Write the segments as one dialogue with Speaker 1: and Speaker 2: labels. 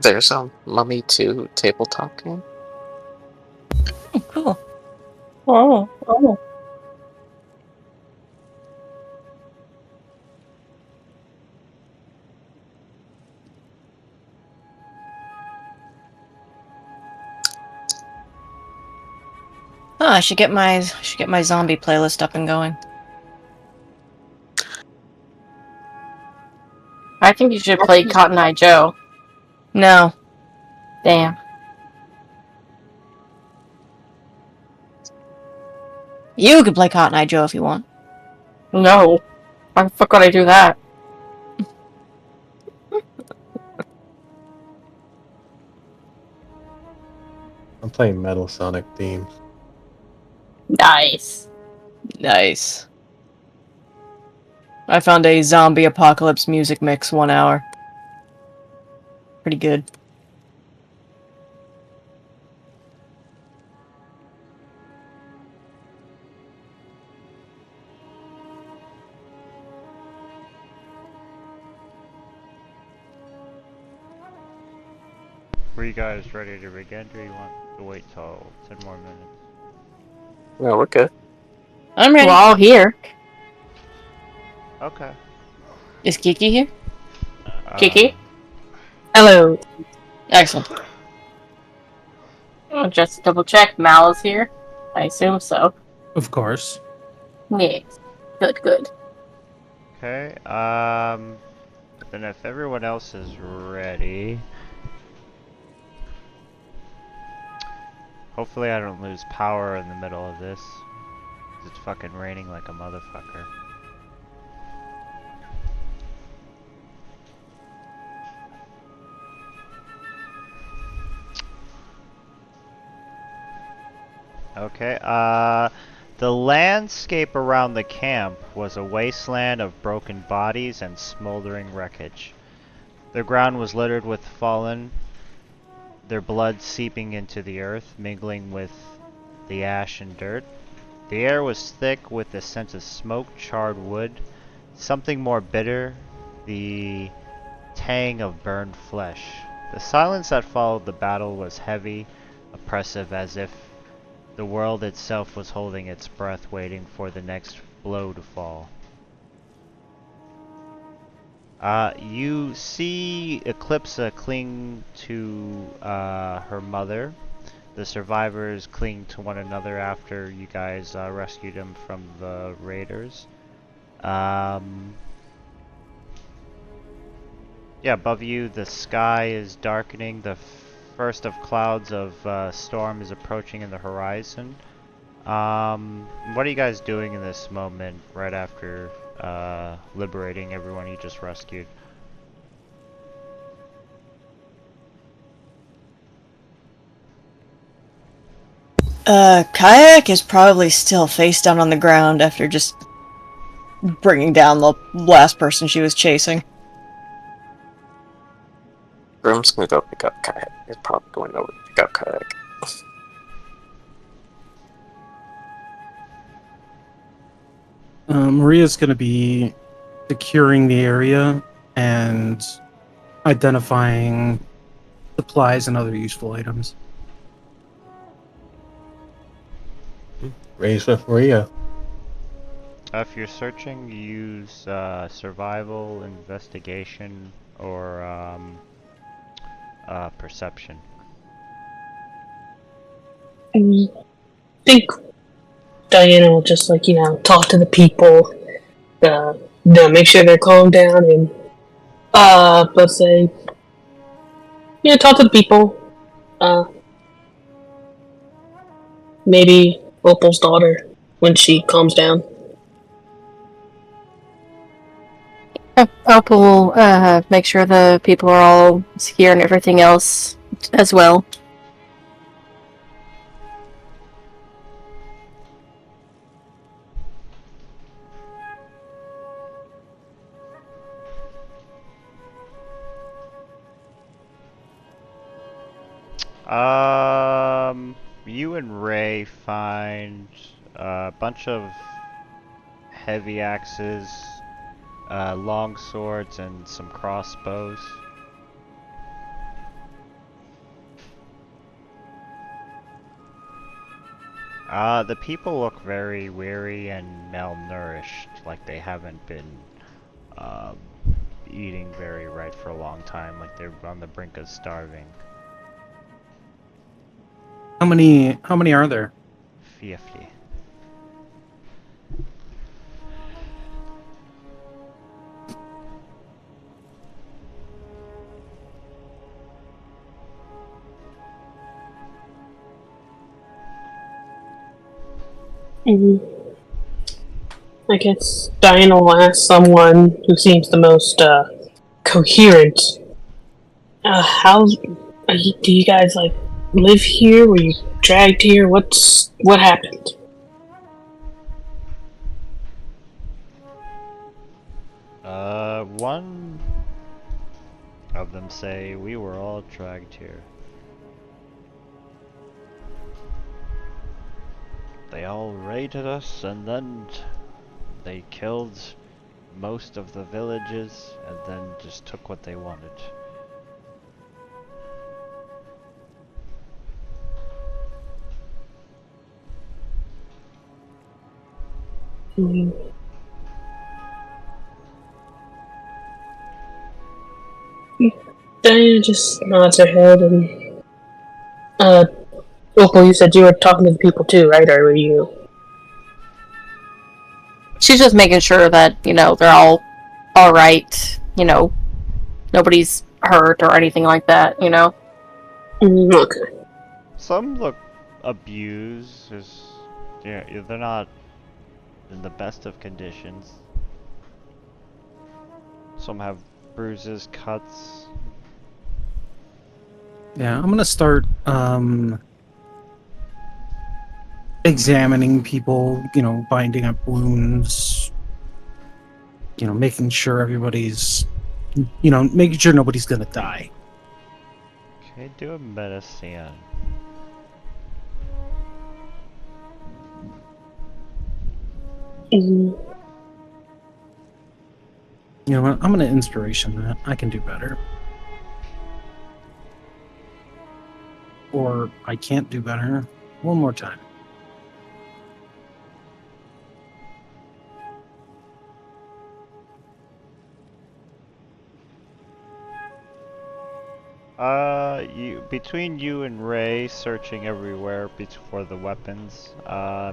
Speaker 1: There's a Mummy 2 tabletop game.
Speaker 2: Oh, cool.
Speaker 3: Oh.
Speaker 2: Oh, I should get my zombie playlist up and going.
Speaker 3: I think you should play Cotton Eye Joe.
Speaker 2: No.
Speaker 3: Damn.
Speaker 2: You could play Cotton Eye Joe if you want.
Speaker 3: No. Why the fuck would I do that?
Speaker 4: I'm playing Metal Sonic theme.
Speaker 3: Nice.
Speaker 2: Nice. I found a zombie apocalypse music mix 1 hour. Pretty good.
Speaker 5: Were you guys ready to begin, or you want to wait till 10 more minutes?
Speaker 1: No, we're good.
Speaker 2: I'm ready.
Speaker 3: We're all here.
Speaker 5: Okay.
Speaker 2: Is Kiki here?
Speaker 3: Kiki?
Speaker 5: Um,
Speaker 3: Hello.
Speaker 2: Excellent.
Speaker 3: Oh, just to double check, Mal is here? I assume so.
Speaker 6: Of course.
Speaker 3: Yes. Good.
Speaker 5: Okay, then if everyone else is ready... Hopefully I don't lose power in the middle of this. 'Cause it's fucking raining like a motherfucker. Okay, the landscape around the camp was a wasteland of broken bodies and smoldering wreckage. The ground was littered with fallen, their blood seeping into the earth, mingling with the ash and dirt. The air was thick with the scent of smoke, charred wood, something more bitter, the tang of burned flesh. The silence that followed the battle was heavy, oppressive, as if the world itself was holding its breath, waiting for the next blow to fall. You see Eclipsa cling to her mother. The survivors cling to one another after you guys rescued them from the raiders. Yeah, above you the sky is darkening. The first of clouds of storm is approaching in the horizon. What are you guys doing in this moment right after liberating everyone you just rescued?
Speaker 2: Kayak is probably still face down on the ground after just bringing down the last person she was chasing.
Speaker 1: Broom's gonna go pick up Kayak. He's probably going over to pick up Kayak.
Speaker 6: Maria's going to be securing the area and identifying supplies and other useful items.
Speaker 4: Race with Maria.
Speaker 5: If you're searching, use survival, investigation, or perception.
Speaker 7: I think Diana will just talk to the people, make sure they're calmed down, and but say, talk to the people. Maybe Opal's daughter when she calms down.
Speaker 3: Opal will make sure the people are all secure and everything else as well.
Speaker 5: You and Ray find a bunch of heavy axes, long swords, and some crossbows. The people look very weary and malnourished, like they haven't been eating very right for a long time, like they're on the brink of starving.
Speaker 6: How many are there?
Speaker 5: 50.
Speaker 7: I guess Diana will ask someone who seems the most coherent. Do you guys like live here? Were you dragged here? What happened?
Speaker 5: One of them say we were all dragged here. They all raided us, and then they killed most of the villages, and then just took what they wanted.
Speaker 7: Diana just nods her head and Opal, you said you were talking to the people too, right? Or were you?
Speaker 3: She's just making sure that, you know, they're all right, you know, nobody's hurt or anything like that, you know?
Speaker 7: Okay.
Speaker 5: Some look abused, yeah, they're not in the best of conditions. Some have bruises, cuts.
Speaker 6: Yeah, I'm gonna start examining people, you know, binding up wounds, you know, making sure everybody's, you know, making sure nobody's gonna die.
Speaker 5: Okay, do a medicine.
Speaker 6: You know what? I'm gonna inspiration that. I can do better. Or I can't do better. One more time.
Speaker 5: Between you and Ray searching everywhere for the weapons,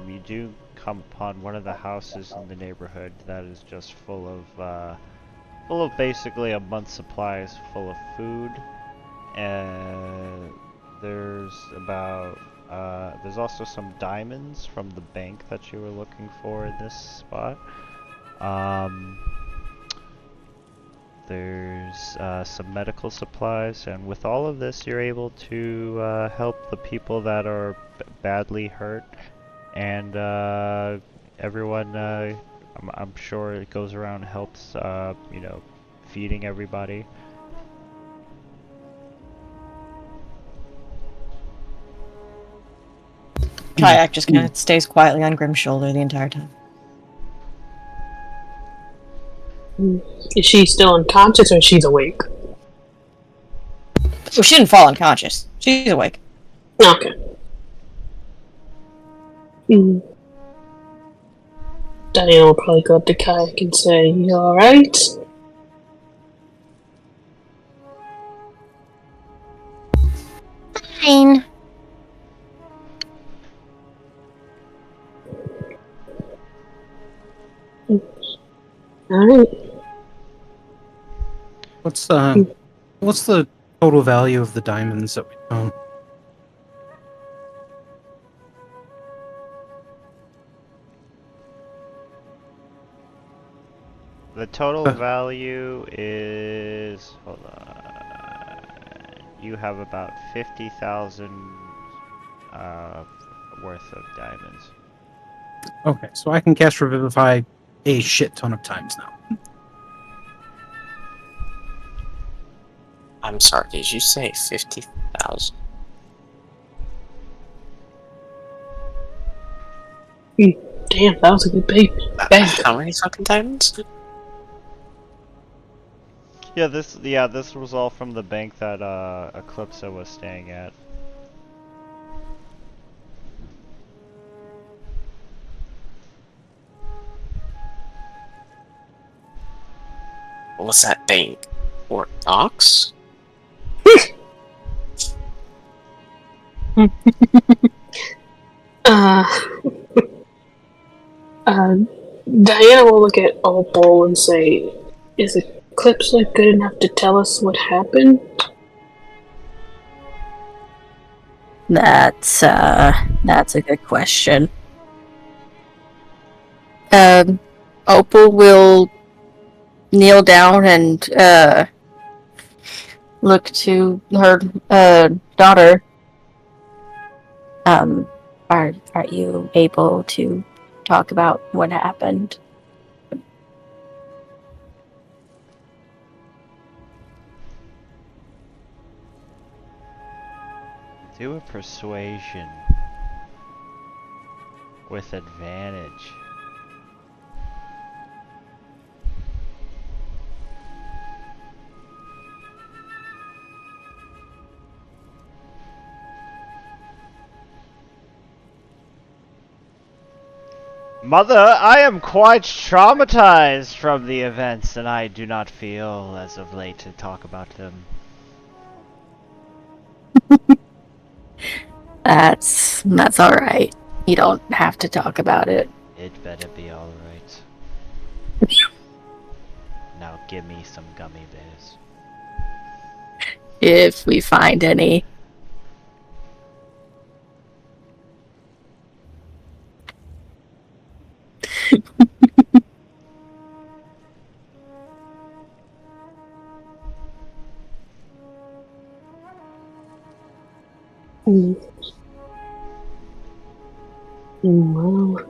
Speaker 5: you do come upon one of the houses in the neighborhood that is just full of basically a month's supplies full of food. And there's also some diamonds from the bank that you were looking for in this spot. There's some medical supplies, and with all of this you're able to help the people that are badly hurt, and everyone, I'm sure it goes around and helps, you know, feeding everybody.
Speaker 2: Kayak just kind of stays quietly on Grim's shoulder the entire time.
Speaker 7: Is she still unconscious or she's awake?
Speaker 2: Oh, she didn't fall unconscious. She's awake.
Speaker 7: Okay. Diana will probably go up to Kayak and say, "You alright?"
Speaker 3: Fine.
Speaker 7: Alright.
Speaker 6: What's the total value of the diamonds that we found?
Speaker 5: The total value is, hold on, you have about 50,000 worth of diamonds.
Speaker 6: Okay, so I can cast Revivify a shit ton of times now.
Speaker 1: I'm sorry, did you say 50,000?
Speaker 7: Damn, that was a good baby.
Speaker 1: How many fucking diamonds?
Speaker 5: Yeah, this was all from the bank that Eclipsa was staying at.
Speaker 1: What was that thing? Or ox?
Speaker 7: uh, Diana will look at Opal and say, "Is Eclipse good enough to tell us what happened?"
Speaker 3: That's a good question. Opal will kneel down and look to her daughter. Are you able to talk about what happened?
Speaker 5: Do a persuasion with advantage. Mother, I am quite traumatized from the events, and I do not feel as of late to talk about them.
Speaker 3: That's all right. You don't have to talk about it.
Speaker 5: It better be alright. Now give me some gummy bears.
Speaker 3: If we find any.
Speaker 7: Well,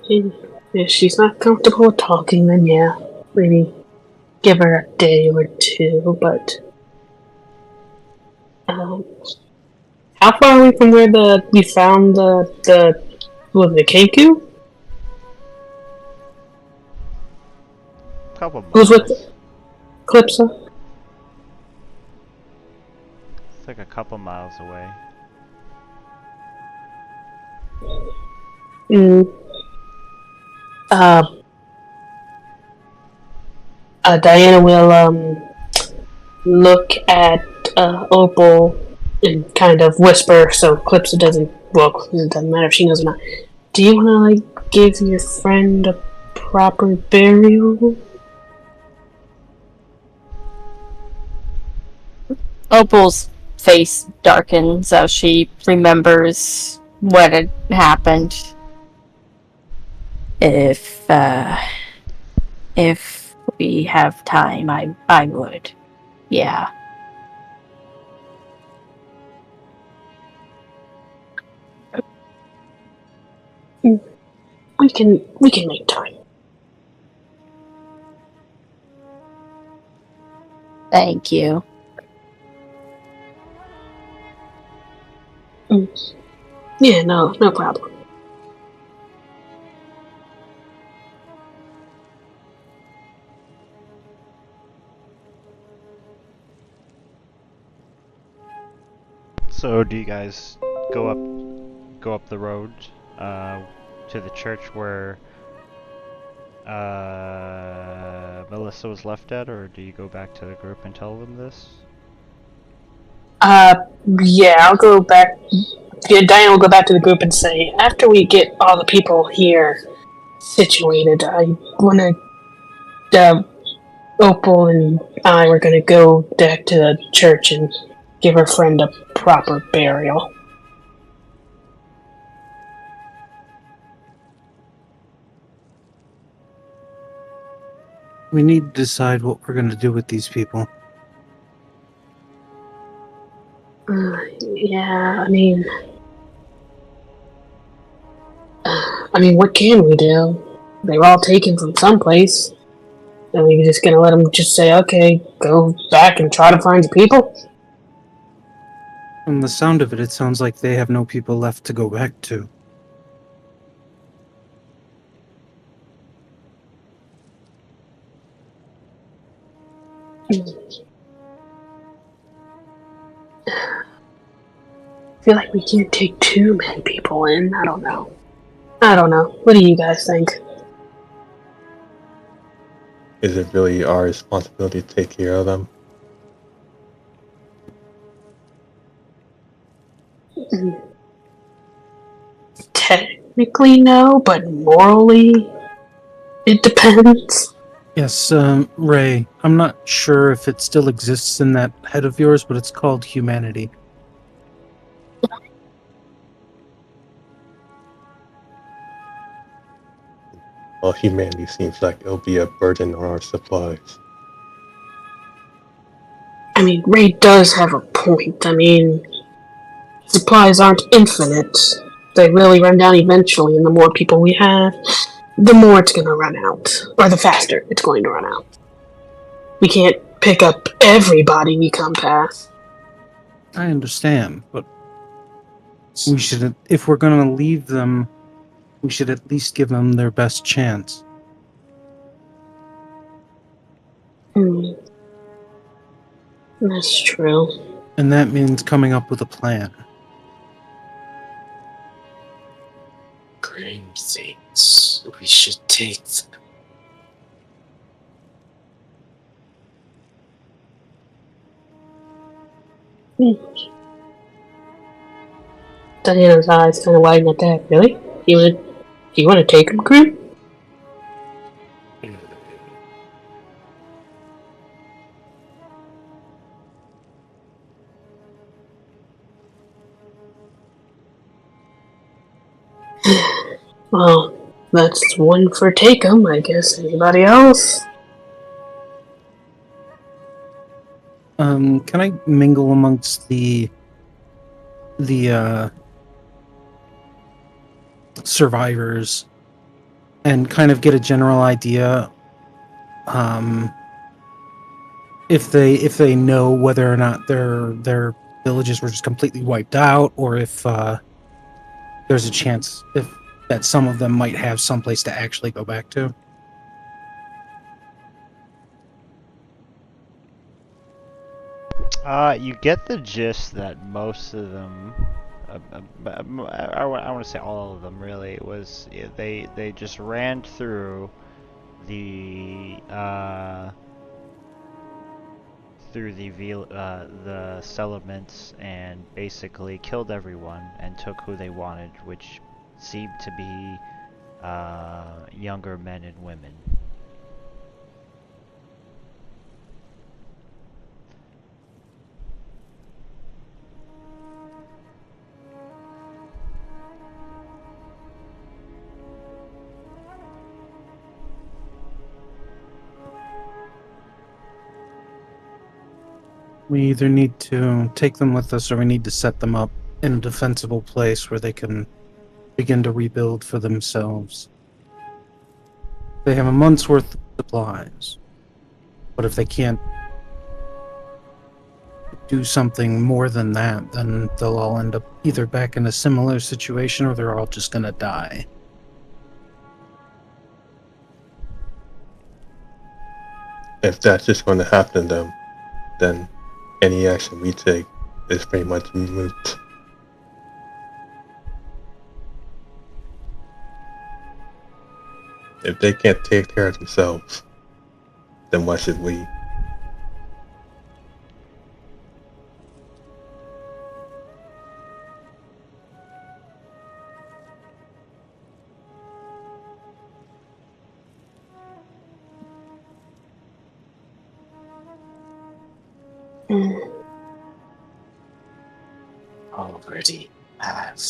Speaker 7: if she's not comfortable talking, then yeah, maybe give her a day or two. But how far are we from where we found the was it Kenku?
Speaker 5: Couple miles.
Speaker 7: Who's with Calypso?
Speaker 5: It's like a couple miles away.
Speaker 7: Diana will look at Opal and kind of whisper so Calypso doesn't. Well, it doesn't matter if she knows or not. Do you want to give your friend a proper burial?
Speaker 3: Opal's face darkens as she remembers what had happened. If we have time, I would. Yeah.
Speaker 7: We can make time.
Speaker 3: Thank you.
Speaker 7: Yeah, no problem.
Speaker 5: So do you guys go up the road to the church where Melissa was left at, or do you go back to the group and tell them this?
Speaker 7: Yeah, I'll go back. Yeah, Diana will go back to the group and say, after we get all the people here situated, I want to. Opal and I were going to go back to the church and give her friend a proper burial.
Speaker 6: We need to decide what we're going to do with these people.
Speaker 7: Yeah, I mean, what can we do? They were all taken from someplace. Are we just gonna let them just say, okay, go back and try to find your people?
Speaker 6: From the sound of it, it sounds like they have no people left to go back to.
Speaker 7: I feel like we can't take too many people in. I don't know. What do you guys think?
Speaker 4: is it really our responsibility to take care of them?
Speaker 7: Technically, no, but morally, it depends.
Speaker 6: Yes, Ray, I'm not sure if it still exists in that head of yours, but it's called humanity.
Speaker 4: Well, humanity seems like it'll be a burden on our supplies.
Speaker 7: I mean, Ray does have a point. I mean, supplies aren't infinite. They really run down eventually, and the more people we have, the more it's going to run out. Or the faster it's going to run out. We can't pick up everybody we come past.
Speaker 6: I understand, but we should, if we're going to leave them, we should at least give them their best chance.
Speaker 7: That's true.
Speaker 6: And that means coming up with a plan.
Speaker 1: Green things. We should take them.
Speaker 7: Diana's eyes kind of widen at that. Really? Do you want to take him, Grim? Well, that's one for take him, I guess. Anybody else?
Speaker 6: Can I mingle amongst the survivors and kind of get a general idea if they know whether or not their villages were just completely wiped out, or if there's a chance that some of them might have someplace to actually go back to?
Speaker 5: You get the gist that most of them, I want to say all of them really, was they just ran through the the settlements and basically killed everyone and took who they wanted, which seemed to be younger men and women.
Speaker 6: We either need to take them with us, or we need to set them up in a defensible place where they can begin to rebuild for themselves. They have a month's worth of supplies, but if they can't do something more than that, then they'll all end up either back in a similar situation, or they're all just gonna die.
Speaker 4: If that's just going to happen to them, then any action we take is pretty much moot. If they can't take care of themselves, then why should we?
Speaker 1: Already have.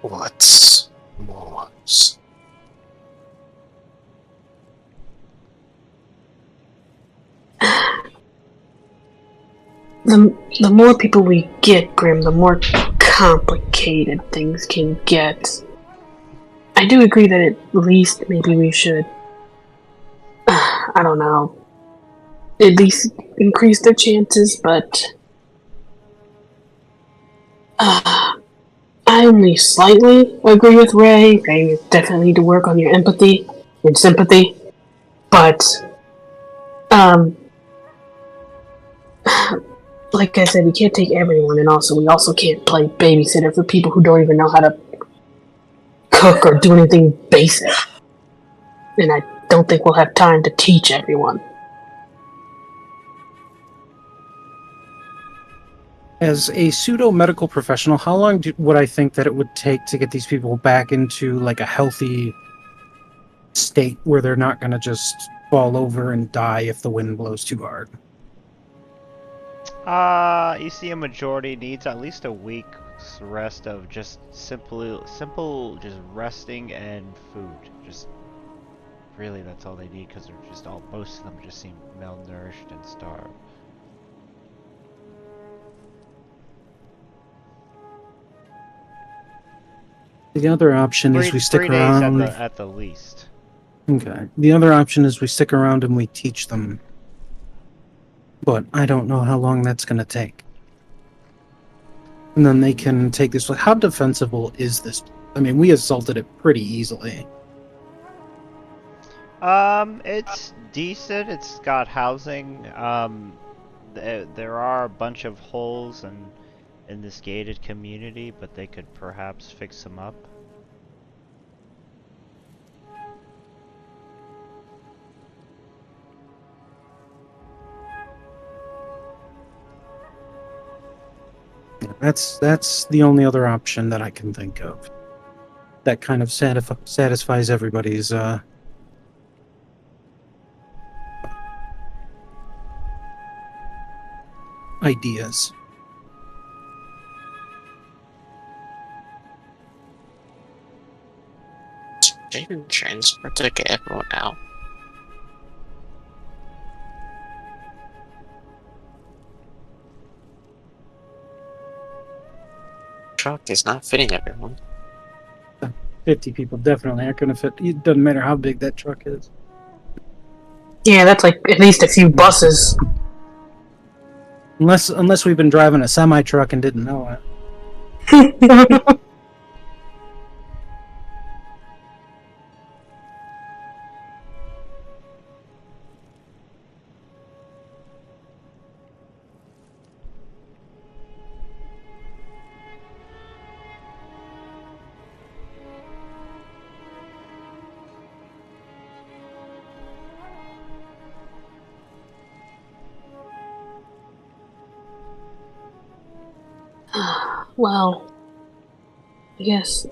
Speaker 1: What's more?
Speaker 7: The more people we get, Grim, the more complicated things can get. I do agree that at least maybe we should, I don't know, at least increase their chances, but I only slightly agree with Ray. Ray, you definitely need to work on your empathy and sympathy, but like I said, we can't take everyone, and we also can't play babysitter for people who don't even know how to cook or do anything basic. And I don't think we'll have time to teach everyone.
Speaker 6: As a pseudo medical professional, how long would I think that it would take to get these people back into like a healthy state where they're not going to just fall over and die if the wind blows too hard?
Speaker 5: You see, a majority needs at least a week's rest of just simple, just resting and food. Just really, that's all they need because they're just most of them just seem malnourished and starved.
Speaker 6: The other option is we stick
Speaker 5: 3 days
Speaker 6: around.
Speaker 5: at the least.
Speaker 6: Okay. The other option is we stick around and we teach them. But I don't know how long that's going to take. And then they can take this. How defensible is this? I mean, we assaulted it pretty easily.
Speaker 5: It's decent. It's got housing. There are a bunch of holes in this gated community, but they could perhaps fix them up.
Speaker 6: That's the only other option that I can think of. That kind of satisfies everybody's ideas.
Speaker 1: Taking transport to get everyone out. Truck is not fitting everyone.
Speaker 6: 50 people definitely aren't going to fit. It doesn't matter how big that truck is.
Speaker 7: Yeah, that's like at least a few buses.
Speaker 6: Unless we've been driving a semi-truck and didn't know it.
Speaker 7: Well, I guess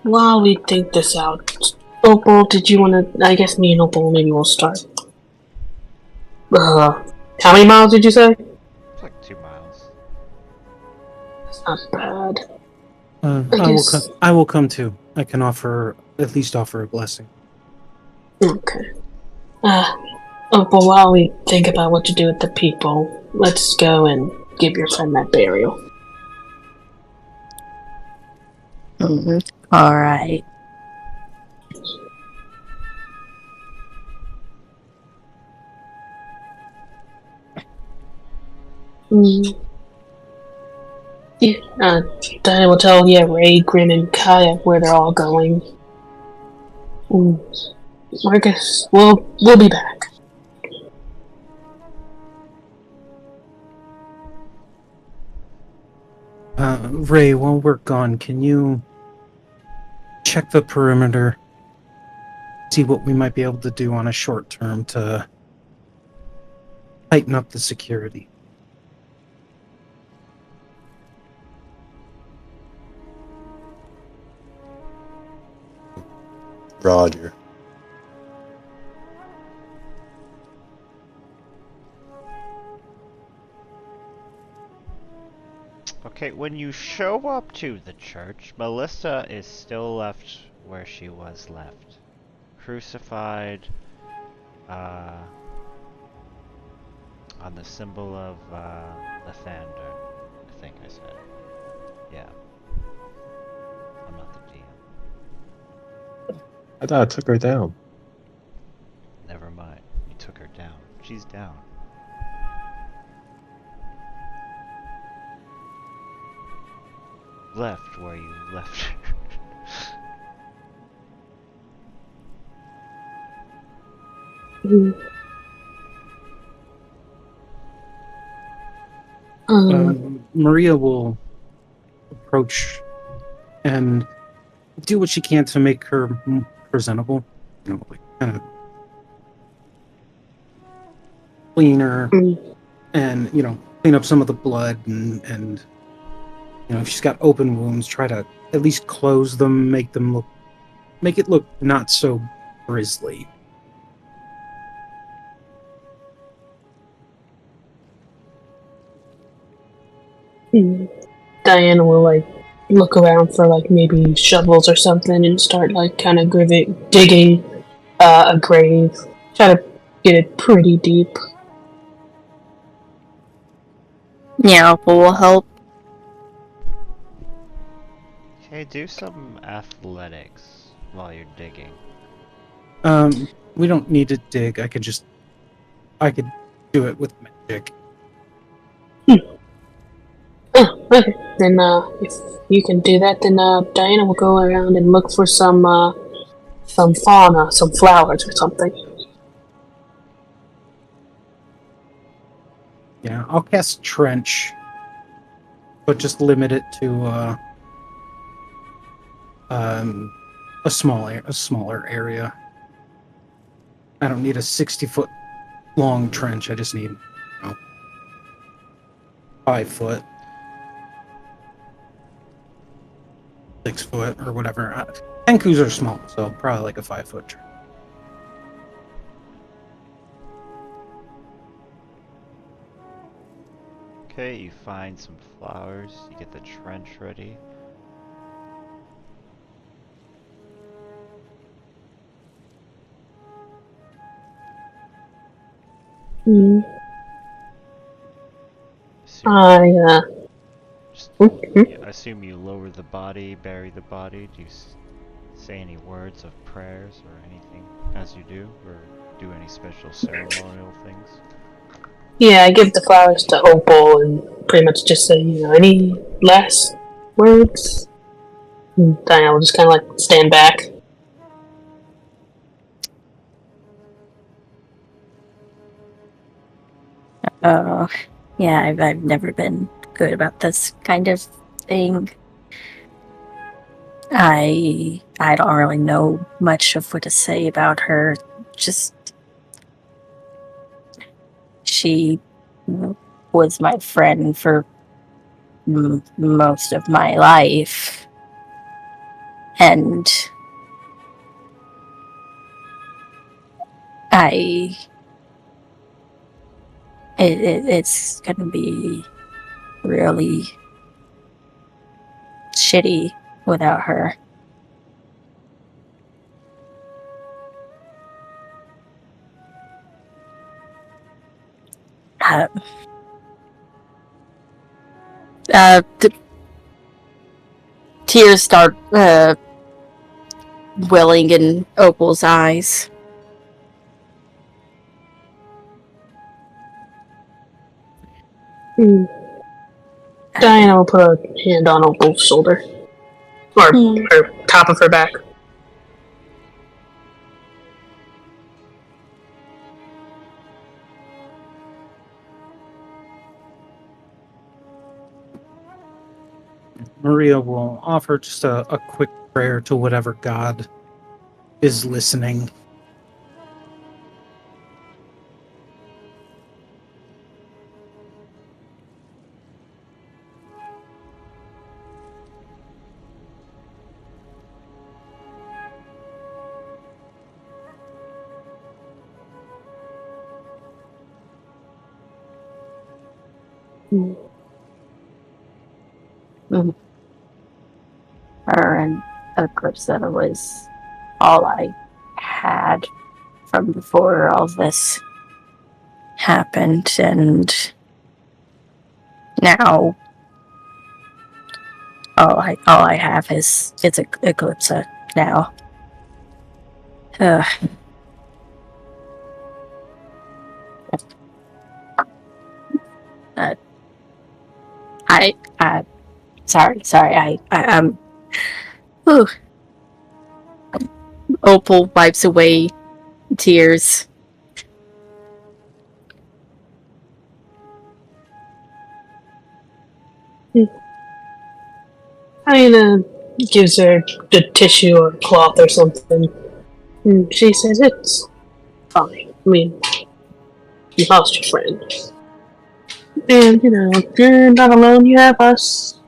Speaker 7: while we think this out, Opal, did you want to? I guess me and Opal maybe we'll start. How many miles did you say?
Speaker 5: It's like 2 miles.
Speaker 7: That's not bad.
Speaker 6: I will come too. I can at least offer a blessing.
Speaker 7: Okay. Opal, while we think about what to do with the people, let's go and give your friend that burial.
Speaker 3: All right.
Speaker 7: Yeah, Diana will tell Ray, Grim, and Kaya where they're all going. I guess we'll be back.
Speaker 6: Ray, while we're gone, can you check the perimeter? See what we might be able to do on a short term to tighten up the security.
Speaker 4: Roger.
Speaker 5: Okay, when you show up to the church, Melissa is still left where she was left. Crucified, on the symbol of, Lathander, I think I said. Yeah. I'm not the DM.
Speaker 4: I thought I took her down.
Speaker 5: Never mind. You took her down. She's down. Left where you left her.
Speaker 6: Maria will approach and do what she can to make her presentable. You know, like kind of clean her
Speaker 7: Mm.
Speaker 6: and, clean up some of the blood and if she's got open wounds, try to at least close them, make it look not so grisly.
Speaker 7: Diana will look around for maybe shovels or something and start kind of digging a grave. Try to get it pretty deep.
Speaker 3: Yeah, Opal will help.
Speaker 5: Okay, do some athletics while you're digging.
Speaker 6: We don't need to dig. I could do it with magic.
Speaker 7: Oh, okay. Then if you can do that, then Diana will go around and look for some fauna, some flowers or something.
Speaker 6: Yeah, I'll cast Trench, but just limit it to a smaller area. I don't need a 60-foot long trench. I just need 5 foot, 6 foot, or whatever. Tenkus are small, so probably like a 5-foot trench.
Speaker 5: Okay, you find some flowers, you get the trench ready.
Speaker 7: Mm.
Speaker 5: I assume you lower the body, bury the body. Do you say any words of prayers or anything as you do, or do any special ceremonial things?
Speaker 7: Yeah, I give the flowers to Opal and pretty much just say, any last words? And Diana will just kind of stand back.
Speaker 3: Oh, yeah, I've never been good about this kind of thing. I don't really know much of what to say about her. Just she was my friend for most of my life, and it's gonna be really shitty without her. The tears start welling in Opal's eyes.
Speaker 7: Diana will put a hand on Opal's shoulder. Or top of her back.
Speaker 6: Maria will offer just a quick prayer to whatever god is listening.
Speaker 3: Her and Eclipse was all I had from before all this happened, and now all I have is Eclipse now. Sorry. Whew. Opal wipes away tears.
Speaker 7: Diana gives her the tissue or cloth or something. And she says it's fine. I mean, you lost your friend. And, you're not alone, you have us.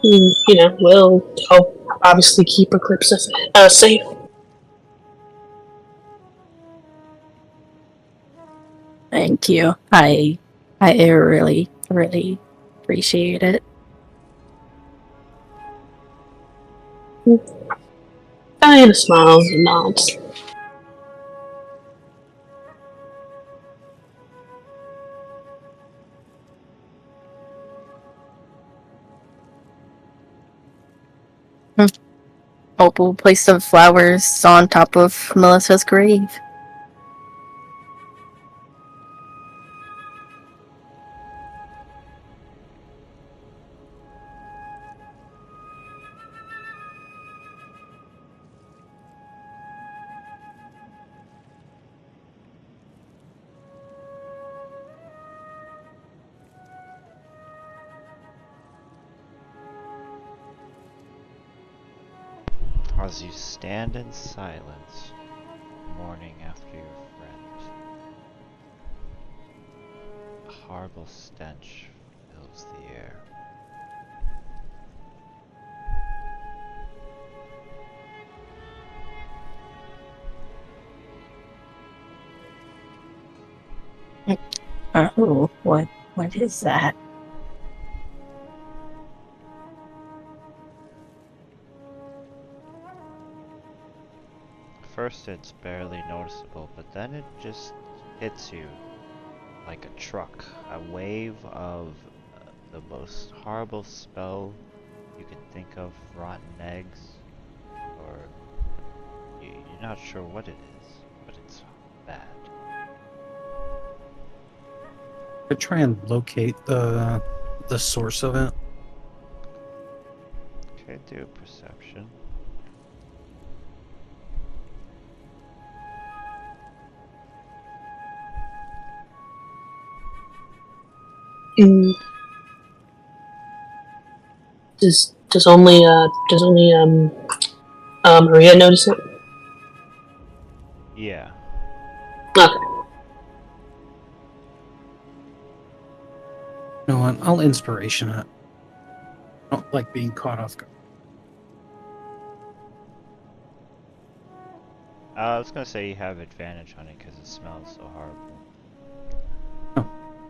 Speaker 7: And, we'll help obviously keep Eclipse safe.
Speaker 3: Thank you. I really, really appreciate it.
Speaker 7: Diana smiles and nods.
Speaker 3: Hope we'll place some flowers on top of Melissa's grave.
Speaker 5: As you stand in silence, mourning after your friend, a horrible stench fills the air.
Speaker 3: Oh, what is that?
Speaker 5: First it's barely noticeable, but then it just hits you like a truck. A wave of the most horrible smell you can think of, rotten eggs, or you're not sure what it is, but it's bad.
Speaker 6: I try and locate the source of it.
Speaker 5: Okay, do a perception.
Speaker 7: Does only Maria notice it?
Speaker 5: Yeah.
Speaker 7: Okay.
Speaker 6: You know what? I'll inspiration it. I don't like being caught off guard.
Speaker 5: I was gonna say you have advantage on it because it smells so horrible.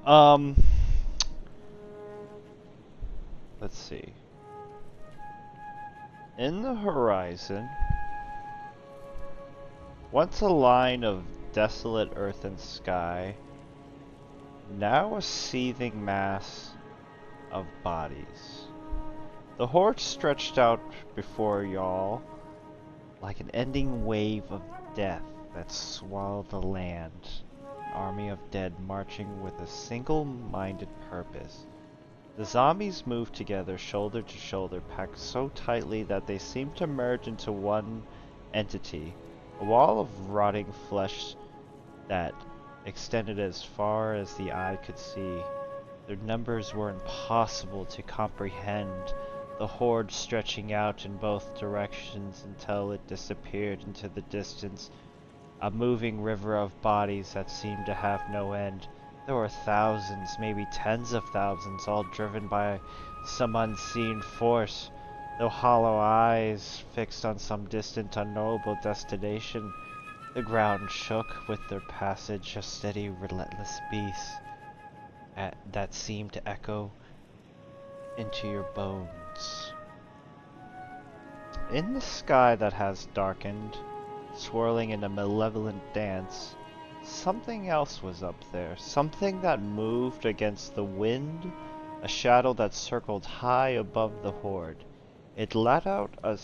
Speaker 6: Oh.
Speaker 5: Let's see. In the horizon, once a line of desolate earth and sky, now a seething mass of bodies. The horde stretched out before y'all like an ending wave of death that swallowed the land. An army of dead marching with a single-minded purpose. The zombies moved together, shoulder to shoulder, packed so tightly that they seemed to merge into one entity. A wall of rotting flesh that extended as far as the eye could see. Their numbers were impossible to comprehend, the horde stretching out in both directions until it disappeared into the distance, a moving river of bodies that seemed to have no end. There were thousands, maybe tens of thousands, all driven by some unseen force, their hollow eyes fixed on some distant, unknowable destination. The ground shook with their passage, a steady, relentless beat that seemed to echo into your bones. In the sky that has darkened, swirling in a malevolent dance, something else was up there, something that moved against the wind, a shadow that circled high above the horde. It let out a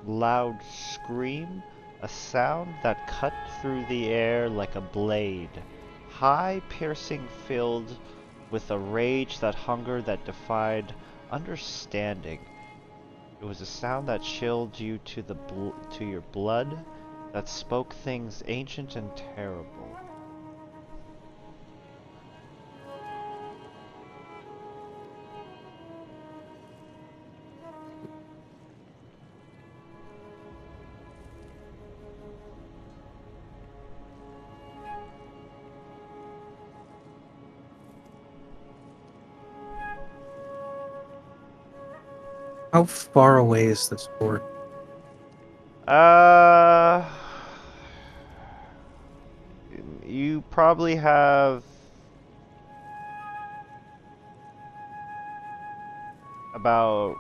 Speaker 5: loud scream, a sound that cut through the air like a blade, high, piercing, filled with a rage that hunger that defied understanding. It was a sound that chilled you to your blood, that spoke things ancient and terrible.
Speaker 6: How far away is this fort?
Speaker 5: You probably have about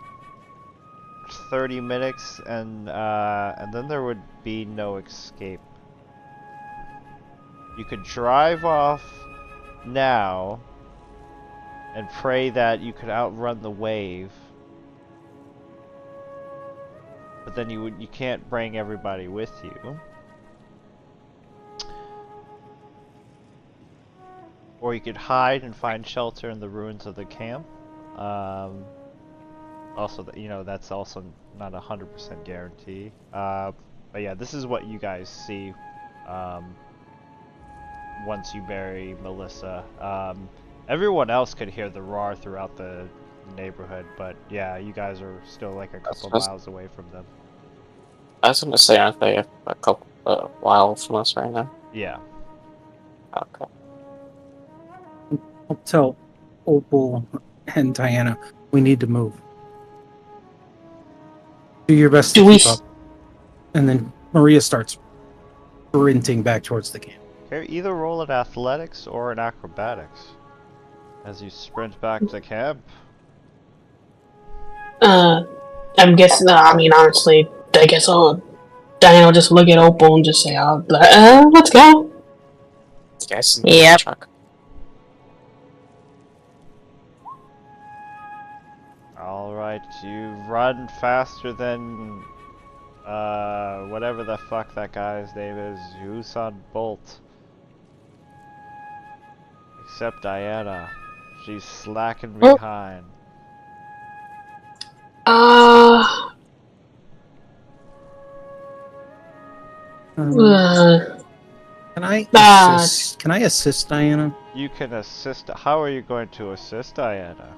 Speaker 5: 30 minutes, and then there would be no escape. You could drive off now and pray that you could outrun the wave. But then you can't bring everybody with you. Or you could hide and find shelter in the ruins of the camp. Also, that's also not 100% guarantee. But yeah, this is what you guys see once you bury Melissa. Everyone else could hear the roar throughout the neighborhood, but yeah, you guys are still like a couple miles away from them.
Speaker 1: I was gonna say, aren't they a couple miles from us right now?
Speaker 5: Yeah.
Speaker 1: Okay.
Speaker 6: I'll tell Opal and Diana we need to move. Do your best to keep up. And then Maria starts sprinting back towards the camp.
Speaker 5: Okay, either roll in athletics or in acrobatics as you sprint back to camp.
Speaker 7: I'm guessing. I mean, honestly, I guess Diana will just look at Opal and just say, let's go."
Speaker 1: Yes.
Speaker 3: Yep.
Speaker 1: Truck.
Speaker 5: Alright, you run faster than whatever the fuck that guy's name is, Usain Bolt. Except Diana. She's slacking behind.
Speaker 6: Can I assist Diana?
Speaker 5: You can assist. How are you going to assist Diana?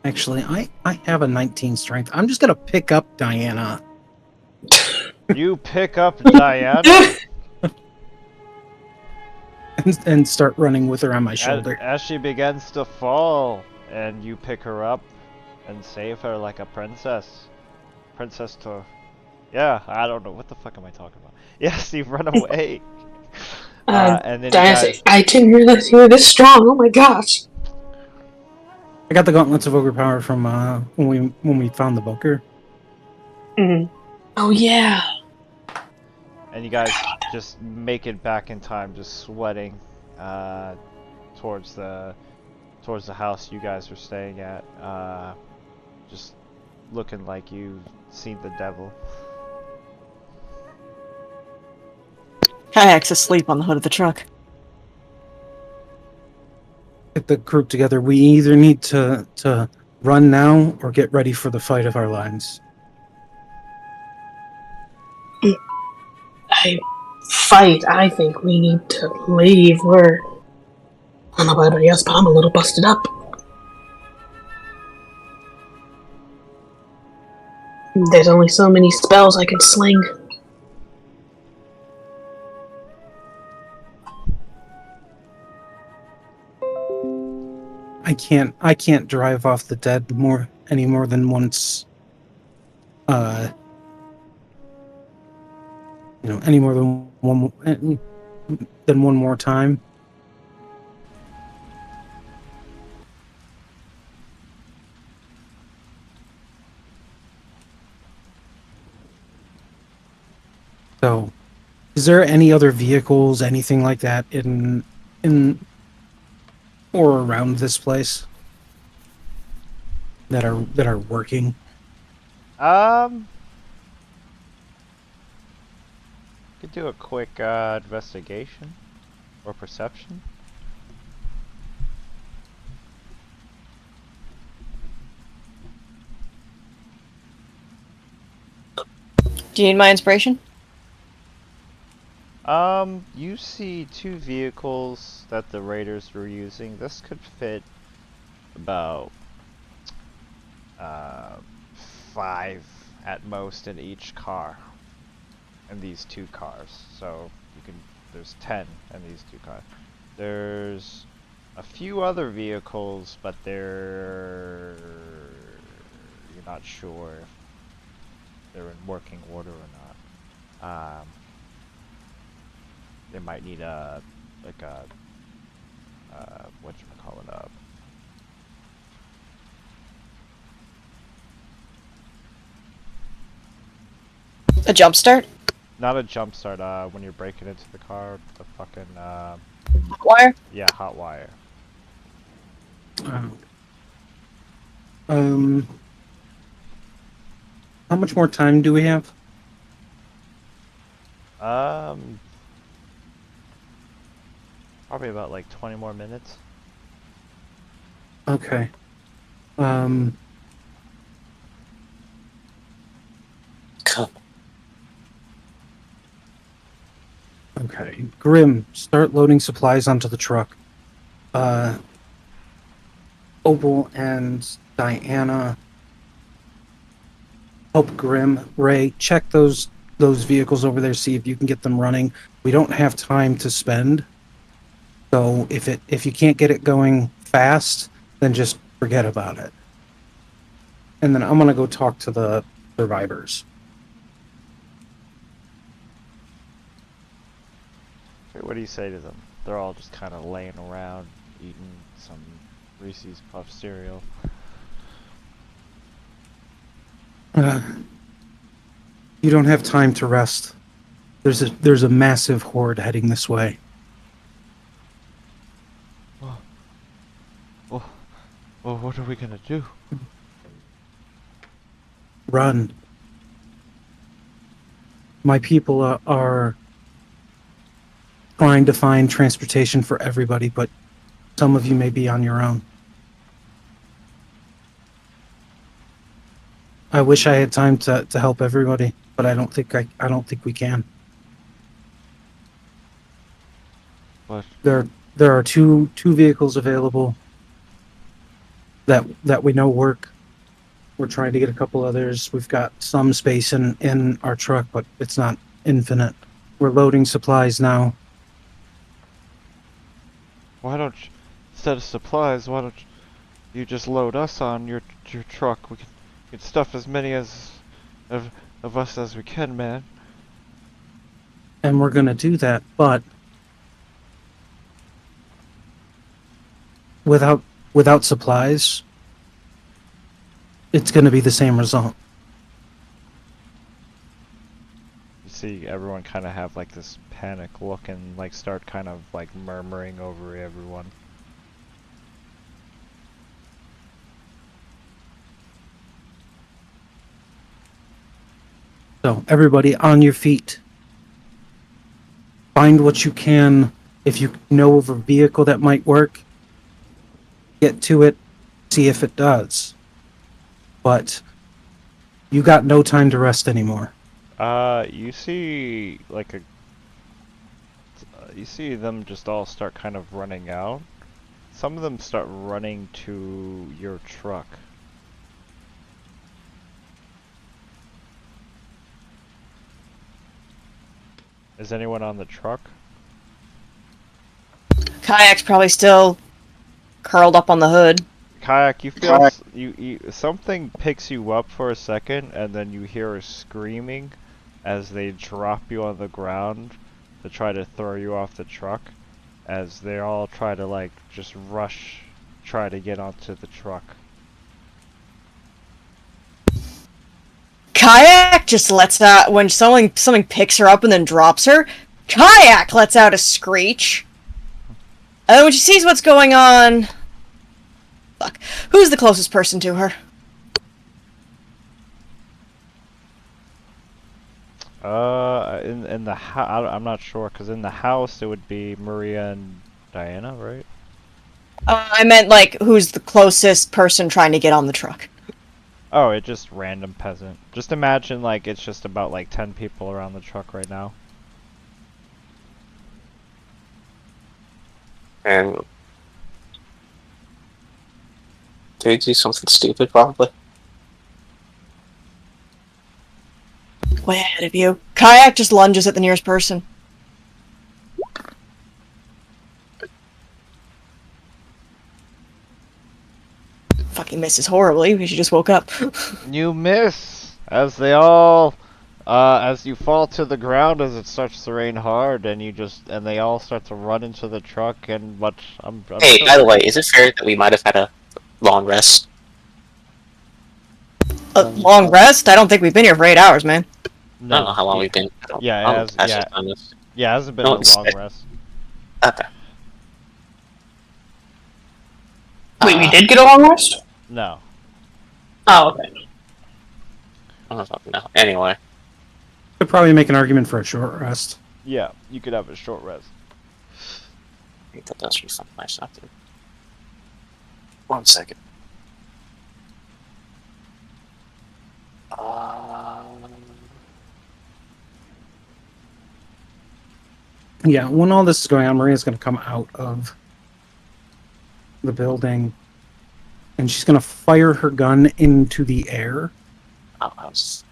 Speaker 6: Actually, I have a 19 strength. I'm just gonna pick up Diana.
Speaker 5: You pick up Diana?
Speaker 6: and start running with her on my shoulder.
Speaker 5: As she begins to fall, and you pick her up and save her like a princess. Yeah, I don't know. What the fuck am I talking about? Yes, you run away. And then
Speaker 7: Diana says, "I didn't realize you were this strong. Oh my gosh."
Speaker 6: I got the gauntlets of ogre power from when we found the bunker.
Speaker 7: Mm-hmm. Oh yeah.
Speaker 5: And you guys just make it back in time, just sweating towards the house you guys were staying at, just looking like you've seen the devil.
Speaker 2: Kayak's asleep on the hood of the truck.
Speaker 6: Get the group together. We either need to run now or get ready for the fight of our lives.
Speaker 7: I think we need to leave. I don't know about everybody else, but I'm a little busted up. There's only so many spells I can sling.
Speaker 6: I can't drive off the dead any more than once. Any more than one more time. So, is there any other vehicles, anything like that in or around this place that are working?
Speaker 5: Could do a quick investigation or perception.
Speaker 2: Do you need my inspiration?
Speaker 5: You see two vehicles that the raiders were using. This could fit about 5 at most in each car. In these two cars. So there's 10 in these two cars. There's a few other vehicles, but they're not sure if they're in working order or not. They might need a whatchamacallit,
Speaker 2: A jump start?
Speaker 5: not a jump start, when you're breaking into the car, the fucking,
Speaker 2: Wire?
Speaker 5: yeah, hot wire.
Speaker 6: How much more time do we have?
Speaker 5: Probably about like 20 more minutes.
Speaker 6: Okay.
Speaker 1: Come.
Speaker 6: Okay. Grim, start loading supplies onto the truck. Opal and Diana help Grim. Ray, check those vehicles over there, see if you can get them running. We don't have time to spend. So if you can't get it going fast, then just forget about it. And then I'm gonna go talk to the survivors.
Speaker 5: Okay, what do you say to them? They're all just kind of laying around, eating some Reese's Puff cereal.
Speaker 6: You don't have time to rest. There's a massive horde heading this way.
Speaker 5: Well, what are we gonna do?
Speaker 6: Run. My people are trying to find transportation for everybody, but some of you may be on your own. I wish I had time to help everybody, but I don't think we can.
Speaker 5: What?
Speaker 6: There are two vehicles available that we know work. We're trying to get a couple others. We've got some space in our truck, but it's not infinite. We're loading supplies now.
Speaker 5: Why don't you, instead of supplies, why don't you just load us on your truck? We can stuff as many of us as we can, man.
Speaker 6: And we're gonna do that, but without supplies, it's gonna be the same result.
Speaker 5: You see everyone kind of have like this panic look and like start kind of like murmuring over everyone.
Speaker 6: So everybody on your feet. Find what you can. If you know of a vehicle that might work, get to it, see if it does. But you got no time to rest anymore.
Speaker 5: You see like you see them just all start kind of running out. Some of them start running to your truck. Is anyone on the truck?
Speaker 2: Kayak's probably still curled up on the hood.
Speaker 5: Kayak, you feel you something picks you up for a second, and then you hear a screaming as they drop you on the ground to try to throw you off the truck, as they all try to like just try to get onto the truck.
Speaker 2: Kayak just lets out when something picks her up and then drops her. Kayak lets out a screech. And then when she sees what's going on, fuck, who's the closest person to her?
Speaker 5: In the house, I'm not sure, because in the house it would be Maria and Diana, right?
Speaker 2: I meant like who's the closest person trying to get on the truck.
Speaker 5: Oh, it's just random peasant. Just imagine like it's just about like 10 people around the truck right now.
Speaker 1: And they do something stupid, probably.
Speaker 2: Way ahead of you. Kayak just lunges at the nearest person. fucking misses horribly because she just woke up.
Speaker 5: You miss as they all, as you fall to the ground as it starts to rain hard, and they all start to run into the truck. And what I'm
Speaker 1: Hey,
Speaker 5: sure
Speaker 1: by the way, is it fair that we might have had a long rest?
Speaker 2: A long rest? I don't think we've been here for 8 hours, man.
Speaker 1: I don't know how long we've been.
Speaker 5: Yeah,
Speaker 1: I
Speaker 5: it
Speaker 1: don't
Speaker 5: has,
Speaker 1: pass on this.
Speaker 5: it hasn't been
Speaker 1: No,
Speaker 5: a long
Speaker 1: it's-
Speaker 5: rest.
Speaker 1: Okay.
Speaker 7: Wait, we did get a long rest?
Speaker 5: No.
Speaker 7: Oh, okay.
Speaker 1: I don't fucking know. Anyway,
Speaker 6: Could probably make an argument for a short rest.
Speaker 5: Yeah, you could have a short rest.
Speaker 1: I think that does refund my something. 1 second.
Speaker 6: Yeah, when all this is going on, Maria's going to come out of the building, and she's going to fire her gun into the air.
Speaker 1: Oh, I was...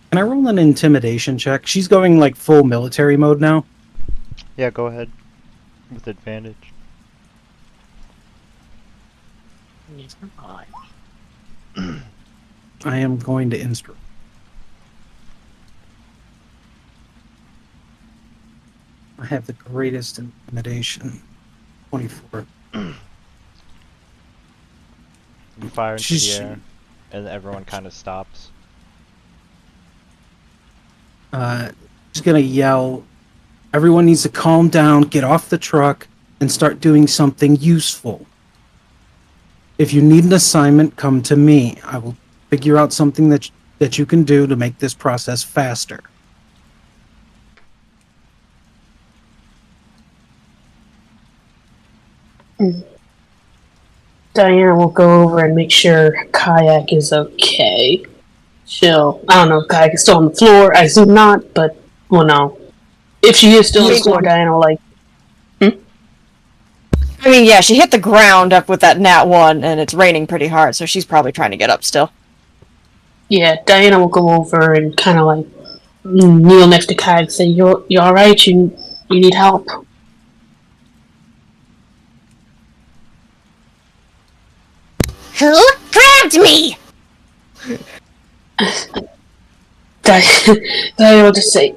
Speaker 6: Can I roll an intimidation check? She's going like full military mode now.
Speaker 5: Yeah, go ahead. With advantage.
Speaker 6: I am going to instruct. I have the greatest intimidation. 24.
Speaker 5: You fire into
Speaker 6: She's-
Speaker 5: the air, and everyone kind of stops.
Speaker 6: She's gonna yell, everyone needs to calm down, get off the truck, and start doing something useful. If you need an assignment, come to me. I will figure out something that you can do to make this process faster.
Speaker 7: Diana will go over and make sure Kayak is okay. I don't know if Kayak is still on the floor. I assume not, but, well, no. If she is still on the floor, Diana will, like,
Speaker 2: I mean, yeah, she hit the ground up with that nat 1, and it's raining pretty hard, so she's probably trying to get up still.
Speaker 7: yeah, Diana will go over and kind of, like, kneel next to Kayak and say, you alright? You need help?
Speaker 2: Who grabbed me?
Speaker 7: Diana will just say,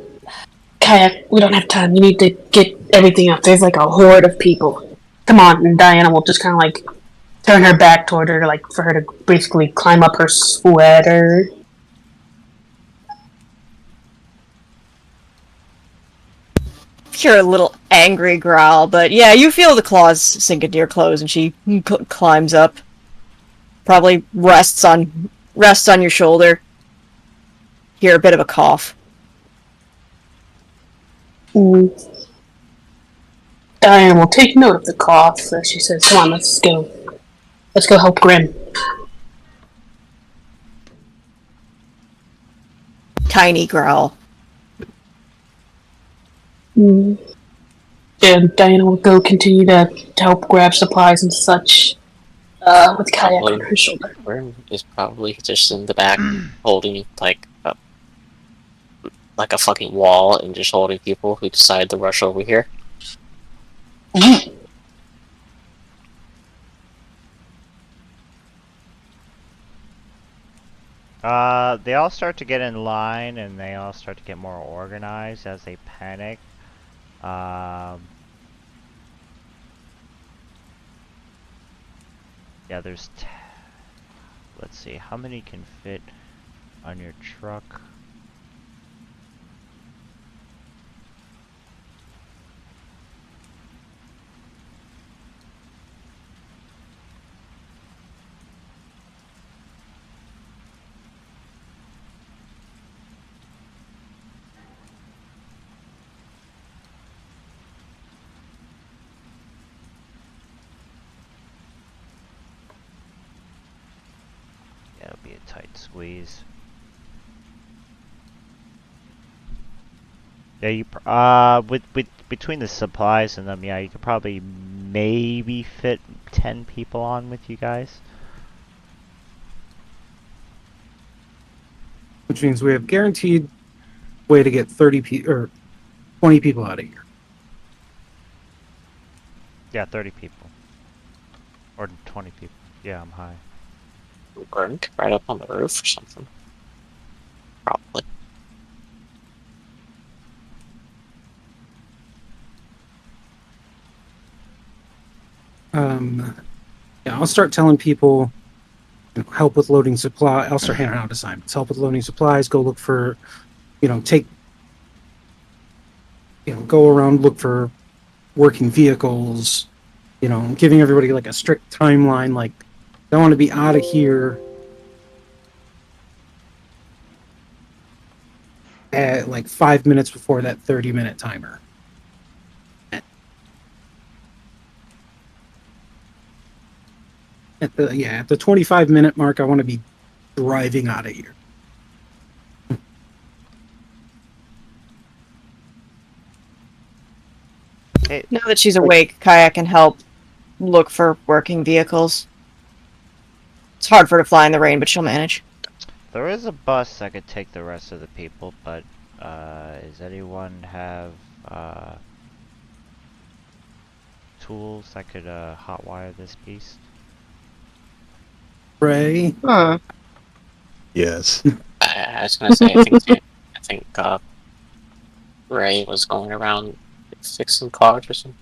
Speaker 7: Kayak, we don't have time. You need to get everything up. There's like a horde of people. Come on. And Diana will just kind of like turn her back toward her, like for her to basically climb up her sweater.
Speaker 2: Hear a little angry growl, but yeah, you feel the claws sink into your clothes, and she climbs up. Probably rests on your shoulder. Hear a bit of a cough.
Speaker 7: Diana will take note of the cough as she says, come on, let's go. Let's go help Grim.
Speaker 2: Tiny growl.
Speaker 7: And Diana will go continue to help grab supplies and such with Kayak on her shoulder.
Speaker 1: Worm is probably just in the back, holding like a fucking wall, and just holding people who decide to rush over here.
Speaker 5: They all start to get in line, and they all start to get more organized as they panic. Yeah, there's... Let's see, how many can fit on your truck? Yeah, it'll be a tight squeeze. Yeah, with between the supplies and them, yeah, you could probably maybe fit 10 people on with you guys.
Speaker 6: Which means we have guaranteed way to get 30 or 20 people out of here.
Speaker 5: Yeah, 30 people. Or 20 people. Yeah, I'm high.
Speaker 1: burned right up on the roof or something. Probably.
Speaker 6: Yeah, I'll start telling people, help with loading supply. I'll start handing out assignments. Help with loading supplies. Go look for, go around, look for working vehicles. Giving everybody like a strict timeline. Like, I want to be out of here at like 5 minutes before that 30-minute timer. At the 25-minute mark, I want to be driving out of here.
Speaker 5: Hey,
Speaker 2: Now that she's awake, Kaya can help look for working vehicles. It's hard for her to fly in the rain, but she'll manage.
Speaker 5: there is a bus that could take the rest of the people, but does anyone have tools that could hotwire this beast?
Speaker 6: Ray,
Speaker 3: Hmm.
Speaker 4: Yes.
Speaker 1: I was gonna say, I think Ray was going around fixing cars or something.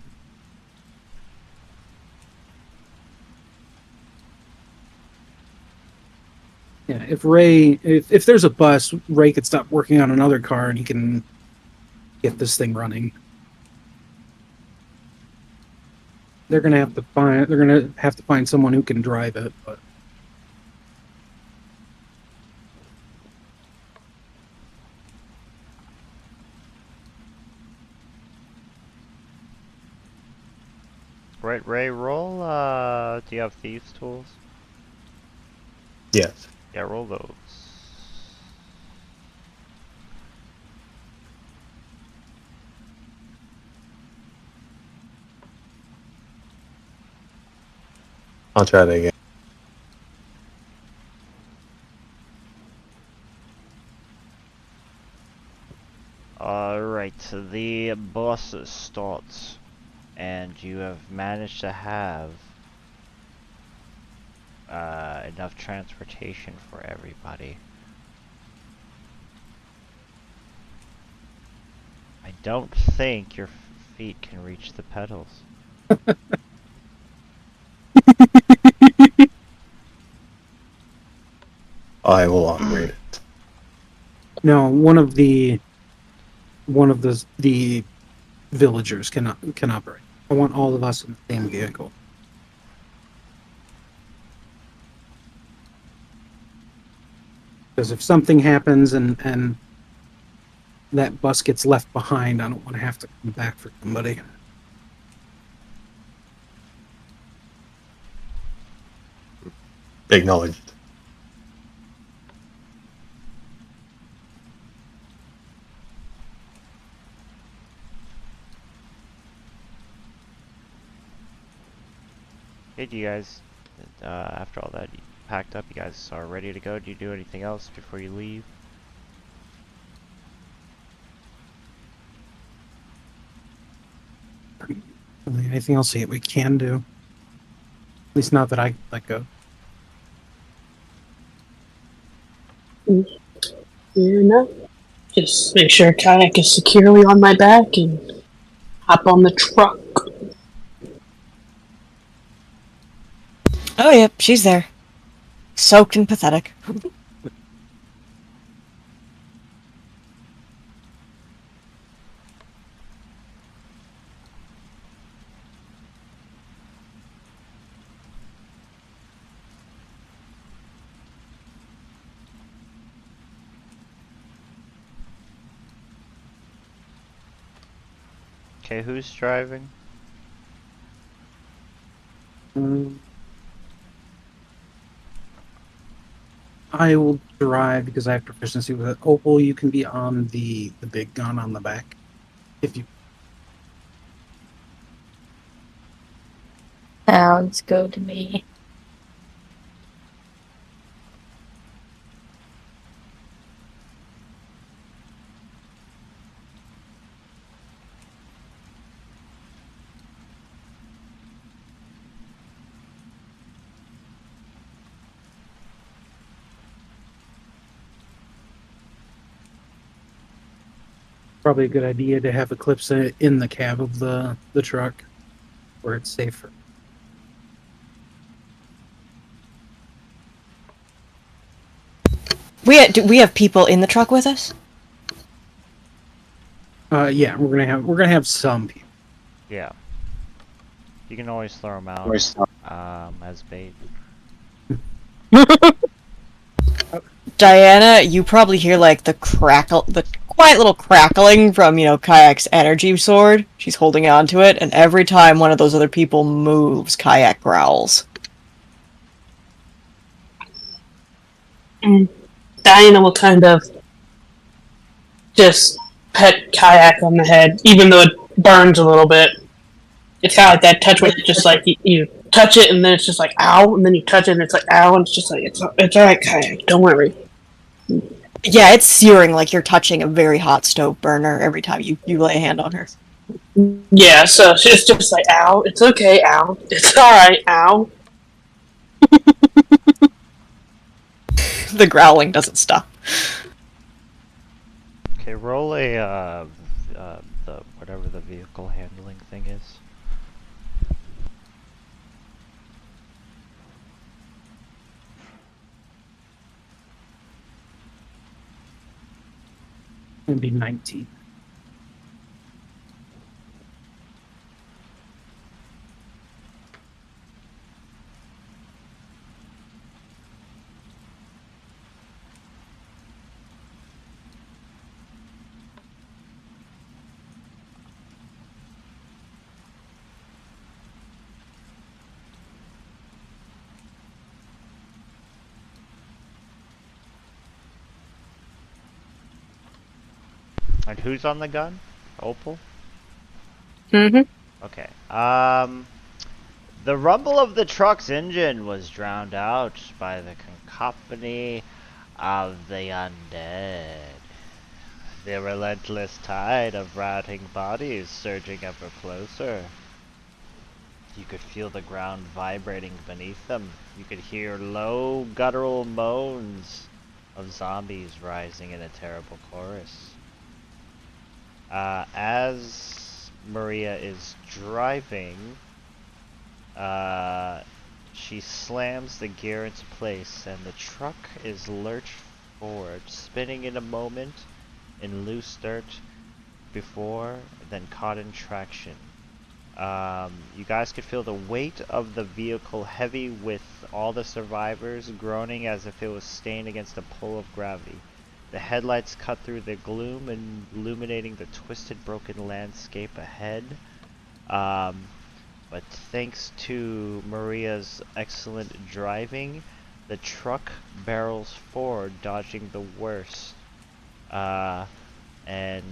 Speaker 6: yeah, if there's a bus, Ray could stop working on another car and he can get this thing running. They're gonna have to find someone who can drive it, but
Speaker 5: Right, Ray, roll, do you have thieves' tools?
Speaker 4: Yes.
Speaker 5: Yeah, roll those.
Speaker 4: I'll try that again.
Speaker 5: Alright, the boss starts, and you have managed to have enough transportation for everybody. I don't think your feet can reach the pedals.
Speaker 4: I will operate it.
Speaker 6: no, one of the villagers can operate. I want all of us in the same vehicle. Because if something happens and that bus gets left behind, I don't want to have to come back for somebody.
Speaker 4: Acknowledged.
Speaker 5: Hey, do you guys, after all that you packed up, you guys are ready to go? Do you do anything else before you leave?
Speaker 6: Anything else we can do? At least not that I let go.
Speaker 7: Yeah, no. Just make sure kayak is securely on my back and hop on the truck.
Speaker 2: Oh, yep, she's there. Soaked and pathetic.
Speaker 5: Okay, who's driving?
Speaker 6: I will drive because I have proficiency with it. Opal, you can be on the big gun on the back. If you
Speaker 3: Sounds good to me.
Speaker 6: Probably a good idea to have Eclipse in the cab of the truck, where it's safer.
Speaker 2: Do we have people in the truck with us?
Speaker 6: Yeah, we're gonna have some people.
Speaker 5: Yeah. You can always throw them out as bait.
Speaker 2: Diana, you probably hear like the quiet little crackling from, Kayak's energy sword. She's holding on to it, and every time one of those other people moves, Kayak growls.
Speaker 7: Diana will kind of just pet Kayak on the head, even though it burns a little bit. It's kind of like that touch where it's just like you touch it and then it's just like ow, and then you touch it and it's like ow, and it's just like it's alright, Kayak, don't worry.
Speaker 2: Yeah, it's searing like you're touching a very hot stove burner every time you lay a hand on her.
Speaker 7: Yeah, so it's just like ow, it's okay, ow, it's alright, ow.
Speaker 2: The growling doesn't stop.
Speaker 5: Okay, roll a the whatever the vehicle handling thing is.
Speaker 6: It'd be 19.
Speaker 5: And who's on the gun? Opal?
Speaker 3: Mm-hmm.
Speaker 5: Okay. The rumble of the truck's engine was drowned out by the cacophony of the undead. The relentless tide of rotting bodies surging ever closer. You could feel the ground vibrating beneath them. You could hear low guttural moans of zombies rising in a terrible chorus. As Maria is driving, she slams the gear into place and the truck is lurched forward, spinning in a moment in loose dirt before, then caught in traction. You guys could feel the weight of the vehicle heavy with all the survivors groaning as if it was stained against a pull of gravity. The headlights cut through the gloom and illuminating the twisted, broken landscape ahead. But thanks to Maria's excellent driving, the truck barrels forward, dodging the worst, and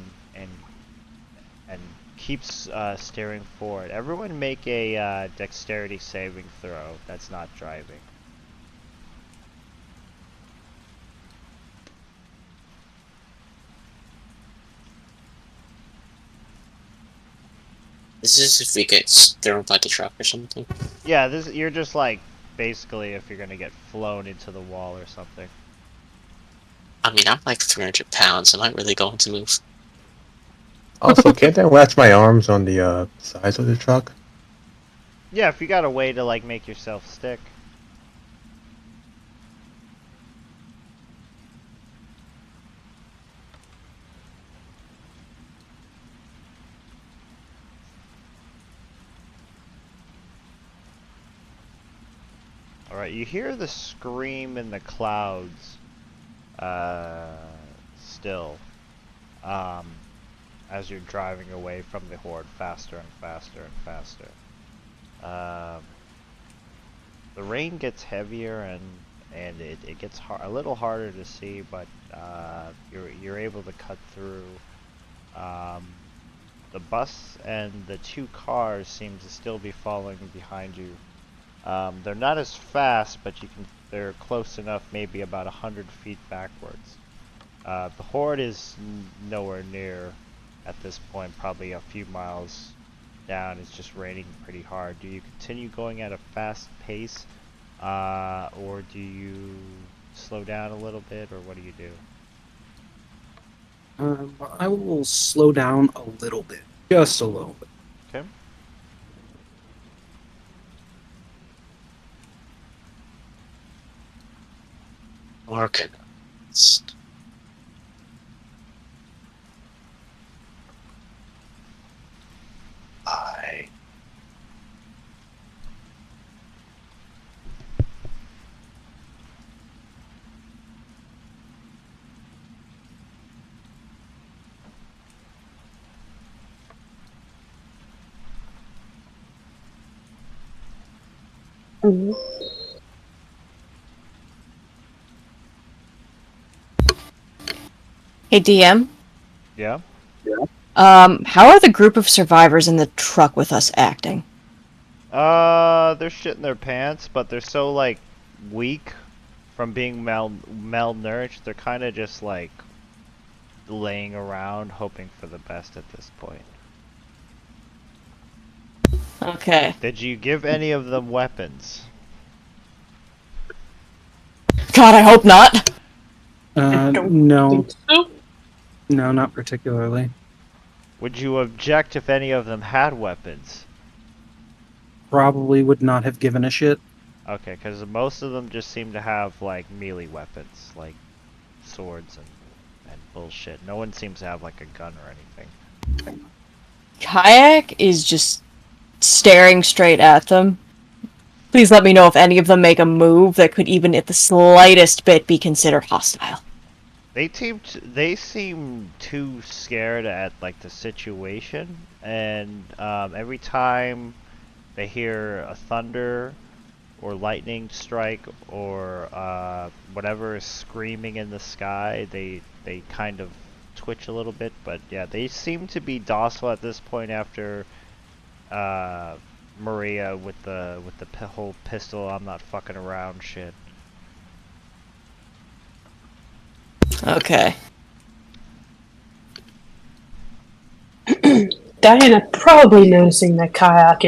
Speaker 5: keeps steering forward. Everyone make a dexterity saving throw. That's not driving.
Speaker 1: This is if we get thrown by the truck or something.
Speaker 5: Yeah, you're just like basically if you're gonna get flown into the wall or something.
Speaker 1: I mean, I'm like 300 pounds. Am I really going to move?
Speaker 4: Also, can't I latch my arms on the sides of the truck?
Speaker 5: Yeah, if you got a way to like make yourself stick. Alright, you hear the scream in the clouds still as you're driving away from the horde faster and faster and faster. The rain gets heavier and it gets a little harder to see, but you're able to cut through. The bus and the two cars seem to still be following behind you. They're not as fast, but they're close enough, maybe about 100 feet backwards. The horde is nowhere near at this point, probably a few miles down. It's just raining pretty hard. Do you continue going at a fast pace, or do you slow down a little bit, or what do you do?
Speaker 6: I will slow down a little bit, just a little bit.
Speaker 5: Okay.
Speaker 1: Organized. I
Speaker 2: Hey, DM.
Speaker 5: Yeah.
Speaker 2: How are the group of survivors in the truck with us acting?
Speaker 5: They're shitting their pants, but they're so like weak from being malnourished. They're kind of just like laying around, hoping for the best at this point.
Speaker 2: Okay.
Speaker 5: Did you give any of them weapons?
Speaker 2: God, I hope not.
Speaker 6: No,
Speaker 7: Think so?
Speaker 6: no, not particularly.
Speaker 5: Would you object if any of them had weapons?
Speaker 6: Probably would not have given a shit.
Speaker 5: Okay, because most of them just seem to have like melee weapons, like swords and bullshit. No one seems to have like a gun or anything.
Speaker 2: Kayak is just staring straight at them. Please let me know if any of them make a move that could even at the slightest bit be considered hostile.
Speaker 5: They seem too scared at like the situation, and every time they hear a thunder or lightning strike or whatever is screaming in the sky, they kind of twitch a little bit. But yeah, they seem to be docile at this point after Maria with the whole pistol, I'm not fucking around shit.
Speaker 2: Okay.
Speaker 7: Diana probably noticing that Kayak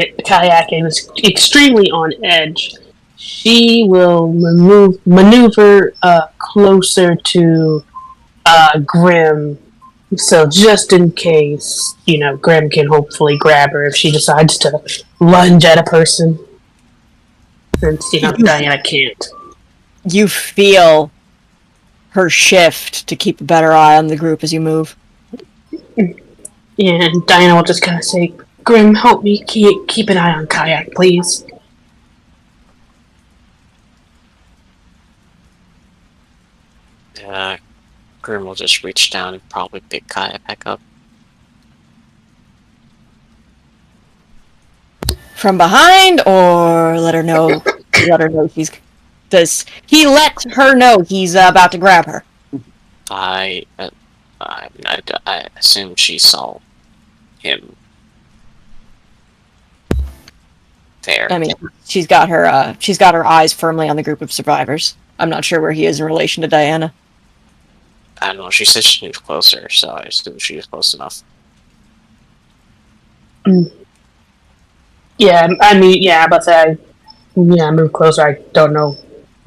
Speaker 7: was extremely on edge. She will maneuver closer to Grim, so just in case, Grim can hopefully grab her if she decides to lunge at a person. Since Diana can't.
Speaker 2: You feel her shift to keep a better eye on the group as you move.
Speaker 7: Yeah, and Diana will just kind of say, Grim, help me keep an eye on Kayak, please.
Speaker 1: Grim will just reach down and probably pick Kaya back up.
Speaker 2: From behind, or let her know she's... Does he let her know he's about to grab her?
Speaker 1: I assume she saw him there.
Speaker 2: I mean, she's got her eyes firmly on the group of survivors. I'm not sure where he is in relation to Diana.
Speaker 1: I don't know. She said she moved closer, so I assume she was close enough.
Speaker 7: Yeah, I mean, yeah, but I move closer. I don't know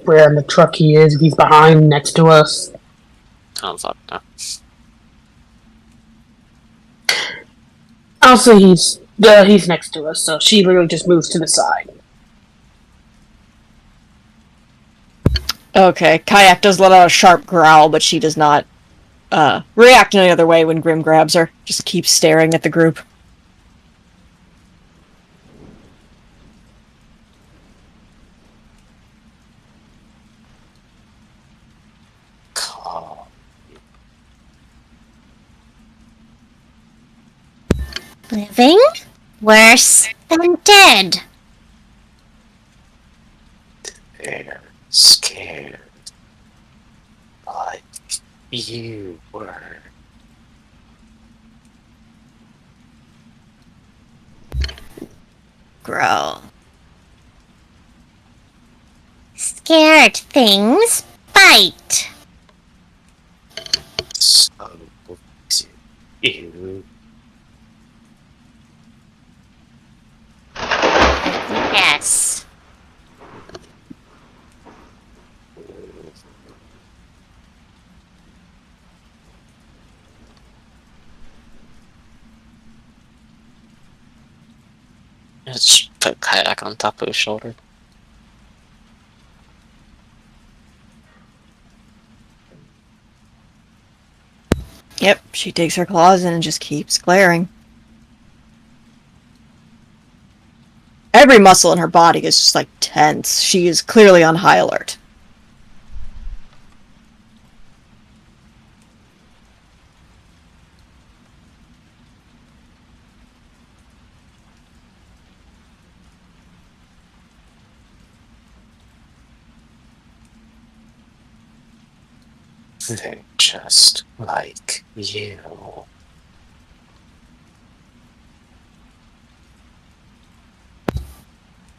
Speaker 7: where in the truck he is. If he's behind, next to us.
Speaker 1: Oh fuck no.
Speaker 7: Also, he's next to us, so she literally just moves to the side.
Speaker 2: Okay, Kayak does let out a sharp growl, but she does not react any other way when Grim grabs her. Just keeps staring at the group.
Speaker 1: Calm.
Speaker 8: Living? Worse than dead.
Speaker 1: They're scared. Like you were.
Speaker 8: Grow. Scared things bite.
Speaker 1: So to you.
Speaker 8: Yes.
Speaker 1: kayak on top of his shoulder.
Speaker 2: Yep, she digs her claws in and just keeps glaring. Every muscle in her body is just like tense. She is clearly on high alert.
Speaker 1: They're just like you.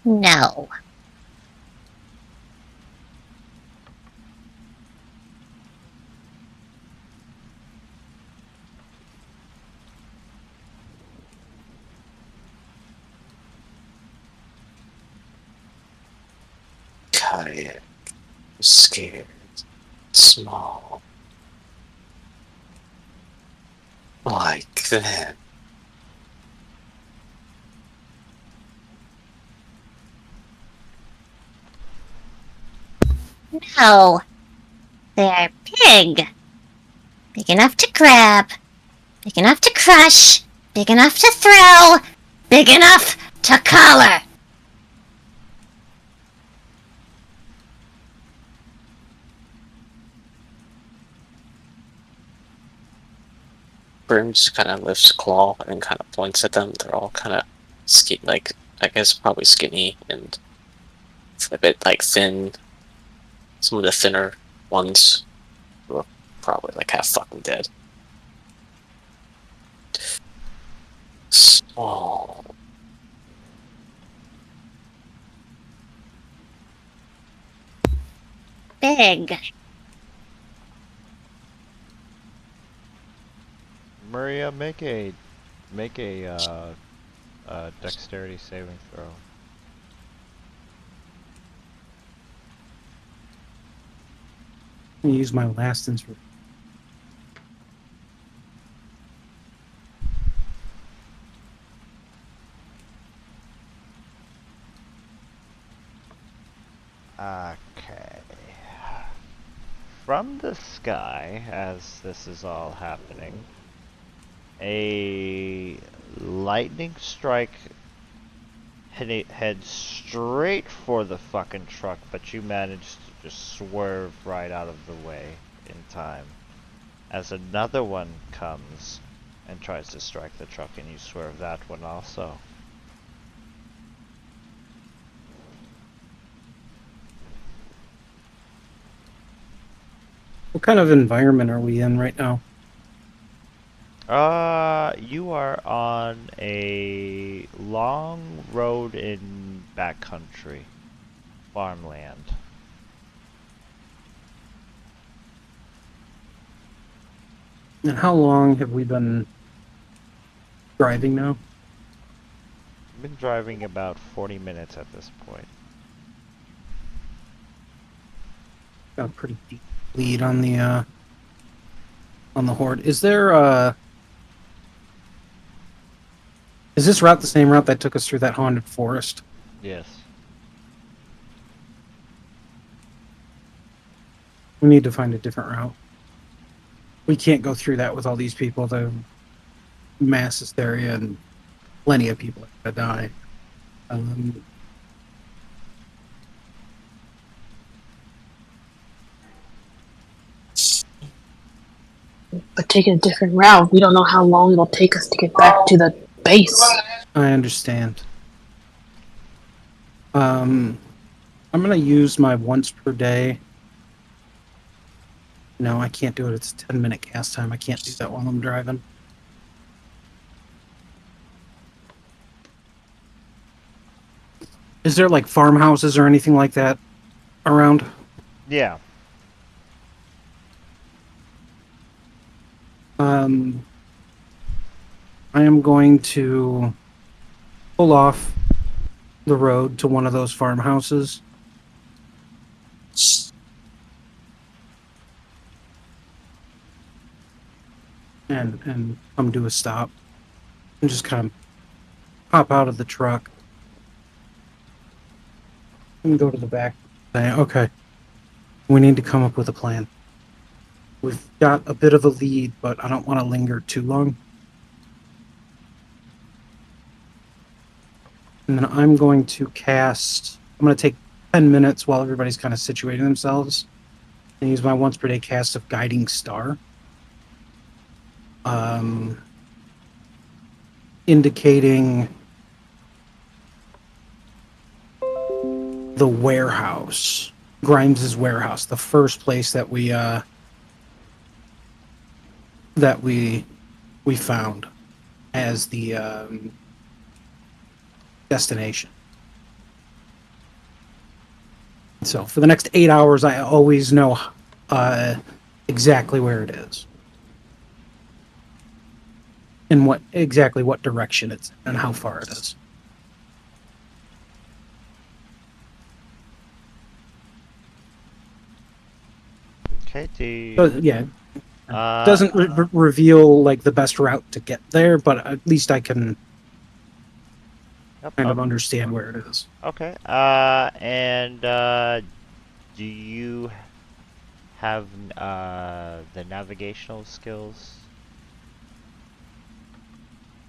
Speaker 8: No.
Speaker 1: Kayak. Scared. Small. Like them.
Speaker 8: No. They're big. Big enough to grab. Big enough to crush. Big enough to throw. Big enough to collar.
Speaker 1: Brim just kind of lifts a claw and kind of points at them. They're all kind of like, I guess probably skinny and a bit like thin. Some of the thinner ones were probably like half fucking dead. Small.
Speaker 8: Big.
Speaker 5: Maria, make a dexterity saving throw.
Speaker 6: I'm gonna use my last inspiration.
Speaker 5: Okay. From the sky, as this is all happening, a lightning strike heads straight for the fucking truck, but you managed to just swerve right out of the way in time. As another one comes and tries to strike the truck, and you swerve that one also.
Speaker 6: What kind of environment are we in right now?
Speaker 5: You are on a long road in backcountry, farmland.
Speaker 6: And how long have we been driving now?
Speaker 5: I've been driving about 40 minutes at this point.
Speaker 6: Got a pretty deep lead on the horde. Is there is this route the same route that took us through that haunted forest?
Speaker 5: Yes.
Speaker 6: We need to find a different route. We can't go through that with all these people. The mass hysteria and plenty of people are gonna die.
Speaker 7: But taking a different route, we don't know how long it'll take us to get back to the base.
Speaker 6: I understand. I'm gonna use my once per day. No, I can't do it. It's a 10-minute cast time. I can't do that while I'm driving. Is there like farmhouses or anything like that around?
Speaker 5: Yeah.
Speaker 6: I am going to pull off the road to one of those farmhouses. And come to a stop. And just kind of hop out of the truck. and go to the back. Say, okay, we need to come up with a plan. We've got a bit of a lead, but I don't want to linger too long. And then I'm going to cast. I'm going to take 10 minutes while everybody's kind of situating themselves and use my once per day cast of Guiding Star. Indicating the warehouse, Grimes's warehouse, the first place that we found as the destination. So for the next 8 hours, I always know exactly where it is and what direction it's in and how far it is.
Speaker 5: Okay, do you,
Speaker 6: But yeah, doesn't reveal like the best route to get there, but at least I can
Speaker 5: yep,
Speaker 6: kind of understand where it is.
Speaker 5: okay. And do you have the navigational skills?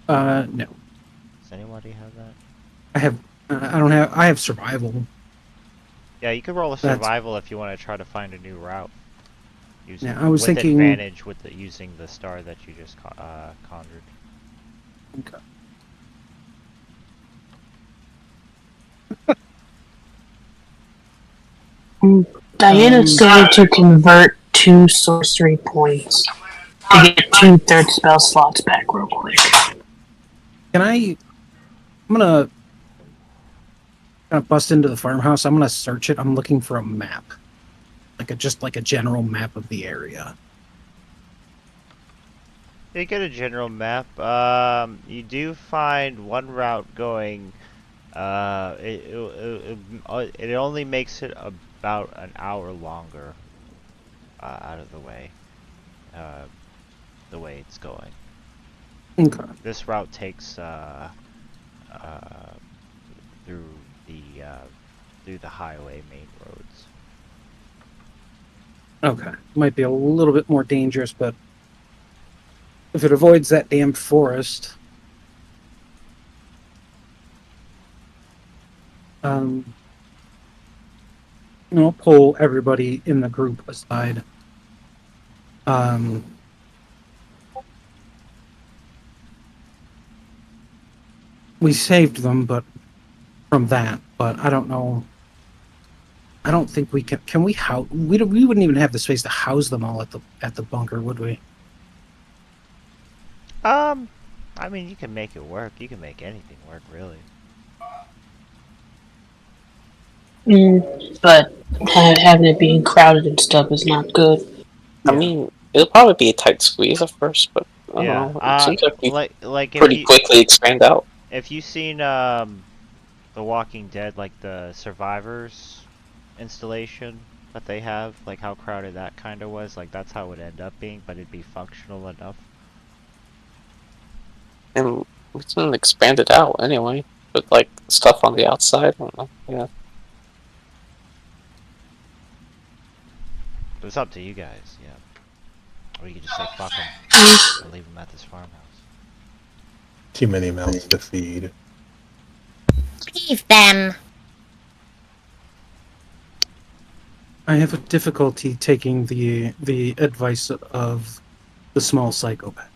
Speaker 6: No,
Speaker 5: Does anybody have that?
Speaker 6: I have. I don't have. I have survival.
Speaker 5: Yeah, you could roll a
Speaker 6: That's-
Speaker 5: survival if you want to try to find a new route. Using,
Speaker 6: Yeah, I was
Speaker 5: with
Speaker 6: thinking-
Speaker 5: advantage with using the star that you just conjured.
Speaker 6: Okay.
Speaker 7: Diana's going to convert 2 sorcery points to get 2 third spell slots back real quick.
Speaker 6: Can I? I'm gonna kind of bust into the farmhouse. I'm gonna search it. I'm looking for a map, just like a general map of the area.
Speaker 5: You get a general map. You do find one route going. It only makes it about an hour longer out of the way. The way it's going.
Speaker 6: Okay.
Speaker 5: This route takes through the highway main roads.
Speaker 6: Okay. Might be a little bit more dangerous, but if it avoids that damn forest. I'll pull everybody in the group aside. We saved them, but from that. But I don't know. I don't think we can. Can we house? We wouldn't even have the space to house them all at the bunker, would we?
Speaker 5: I mean, you can make it work. You can make anything work, really.
Speaker 7: But having it being crowded and stuff is not good.
Speaker 1: I mean, it'll probably be a tight squeeze at first, but I don't know. It seems like we
Speaker 5: like
Speaker 1: pretty quickly expand out.
Speaker 5: If you've seen The Walking Dead, like the Survivors installation that they have, like how crowded that kind of was, like that's how it would end up being, but it'd be functional enough.
Speaker 1: And we can expand it out anyway, with like stuff on the outside. I don't know. Yeah.
Speaker 5: But it's up to you guys, yeah. Or you could just say fuck them and leave them at this farmhouse.
Speaker 4: Too many mouths to feed.
Speaker 8: Leave them.
Speaker 6: I have a difficulty taking the advice of the small psychopath.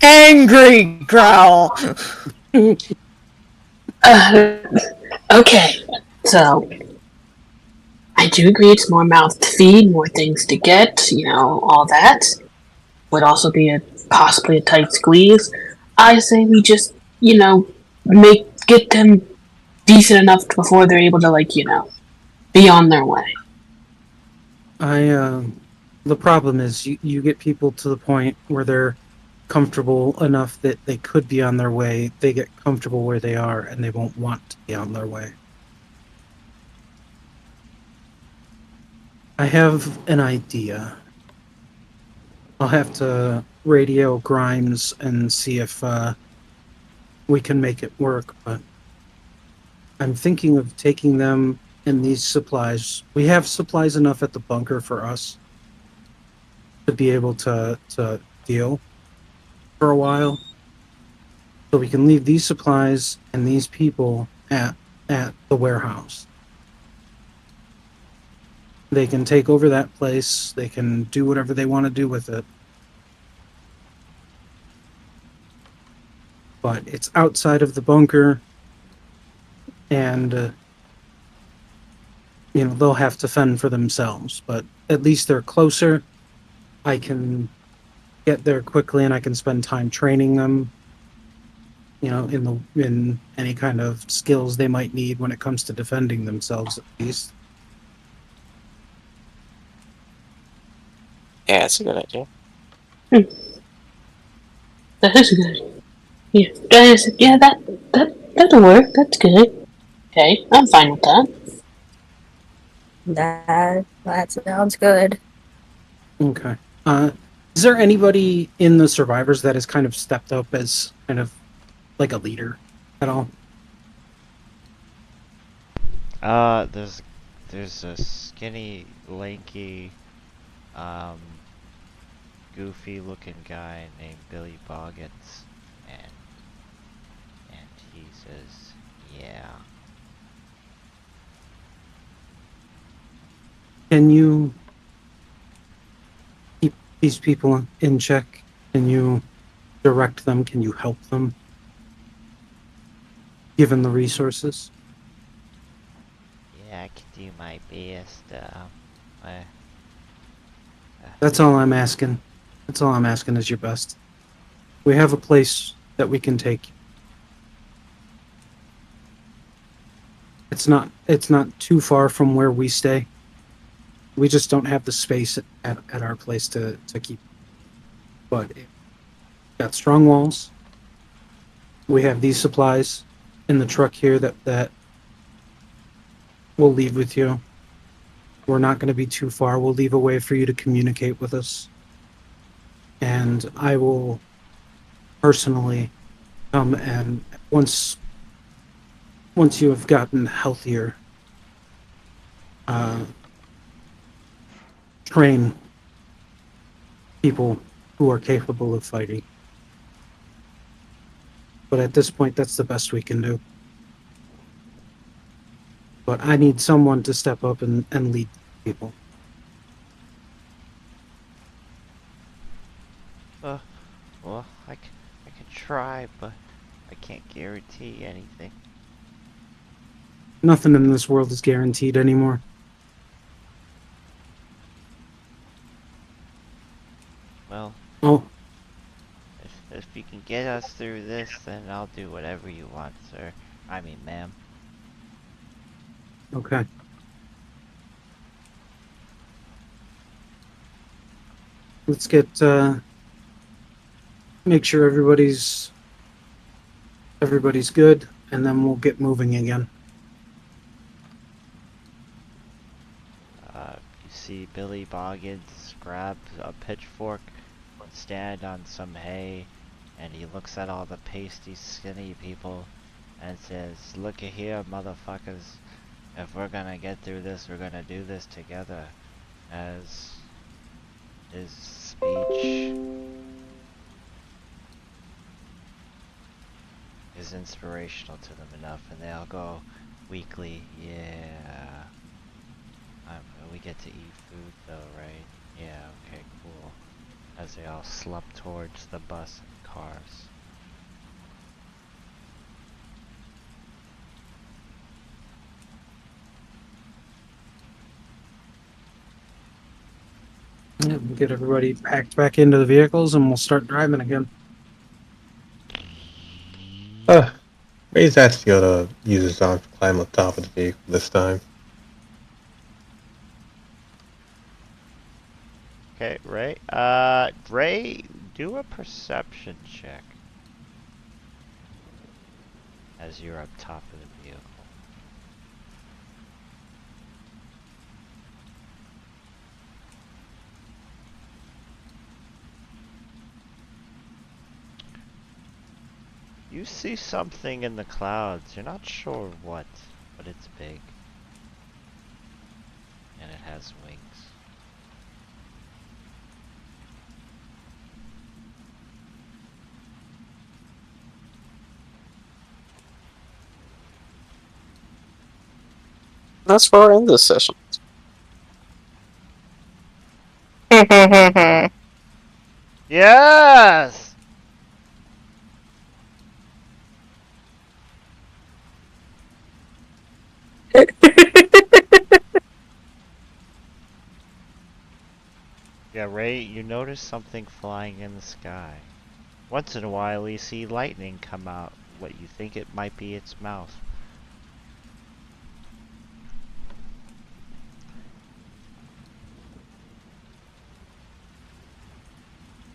Speaker 2: Angry growl.
Speaker 7: Okay, so I do agree it's more mouth to feed, more things to get, all that. Would also be possibly a tight squeeze. I say we just, get them decent enough before they're able to, be on their way.
Speaker 6: The problem is you get people to the point where they're comfortable enough that they could be on their way. They get comfortable where they are and they won't want to be on their way. I have an idea. I'll have to radio Grimes and see if we can make it work, but I'm thinking of taking them and these supplies. We have supplies enough at the bunker for us to be able to deal for a while. So we can leave these supplies and these people at the warehouse. They can take over that place. They can do whatever they want to do with it. But it's outside of the bunker, and they'll have to fend for themselves. But at least they're closer. I can get there quickly, and I can spend time training them. In any kind of skills they might need when it comes to defending themselves, at least.
Speaker 1: Yeah, it's a good idea.
Speaker 7: That is good. Yeah, Diana said, yeah, that'll work. That's good. Okay, I'm fine with that.
Speaker 3: That sounds good.
Speaker 6: Okay. Is there anybody in the survivors that has kind of stepped up as kind of like a leader at all?
Speaker 5: There's a skinny, lanky, goofy-looking guy named Billy Boggins, and he says, "Yeah."
Speaker 6: Can you keep these people in check? Can you direct them? Can you help them? Given the resources?
Speaker 5: Yeah, I can do my best. I,
Speaker 6: That's all I'm asking. That's all I'm asking is your best. We have a place that we can take you. It's not too far from where we stay. We just don't have the space at our place to keep. But it got strong walls. We have these supplies in the truck here that we'll leave with you. We're not going to be too far. We'll leave a way for you to communicate with us. And I will personally come and once you have gotten healthier, train people who are capable of fighting. But at this point, that's the best we can do. But I need someone to step up and lead people.
Speaker 5: well, I can try, but I can't guarantee anything.
Speaker 6: Nothing in this world is guaranteed anymore.
Speaker 5: Well,
Speaker 6: Oh,
Speaker 5: if you can get us through this, then I'll do whatever you want, sir. I mean, ma'am.
Speaker 6: okay. Let's get make sure everybody's good, and then we'll get moving again.
Speaker 5: You see Billy Boggins grab a pitchfork and stand on some hay, and he looks at all the pasty, skinny people and says, "Look at here, motherfuckers. If we're gonna get through this, we're gonna do this together." As his speech is inspirational to them enough, and they all go weakly, "Yeah. We get to eat food though, right? Yeah, okay, cool." As they all slump towards the bus and cars.
Speaker 6: Yeah, we'll get everybody packed back into the vehicles, and we'll start driving again.
Speaker 4: Ray's actually gonna use his arm to climb on top of the vehicle this time.
Speaker 5: Okay, Ray. Ray, do a perception check. As you're up top of the vehicle. You see something in the clouds. You're not sure what, but it's big. And it has wings.
Speaker 1: That's where I end this session.
Speaker 5: Yes! Yeah, Ray, you notice something flying in the sky. Once in a while you see lightning come out what you think it might be its mouth.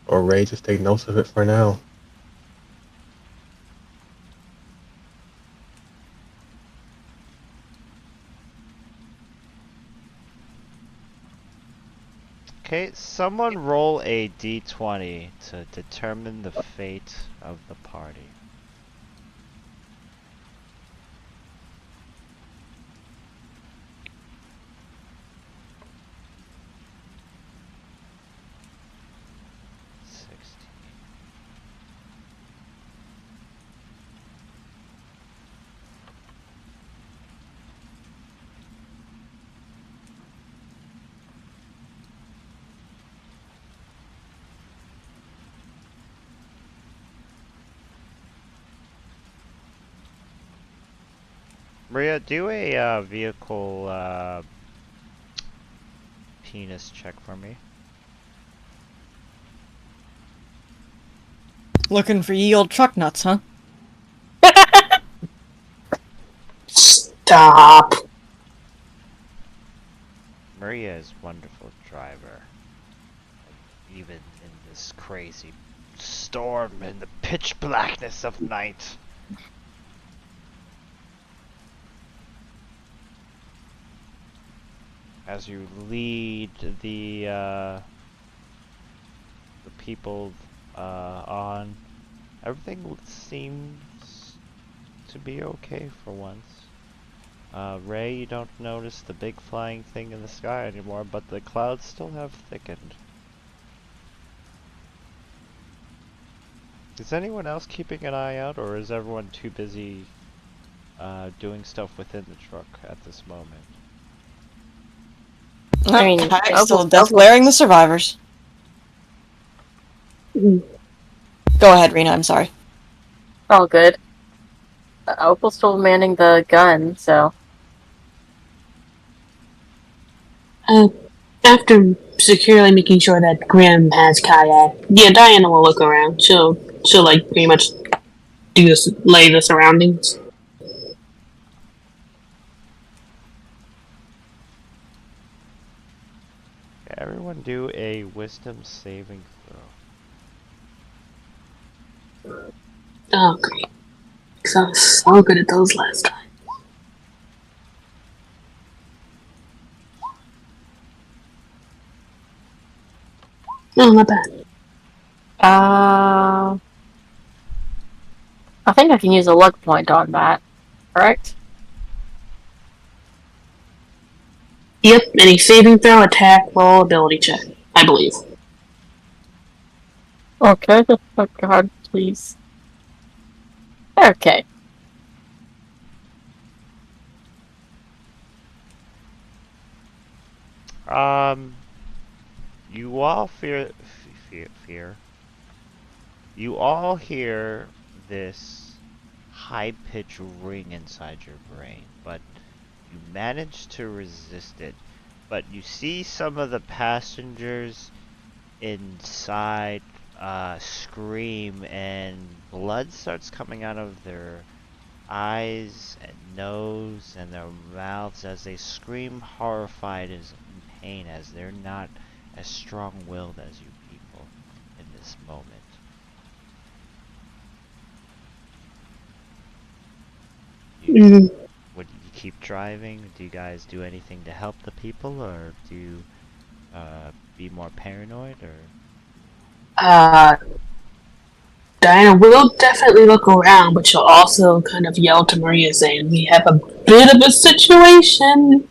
Speaker 4: Or Ray, just take notes of it for now.
Speaker 5: Okay, someone roll a d20 to determine the fate of the party. Maria, do a vehicle penis check for me.
Speaker 2: Looking for ye old truck nuts, huh?
Speaker 7: Stop.
Speaker 5: Maria is a wonderful driver. Even in this crazy storm and the pitch blackness of night. As you lead the people on, everything seems to be okay for once. Ray, you don't notice the big flying thing in the sky anymore, but the clouds still have thickened. Is anyone else keeping an eye out, or is everyone too busy doing stuff within the truck at this moment?
Speaker 3: I mean,
Speaker 2: I'm still
Speaker 3: Opal-
Speaker 2: death glaring the survivors.
Speaker 7: Mhm.
Speaker 2: Go ahead, Rena, I'm sorry.
Speaker 3: All good. Opal's still manning the gun, so.
Speaker 7: After securely making sure that Grim has kayak, yeah, Diana will look around. She'll like pretty much do this, lay the surroundings.
Speaker 5: Yeah, everyone do a wisdom saving throw.
Speaker 7: Oh, great. 'Cause I was so good at those last time. No, not bad.
Speaker 3: I think I can use a luck point on that, correct?
Speaker 7: Yep, any saving throw, attack, roll, ability check, I believe.
Speaker 3: Okay, oh god, please. Okay.
Speaker 5: You all fear. You all hear this high-pitched ring inside your brain, but you manage to resist it. But you see some of the passengers inside scream, and blood starts coming out of their eyes and nose and their mouths as they scream horrified as in pain, as they're not as strong-willed as you people in this moment. Would you keep driving? Do you guys do anything to help the people, or do you be more paranoid, or?
Speaker 7: Diana will definitely look around, but she'll also kind of yell to Maria saying, "We have a bit of a situation."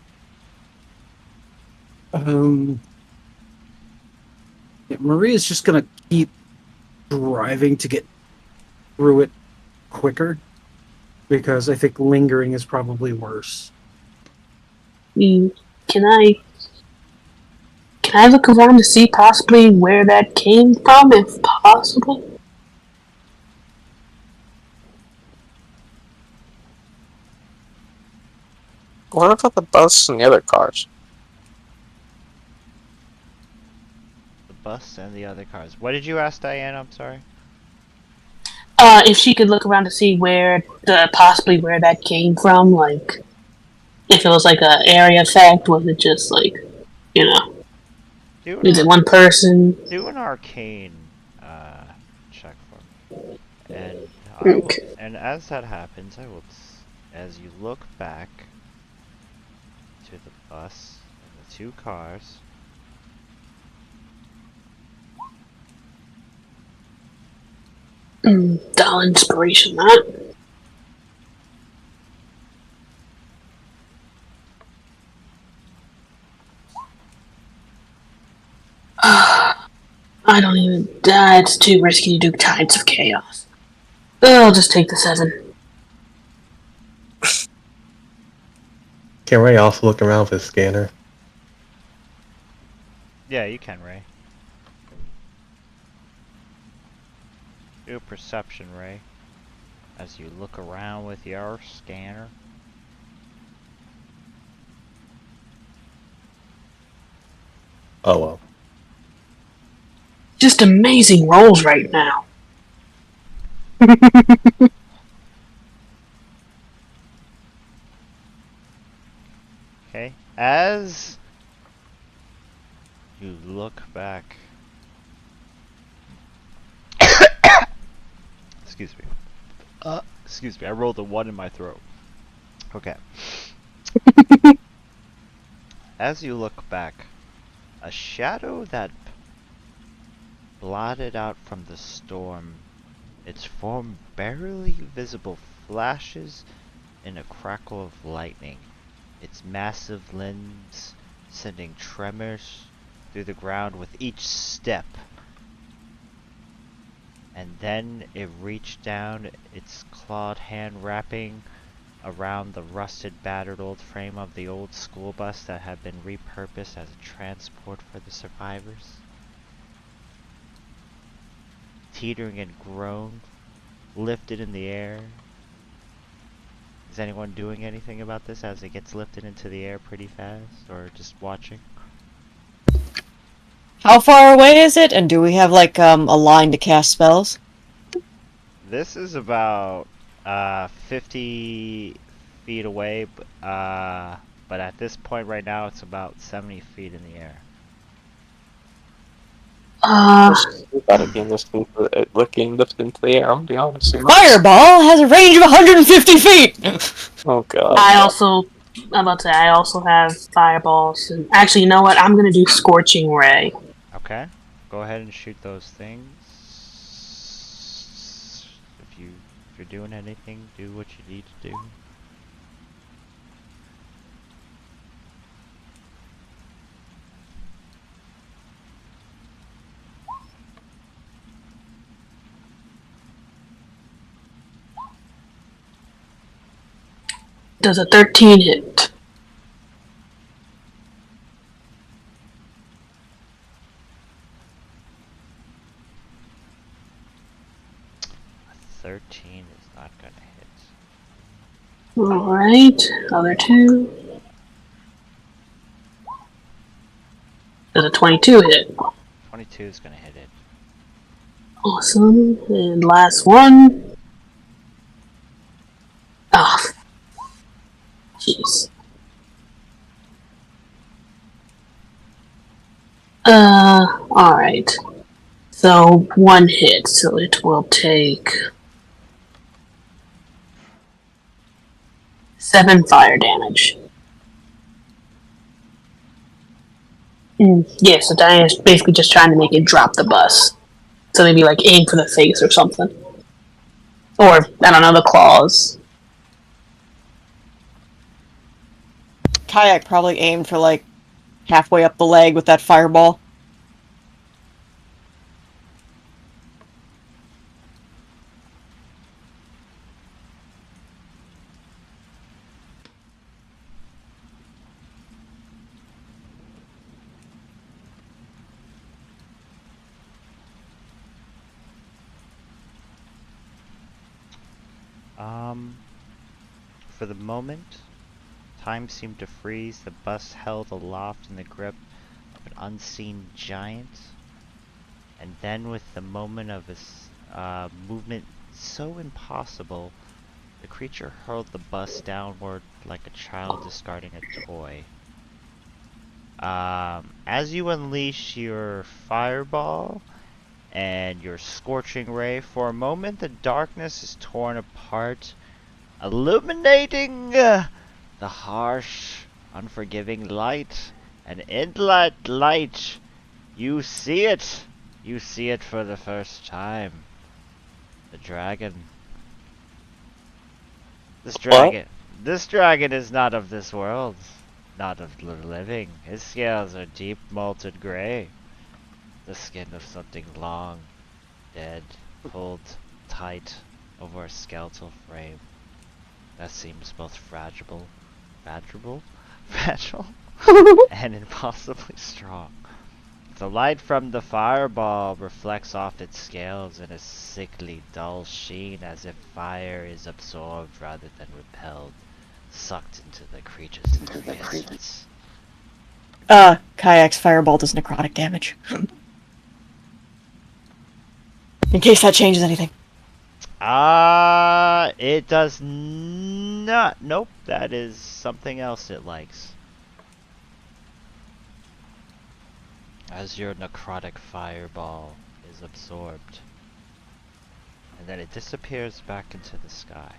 Speaker 6: Yeah, Maria's just gonna keep driving to get through it quicker, because I think lingering is probably worse.
Speaker 7: Can I look around to see possibly where that came from, if possible?
Speaker 1: What about the bus and the other cars?
Speaker 5: The bus and the other cars. What did you ask Diana? I'm sorry.
Speaker 7: If she could look around to see possibly where that came from, like, if it was like a area effect, was it just like, you know, is it one person?
Speaker 5: Do an arcane check for me. And
Speaker 7: Okay.
Speaker 5: and as that happens, as you look back to the bus and the two cars,
Speaker 7: Dull inspiration, that. I don't even. It's too risky to do Tides of Chaos. I'll just take the 7.
Speaker 4: Can Ray also look around for the scanner?
Speaker 5: yeah, you can, Ray. Do a perception, Ray, as you look around with your scanner.
Speaker 4: Oh well.
Speaker 7: Just amazing rolls right now.
Speaker 5: Okay, as you look back. Excuse me. Excuse me, I rolled a 1 in my throat. Okay. As you look back, a shadow that blotted out from the storm, its form barely visible, flashes in a crackle of lightning, its massive limbs sending tremors through the ground with each step. And then it reached down, its clawed hand wrapping around the rusted, battered old frame of the old school bus that had been repurposed as a transport for the survivors. Teetering and groaned, lifted in the air. Is anyone doing anything about this as it gets lifted into the air pretty fast, or just watching?
Speaker 2: How far away is it? And do we have like a line to cast spells?
Speaker 5: This is about 50 feet away, but at this point right now it's about 70 feet in the air.
Speaker 1: Gotta be in this thing for looking lift into the air, I'm be honest.
Speaker 2: Fireball has a range of 150 feet!
Speaker 1: Oh god.
Speaker 7: I'm about to say, I also have fireballs. And actually, you know what? I'm gonna do Scorching Ray.
Speaker 5: Okay, go ahead and shoot those things. If you're doing anything, do what you need to do.
Speaker 7: Does a 13 hit?
Speaker 5: A 13 is not gonna hit.
Speaker 7: Alright, other 2. Does a 22 hit?
Speaker 5: 22 is gonna hit it.
Speaker 7: Awesome. And last one. Ah. Jeez. Alright. So, 1 hit, so it will take 7 fire damage. Yeah, so Diana's basically just trying to make it drop the bus. So maybe like aim for the face or something. Or, I don't know, the claws.
Speaker 2: Kayak probably aimed for like halfway up the leg with that fireball.
Speaker 5: For the moment, time seemed to freeze, the bus held aloft in the grip of an unseen giant. And then with the moment of its movement so impossible, the creature hurled the bus downward like a child discarding a toy. As you unleash your fireball and your scorching ray, for a moment the darkness is torn apart, illuminating the harsh, unforgiving light. And in that light, you see it. You see it for the first time. The dragon. This dragon is not of this world. Not of the living. His scales are deep malted gray. The skin of something long, dead, pulled tight over a skeletal frame that seems both fragile, and impossibly strong. The light from the fireball reflects off its scales in a sickly, dull sheen, as if fire is absorbed rather than repelled, sucked into the creature's intestines.
Speaker 2: Kayak's fireball does necrotic damage. In case that changes anything.
Speaker 5: It does not. Nope, that is something else it likes. As your necrotic fireball is absorbed, and then it disappears back into the sky.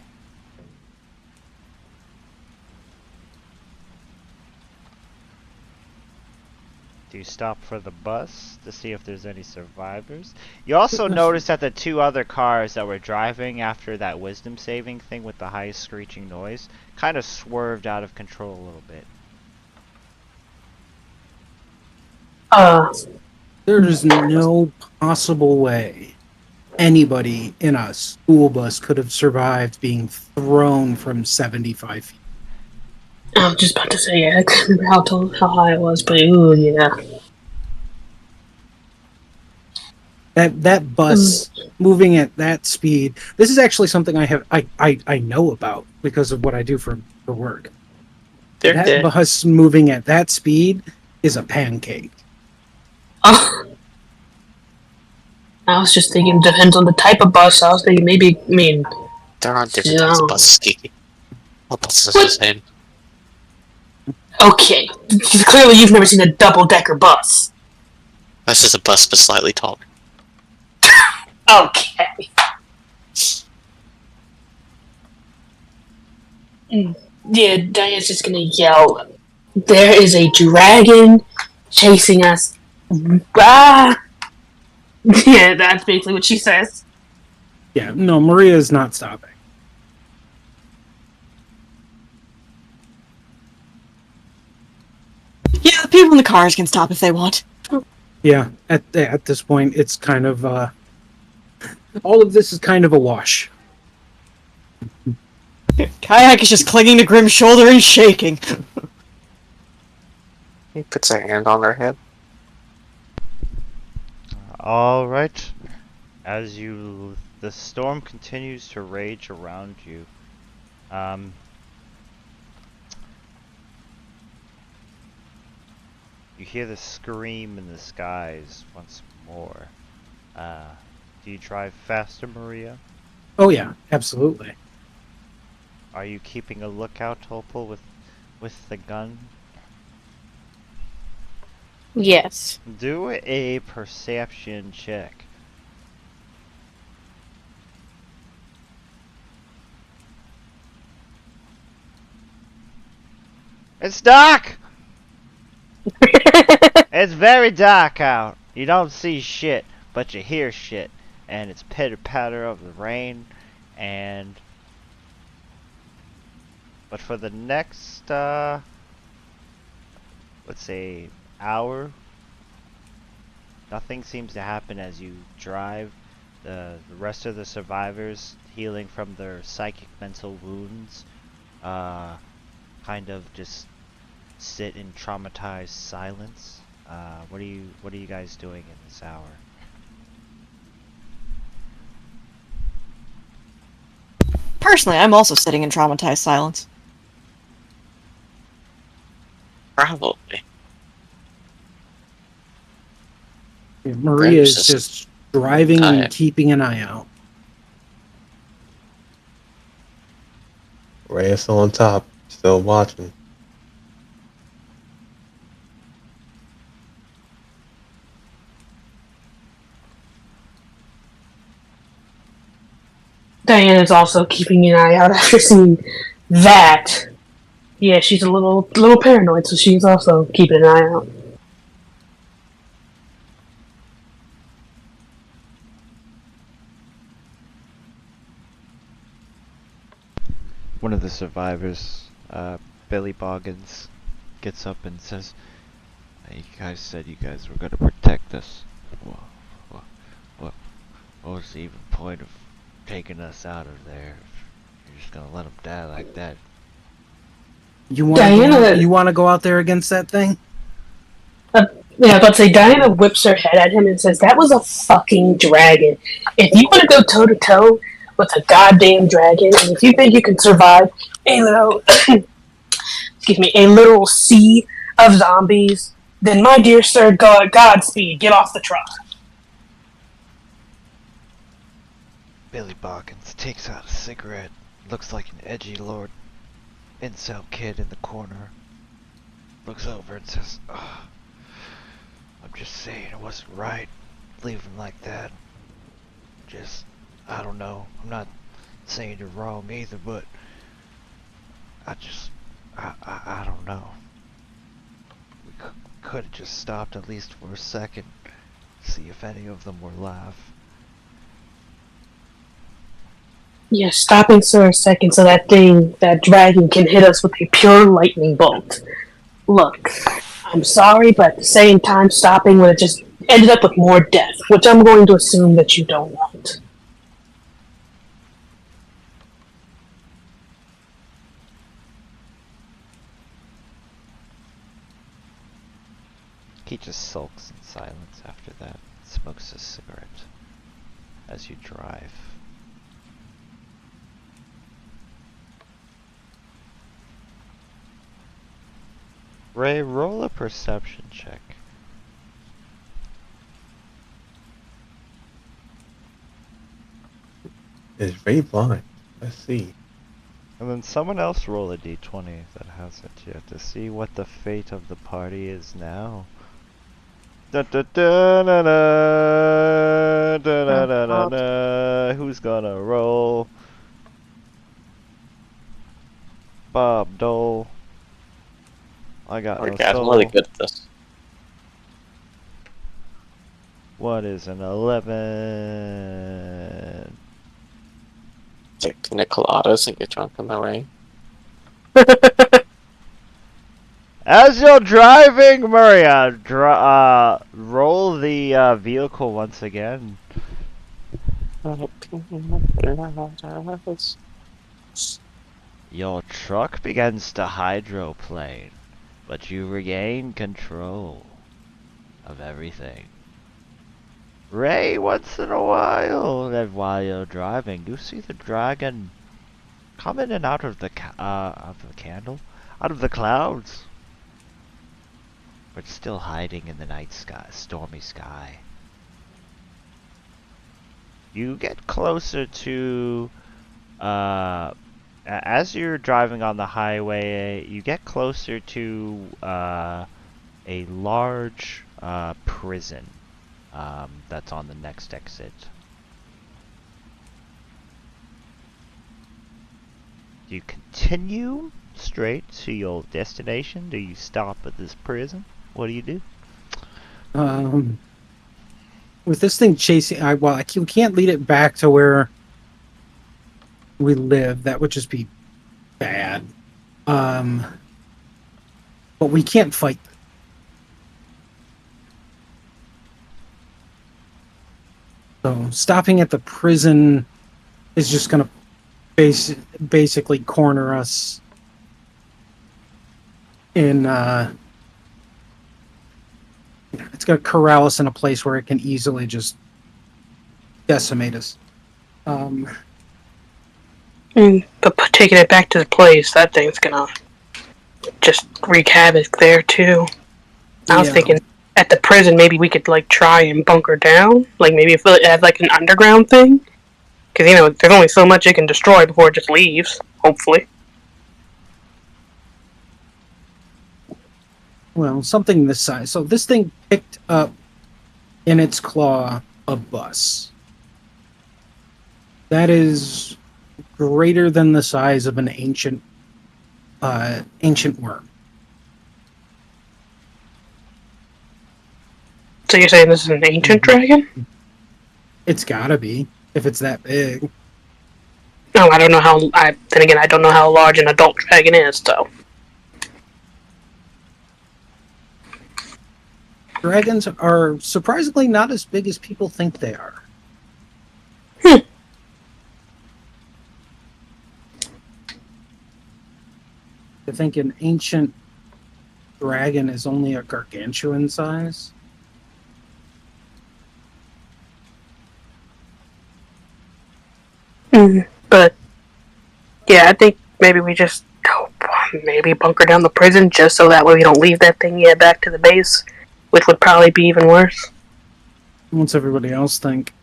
Speaker 5: Do you stop for the bus to see if there's any survivors? You also notice that the two other cars that were driving after that wisdom saving thing with the highest screeching noise kind of swerved out of control a little bit.
Speaker 6: There's no possible way anybody in a school bus could have survived being thrown from 75 feet.
Speaker 7: I was just about to say, yeah, I can't remember how high it was, but ooh, yeah.
Speaker 6: That bus moving at that speed. This is actually something I know about because of what I do for work. That bus moving at that speed is a pancake.
Speaker 7: I was just thinking, depends on the type of bus. I was thinking maybe,
Speaker 1: There are different types of buses, Kiki. All buses are the same.
Speaker 7: Okay, clearly you've never seen a double-decker bus.
Speaker 1: That's just a bus, but slightly taller.
Speaker 7: Okay. Yeah, Diane's just gonna yell, "There is a dragon chasing us." Ah! Yeah, that's basically what she says.
Speaker 6: Yeah, no, Maria is not stopping.
Speaker 2: Yeah, the people in the cars can stop if they want.
Speaker 6: Yeah, at this point, it's kind of all of this is kind of a wash.
Speaker 2: Kayak is just clinging to Grim's shoulder and shaking.
Speaker 1: He puts a hand on their head.
Speaker 5: Alright. As the storm continues to rage around you. You hear the scream in the skies once more. Do you drive faster, Maria?
Speaker 6: Oh yeah, absolutely.
Speaker 5: Are you keeping a lookout, Topol, with the gun?
Speaker 3: Yes.
Speaker 5: Do a perception check. It's dark! It's very dark out. You don't see shit, but you hear shit. And it's pitter-patter of the rain. and but for the next let's say hour, nothing seems to happen as you drive. The rest of the survivors, healing from their psychic mental wounds, kind of just sit in traumatized silence. What are you guys doing in this hour?
Speaker 2: Personally, I'm also sitting in traumatized silence.
Speaker 1: Probably.
Speaker 6: Maria is
Speaker 1: There's
Speaker 6: just driving and
Speaker 1: Alright.
Speaker 6: keeping an eye out.
Speaker 4: Reyes on top, still watching.
Speaker 7: Diana's also keeping an eye out after seeing that. Yeah, she's a little paranoid, so she's also keeping an eye out.
Speaker 5: One of the survivors, Billy Boggins, gets up and says, "Hey, you guys said you guys were gonna protect us. What was the even point of taking us out of there? You're just gonna let them die like that?"
Speaker 6: You want
Speaker 7: Diana-
Speaker 6: to go out there against that thing?
Speaker 7: Yeah, but say Diana whips her head at him and says, "That was a fucking dragon. If you want to go toe to toe with a goddamn dragon, and if you think you can survive a little, excuse me, a literal sea of zombies, then my dear sir, Godspeed, get off the truck."
Speaker 5: Billy Boggins takes out a cigarette. Looks like an edgy lord incel kid in the corner. Looks over and says, "Ugh, I'm just saying it wasn't right. Leave him like that. Just, I don't know. I'm not saying you're wrong either, but I don't know. We could have just stopped at least for a second. See if any of them were alive."
Speaker 7: Yeah, stopping for a second so that dragon can hit us with a pure lightning bolt. Look, I'm sorry, but at the same time, stopping would have just ended up with more death, which I'm going to assume that you don't want.
Speaker 5: He just sulks in silence after that, smokes a cigarette as you drive. Ray, roll a perception check.
Speaker 4: Is Ray blind? Let's see.
Speaker 5: And then someone else roll a d20 that hasn't yet to see what the fate of the party is now. Da da da da da da da da da da. Who's gonna roll? Bob Dole. I got no
Speaker 1: Okay, I'm
Speaker 5: soul.
Speaker 1: really good at this.
Speaker 5: What is an 11?
Speaker 1: Take Nicoladas and get drunk in the rain.
Speaker 5: As you're driving, Maria, roll the vehicle once again. Your truck begins to hydroplane, but you regain control of everything. Ray, once in a while, and while you're driving, you see the dragon come in and out of the out of the clouds, but still hiding in the night sky, stormy sky. You get closer to, as you're driving on the highway, you get closer to a large prison that's on the next exit. Do you continue straight to your destination? Do you stop at this prison? What do you do?
Speaker 6: With this thing chasing, we can't lead it back to where we live, that would just be bad. But we can't fight them. So stopping at the prison is just going to basically corner us in it's going to corral us in a place where it can easily just decimate us.
Speaker 7: But taking it back to the place, that thing's gonna just wreak havoc there too. I was
Speaker 6: Yeah.
Speaker 7: thinking at the prison maybe we could like try and bunker down, like maybe if it had like an underground thing, because you know there's only so much it can destroy before it just leaves. Hopefully.
Speaker 6: Well, something this size. So this thing picked up in its claw a bus. That is greater than the size of an ancient worm.
Speaker 7: So you're saying this is an ancient dragon?
Speaker 6: It's gotta be, if it's that big.
Speaker 7: No, I don't know how. Then again, I don't know how large an adult dragon is, though.
Speaker 6: Dragons are surprisingly not as big as people think they are. I think an ancient dragon is only a gargantuan size.
Speaker 7: But yeah, I think maybe we just maybe bunker down the prison just so that way we don't leave that thing yet back to the base, which would probably be even worse.
Speaker 6: What's everybody else think?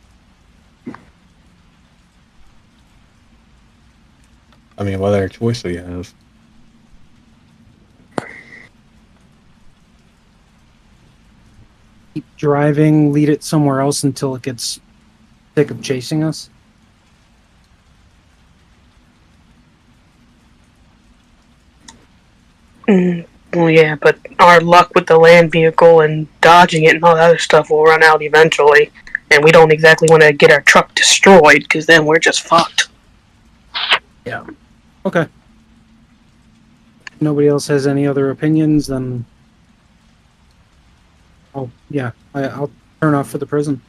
Speaker 4: I mean, what other choice do you have?
Speaker 6: Keep driving, lead it somewhere else until it gets sick of chasing us?
Speaker 7: Well, yeah, but our luck with the land vehicle and dodging it and all that other stuff will run out eventually, and we don't exactly want to get our truck destroyed because then we're just fucked.
Speaker 6: Yeah. Okay. Nobody else has any other opinions, then I'll turn off for the prison.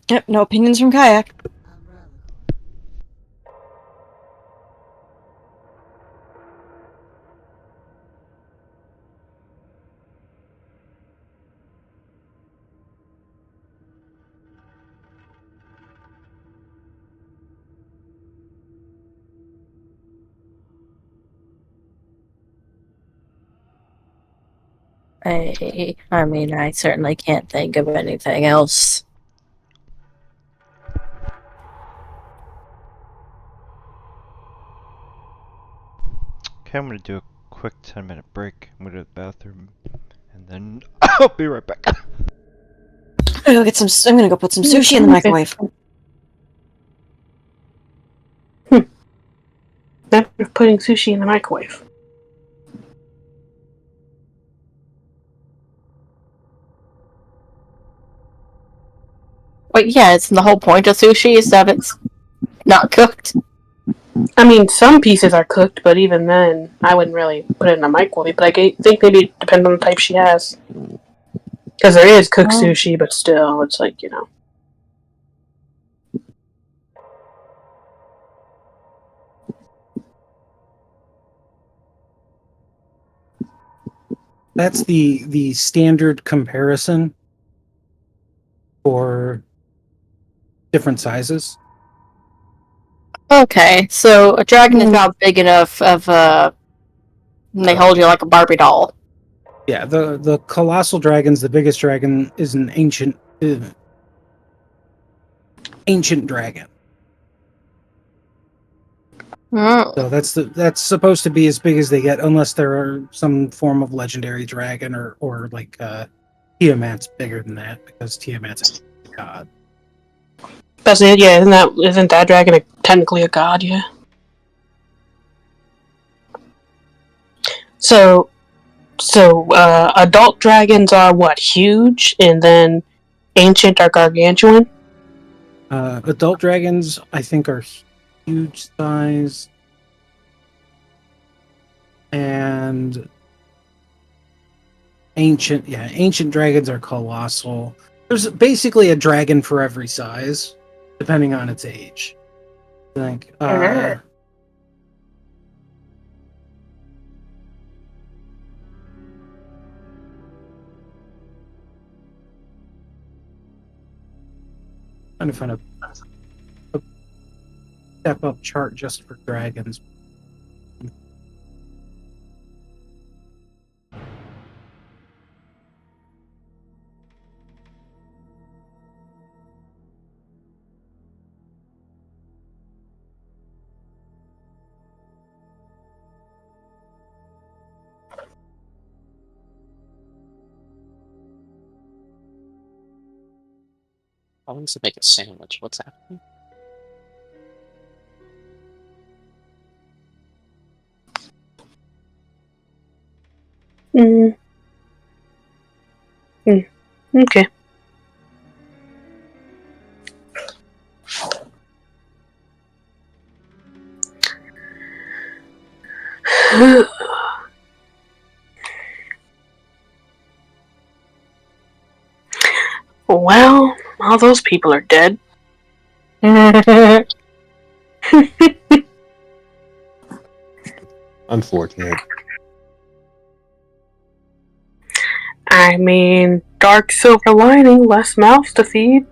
Speaker 2: Yep, no opinions from Kayak.
Speaker 3: I mean, I certainly can't think of anything else.
Speaker 5: Okay, I'm gonna do a quick 10-minute break. I'm gonna go to the bathroom, and then I'll be right back.
Speaker 2: I'm gonna go put some sushi in the microwave.
Speaker 7: Never putting sushi in the microwave.
Speaker 3: But yeah, it's the whole point of sushi is that it's not cooked.
Speaker 7: I mean, some pieces are cooked, but even then, I wouldn't really put it in a microwave. But I think maybe it depends on the type she has. Because there is cooked sushi, but still, it's like, you know.
Speaker 6: That's the standard comparison for different sizes.
Speaker 3: Okay, so a dragon is not big enough of they hold you like a Barbie doll.
Speaker 6: Yeah, the colossal dragon's the biggest dragon is an ancient dragon.
Speaker 3: Mm.
Speaker 6: So that's supposed to be as big as they get, unless there are some form of legendary dragon or like Tiamat's bigger than that because Tiamat's a god.
Speaker 7: That's it, yeah. Isn't that dragon technically a god? Yeah. So adult dragons are what, huge, and then ancient are gargantuan.
Speaker 6: Adult dragons, I think, are huge size. And ancient dragons are colossal. There's basically a dragon for every size, depending on its age. I think. Trying to find a step up chart just for dragons.
Speaker 1: I want to make a sandwich. What's happening?
Speaker 7: Mm. Okay. Well, all those people are dead.
Speaker 4: Unfortunate.
Speaker 7: I mean, dark silver lining, less mouths to feed.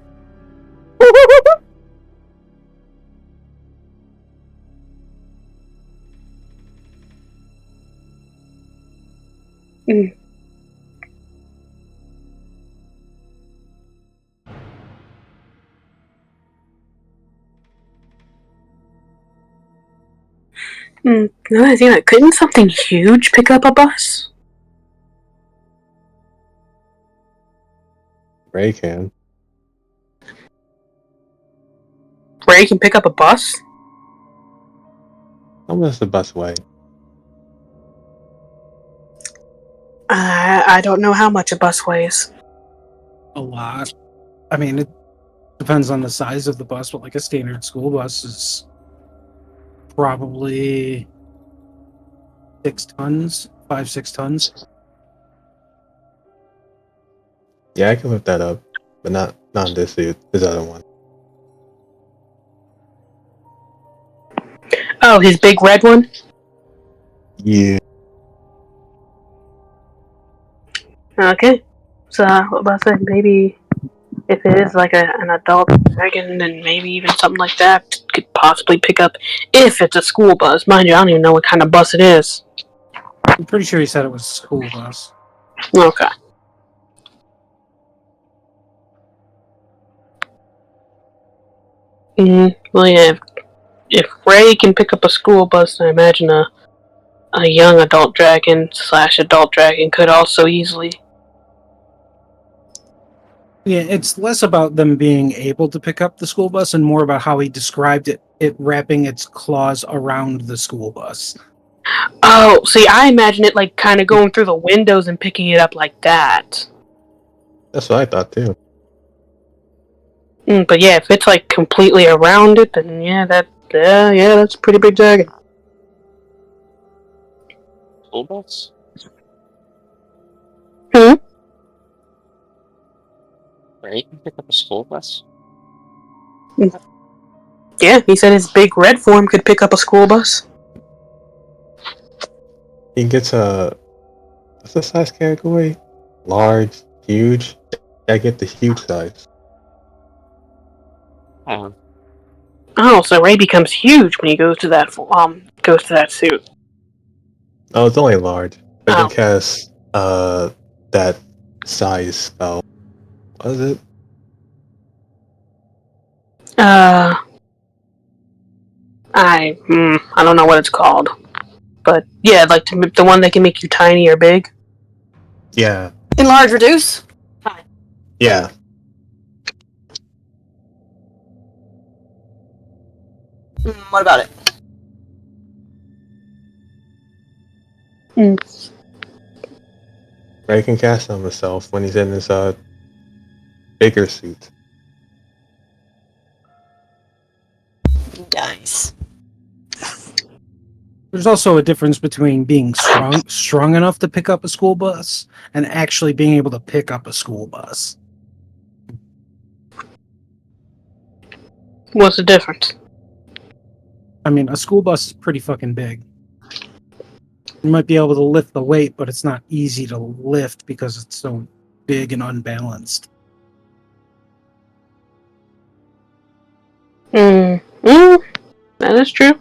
Speaker 7: Another thing, like, couldn't something huge pick up a bus?
Speaker 4: Ray can.
Speaker 7: Ray can pick up a bus?
Speaker 4: How much does the bus weigh?
Speaker 7: I don't know how much a bus weighs.
Speaker 6: A lot. I mean, it depends on the size of the bus, but like a standard school bus is probably 6 tons, 5-6 tons.
Speaker 4: Yeah, I can lift that up, but not this suit. This other one.
Speaker 7: Oh, his big red one?
Speaker 4: Yeah.
Speaker 7: Okay. So, what about that? Maybe if it is like an adult dragon, then maybe even something like that could possibly pick up if it's a school bus. Mind you, I don't even know what kind of bus it is.
Speaker 6: I'm pretty sure he said it was a school bus.
Speaker 7: Okay. Well, yeah, if Ray can pick up a school bus, I imagine a young adult dragon / adult dragon could also easily.
Speaker 6: Yeah, it's less about them being able to pick up the school bus and more about how he described it wrapping its claws around the school bus.
Speaker 7: Oh, see, I imagine it like kind of going through the windows and picking it up like that.
Speaker 4: That's what I thought too.
Speaker 7: But yeah, if it's like completely around it, then that's a pretty big dragon.
Speaker 1: School bus? Ray can pick up a school bus?
Speaker 7: Yeah, he said his big red form could pick up a school bus.
Speaker 4: He gets what's the size category? Large, huge. I get the huge size.
Speaker 7: Oh, so Ray becomes huge when he goes to that suit.
Speaker 4: Oh, it's only large. I
Speaker 7: Oh.
Speaker 4: can cast that size spell. What is it?
Speaker 7: I don't know what it's called, but yeah, like the one that can make you tiny or big.
Speaker 4: Yeah.
Speaker 2: Enlarge, reduce.
Speaker 4: Yeah.
Speaker 2: What about it?
Speaker 4: Ray can cast on himself when he's in his bigger suit.
Speaker 6: There's also a difference between being strong enough to pick up a school bus and actually being able to pick up a school bus.
Speaker 7: What's the difference?
Speaker 6: I mean, a school bus is pretty fucking big. You might be able to lift the weight, but it's not easy to lift because it's so big and unbalanced.
Speaker 7: That is true.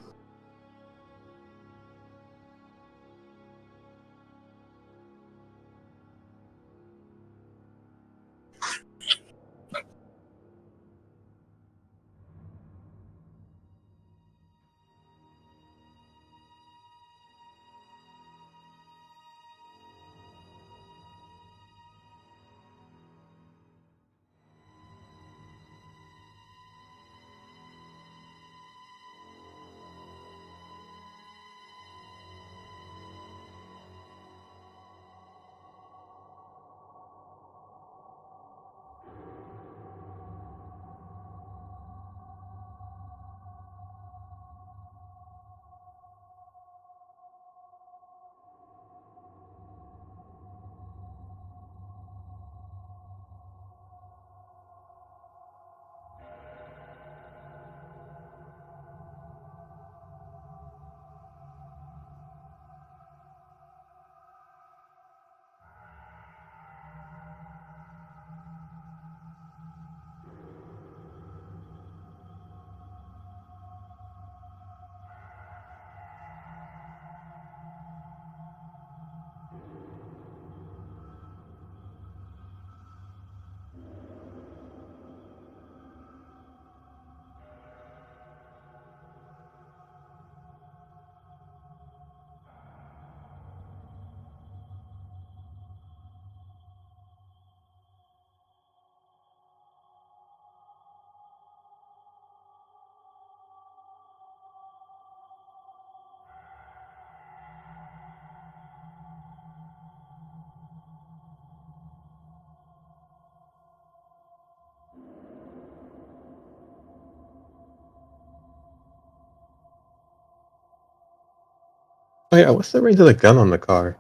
Speaker 4: Oh yeah, what's the range of the gun on the car?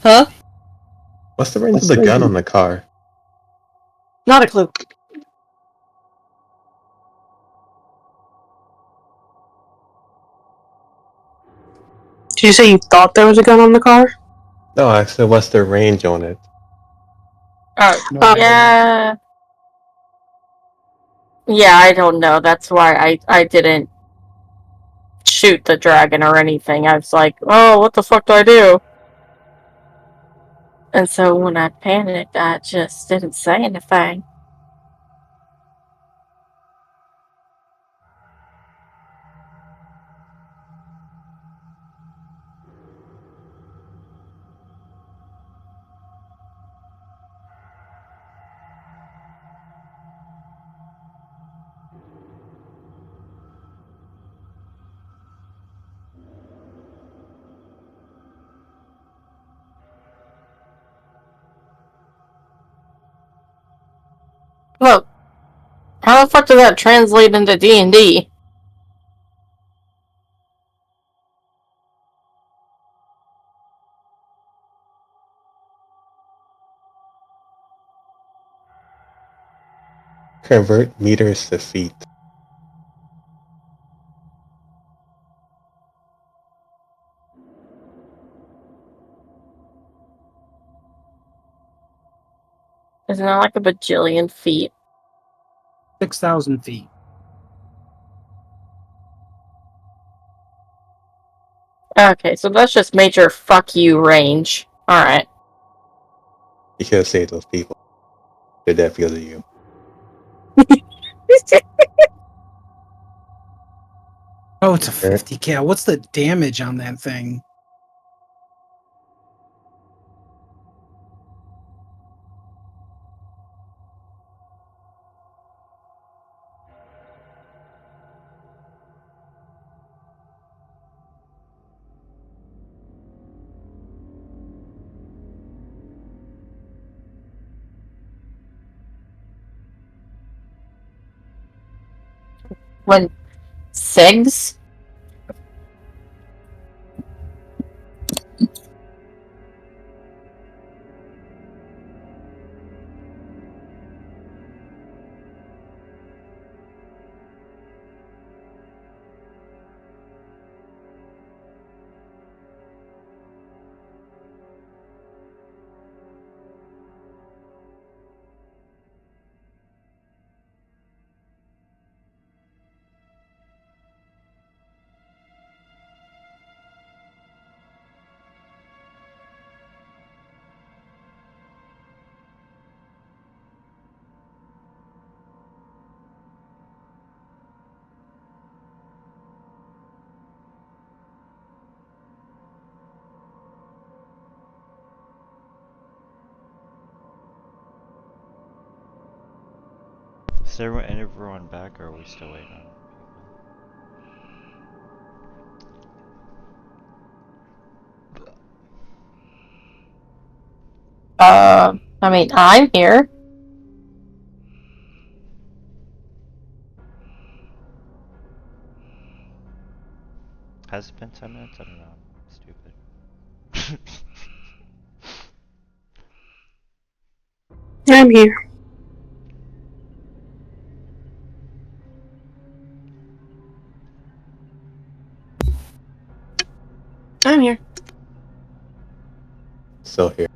Speaker 2: Huh?
Speaker 4: What's the range of the gun on the car?
Speaker 2: Not a clue.
Speaker 7: Did you say you thought there was a gun on the car?
Speaker 4: No, I said what's the range on it?
Speaker 6: No,
Speaker 3: Yeah. Yeah, I don't know. That's why I didn't shoot the dragon or anything. I was like, oh, what the fuck do I do? And so when I panicked, I just didn't say anything. Look, how the fuck does that translate into D&D?
Speaker 4: Convert meters to feet.
Speaker 3: Isn't that like a bajillion feet?
Speaker 6: 6,000 feet.
Speaker 3: Okay, so that's just major fuck you range. Alright.
Speaker 4: You should have saved those people. They're dead because of you.
Speaker 6: Oh, it's a 50 cal. What's the damage on that thing?
Speaker 3: When SIGs
Speaker 5: Is everyone back, or are we still waiting on people?
Speaker 3: I mean, I'm here.
Speaker 5: Has it been 10 minutes? I don't know. I'm stupid.
Speaker 7: I'm here.
Speaker 2: I'm here.
Speaker 4: Still here.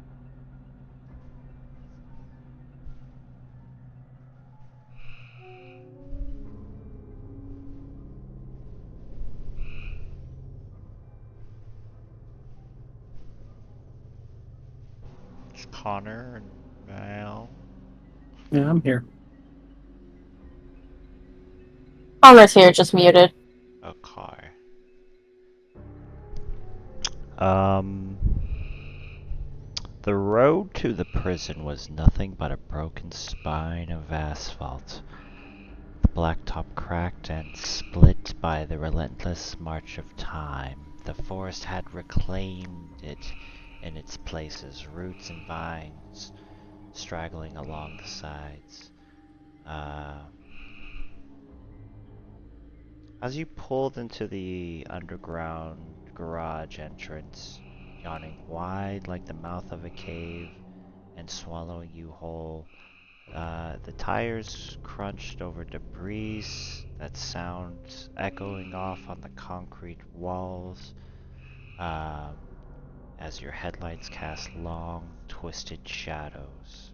Speaker 5: It's Connor and Val.
Speaker 6: Yeah, I'm here.
Speaker 3: Connor's here, just muted.
Speaker 5: Okay. The road to the prison was nothing but a broken spine of asphalt. The blacktop cracked and split by the relentless march of time. The forest had reclaimed it in its places, roots and vines straggling along the sides. As you pulled into the underground garage entrance, yawning wide like the mouth of a cave and swallowing you whole, the tires crunched over debris, that sound echoing off on the concrete walls, as your headlights cast long, twisted shadows.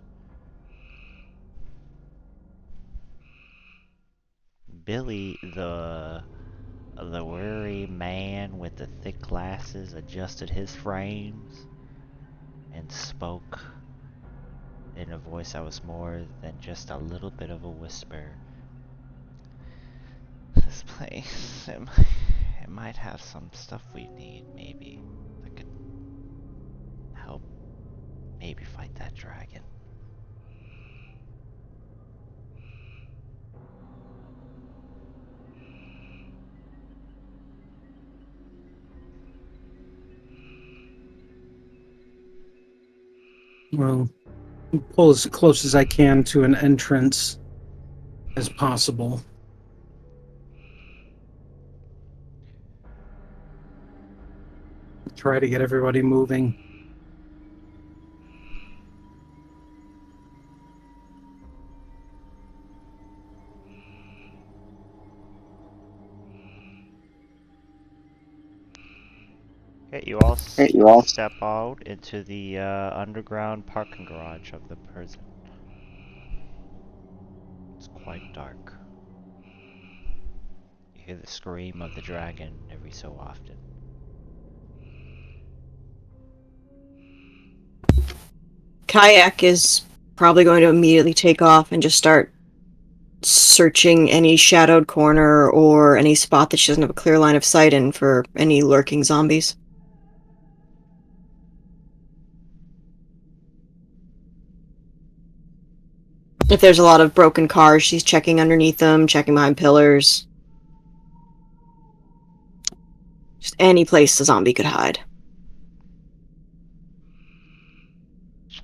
Speaker 5: Billy, the weary man with the thick glasses, adjusted his frames and spoke in a voice that was more than just a little bit of a whisper. This place, it might have some stuff we need, maybe, that could help maybe fight that dragon.
Speaker 6: Well, pull as close as I can to an entrance as possible. Try to get everybody moving.
Speaker 5: Okay, you all step out into the underground parking garage of the prison. It's quite dark. You hear the scream of the dragon every so often.
Speaker 2: Kayak is probably going to immediately take off and just start searching any shadowed corner or any spot that she doesn't have a clear line of sight in for any lurking zombies. If there's a lot of broken cars, she's checking underneath them, checking behind pillars. Just any place a zombie could hide.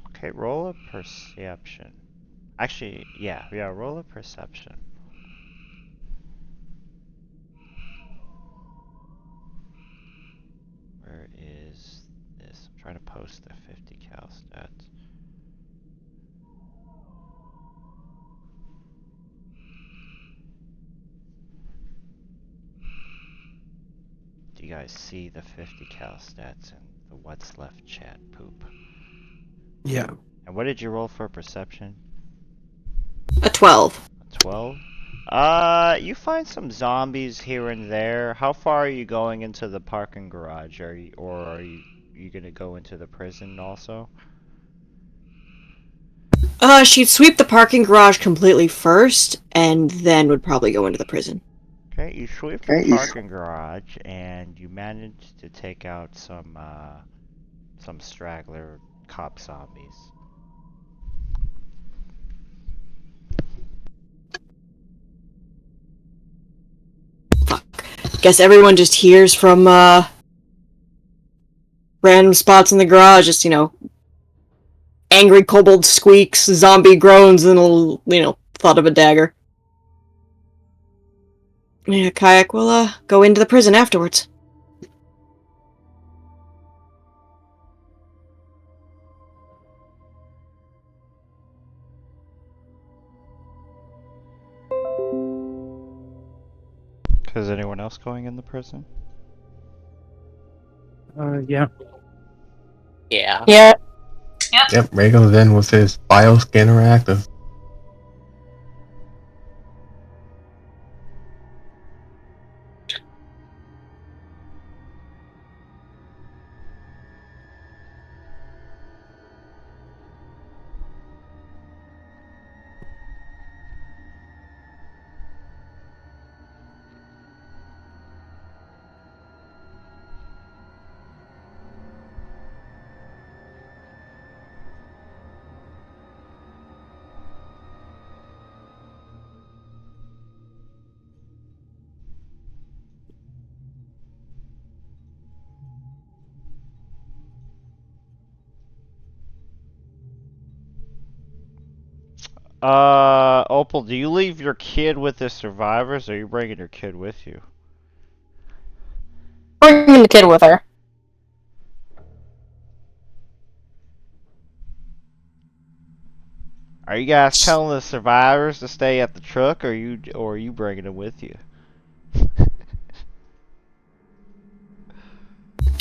Speaker 5: Okay, roll a perception. Actually, yeah, roll a perception. Where is this? I'm trying to post the 50 cal stats. Do you guys see the 50 cal stats in the what's left chat poop?
Speaker 6: Yeah.
Speaker 5: And what did you roll for perception?
Speaker 2: A 12.
Speaker 5: A 12? You find some zombies here and there. How far are you going into the parking garage? Are you gonna go into the prison also?
Speaker 2: She'd sweep the parking garage completely first, and then would probably go into the prison.
Speaker 5: Okay, you sweep the parking garage, and you manage to take out some straggler cop zombies.
Speaker 2: Guess everyone just hears from random spots in the garage, just, angry kobold squeaks, zombie groans, and thought of a dagger. Yeah, Kayak will go into the prison afterwards.
Speaker 5: Is anyone else going in the prison?
Speaker 6: Yeah.
Speaker 1: Yeah.
Speaker 3: Yeah.
Speaker 4: Yep, Ray goes in with his bioscanner active.
Speaker 5: Opal, do you leave your kid with the survivors, or are you bringing your kid with you?
Speaker 3: Bringing the kid with her.
Speaker 5: Are you guys telling the survivors to stay at the truck, or are you bringing them with you?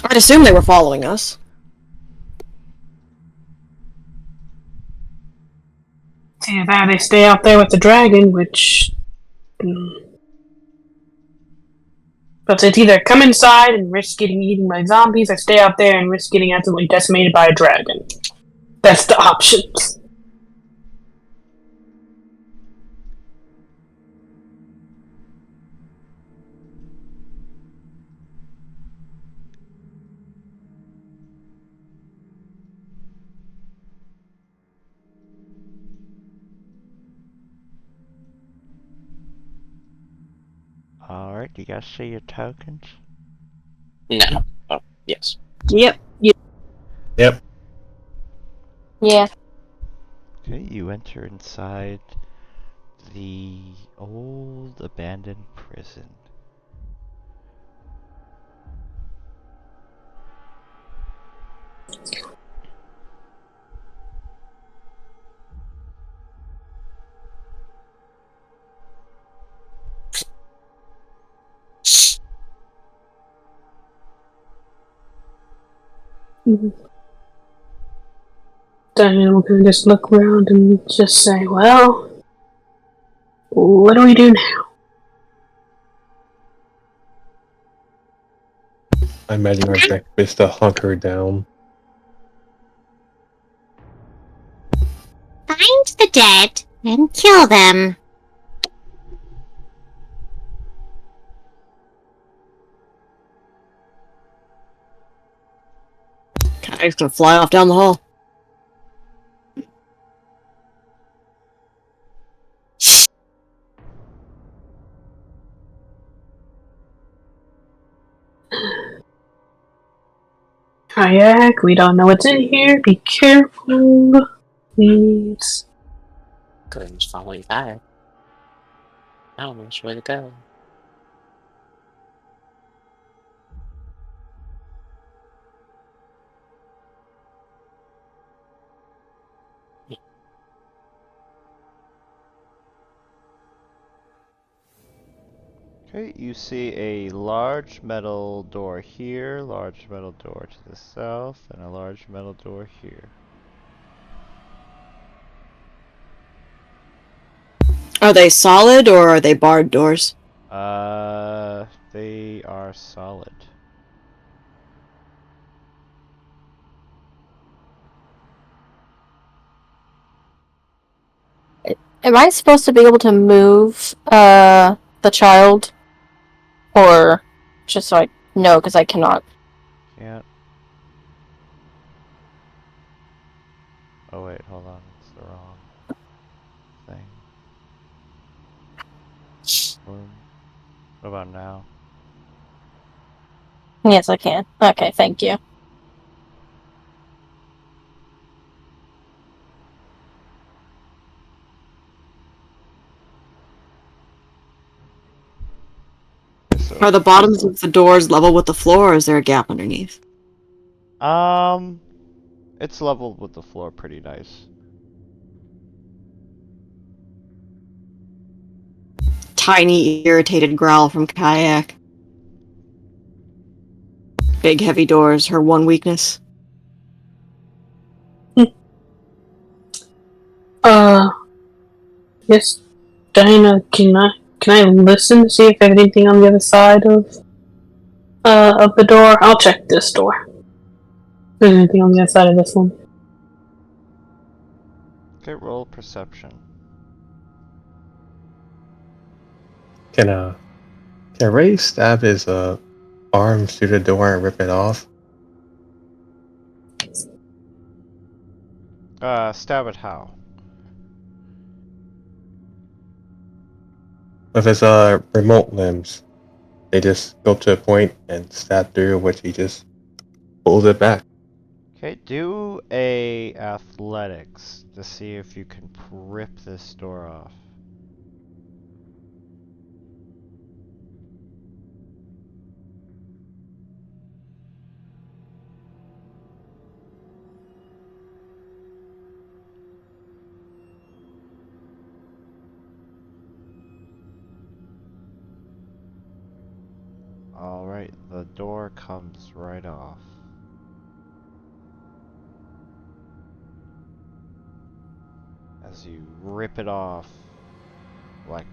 Speaker 2: I'd assume they were following us.
Speaker 7: Either that or they stay out there with the dragon, which. But it's either come inside and risk getting eaten by zombies, or stay out there and risk getting absolutely decimated by a dragon. That's the options.
Speaker 5: Alright, you guys see your tokens?
Speaker 1: No. Oh, yes.
Speaker 2: Yep.
Speaker 4: Yep.
Speaker 3: Yeah.
Speaker 5: Okay, you enter inside the old abandoned prison.
Speaker 7: Diana will kind of just look around and just say, well, what do we do now?
Speaker 4: I imagine our next is to hunker down.
Speaker 8: Find the dead and kill them.
Speaker 2: Kayak's gonna fly off down the hall.
Speaker 7: Kayak, we don't know what's in here. Be careful, please.
Speaker 1: Grim's following back. I don't know which way to go.
Speaker 5: Okay, you see a large metal door here, large metal door to the south, and a large metal door here.
Speaker 2: Are they solid or are they barred doors?
Speaker 5: They are solid.
Speaker 3: Am I supposed to be able to move the child? Or just so I know, because I cannot.
Speaker 5: Can't. Oh wait, hold on, it's the wrong thing. Boom. What about now?
Speaker 3: Yes, I can. Okay, thank you.
Speaker 5: So,
Speaker 2: Are the bottoms of the doors level with the floor, or is there a gap underneath?
Speaker 5: it's leveled with the floor pretty nice.
Speaker 2: Tiny, irritated growl from Kayak. Big, heavy doors, her one weakness.
Speaker 7: Yes, Diana, can I listen to see if there's anything on the other side of the door? I'll check this door. If there's anything on the other side of this one.
Speaker 5: Okay, roll perception.
Speaker 4: Can Ray stab his arm through the door and rip it off?
Speaker 5: Stab it how?
Speaker 4: With his remote limbs, they just go to a point and stab through, which he just pulls it back.
Speaker 5: Okay, do a athletics to see if you can rip this door off. Alright, the door comes right off. As you rip it off like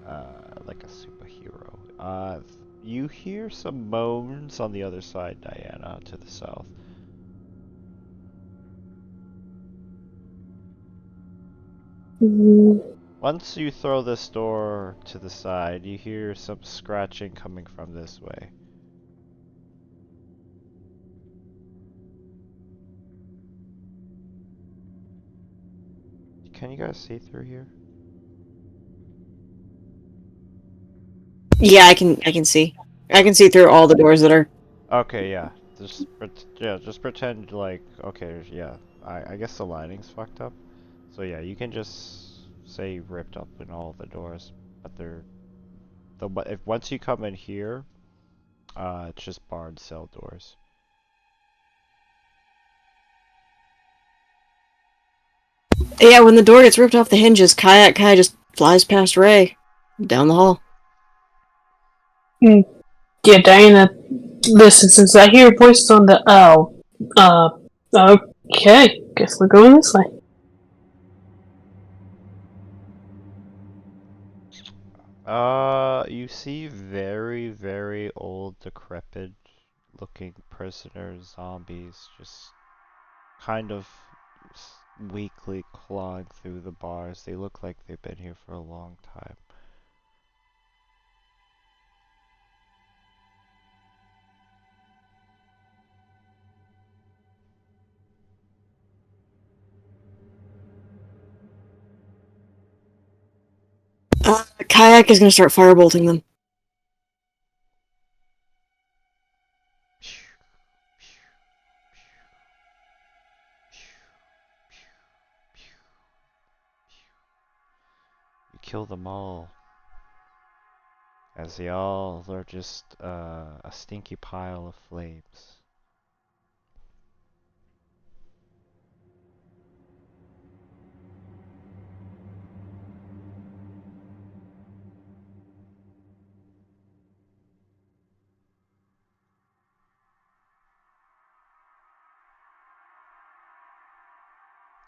Speaker 5: a superhero. You hear some moans on the other side, Diana, to the south. Once you throw this door to the side, you hear some scratching coming from this way. Can you guys see through here?
Speaker 2: Yeah, I can see. I can see through all the doors that are.
Speaker 5: Okay, yeah. Just pretend like, okay, yeah. I guess the lighting's fucked up. So yeah, you can just say ripped up in all the doors, but if once you come in here, it's just barred cell doors.
Speaker 2: Yeah, when the door gets ripped off the hinges, Kayak kind of just flies past Ray down the hall.
Speaker 7: Yeah, Diana, listen, since I hear voices on the okay, guess we're going this way.
Speaker 5: You see very, very old, decrepit looking prisoners, zombies, just kind of weakly clawing through the bars. They look like they've been here for a long time.
Speaker 2: Kayak is gonna start firebolting them.
Speaker 5: You kill them all. As they all are just a stinky pile of flames.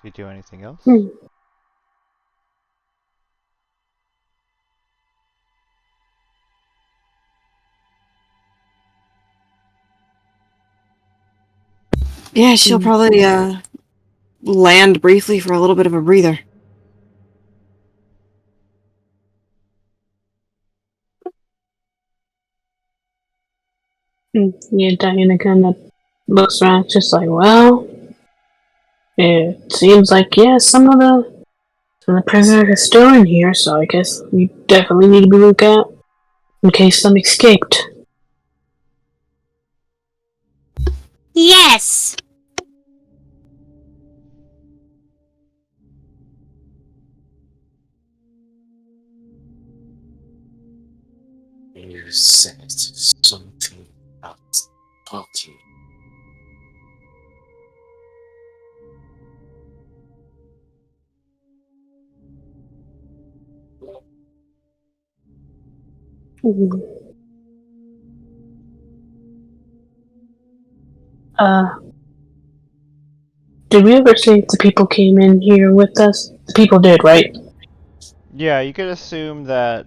Speaker 5: Do you do anything else?
Speaker 2: Yeah, she'll probably land briefly for a little bit of a breather.
Speaker 7: Yeah, Diana kind of looks around, just like, well, it seems like, yeah, some of the prisoners are still in here, so I guess we definitely need to be looking out in case some escaped.
Speaker 8: Yes!
Speaker 1: You said something about talking.
Speaker 7: Mhm. Uh, did we ever see if the people came in here with us? The people did, right?
Speaker 5: Yeah, you could assume that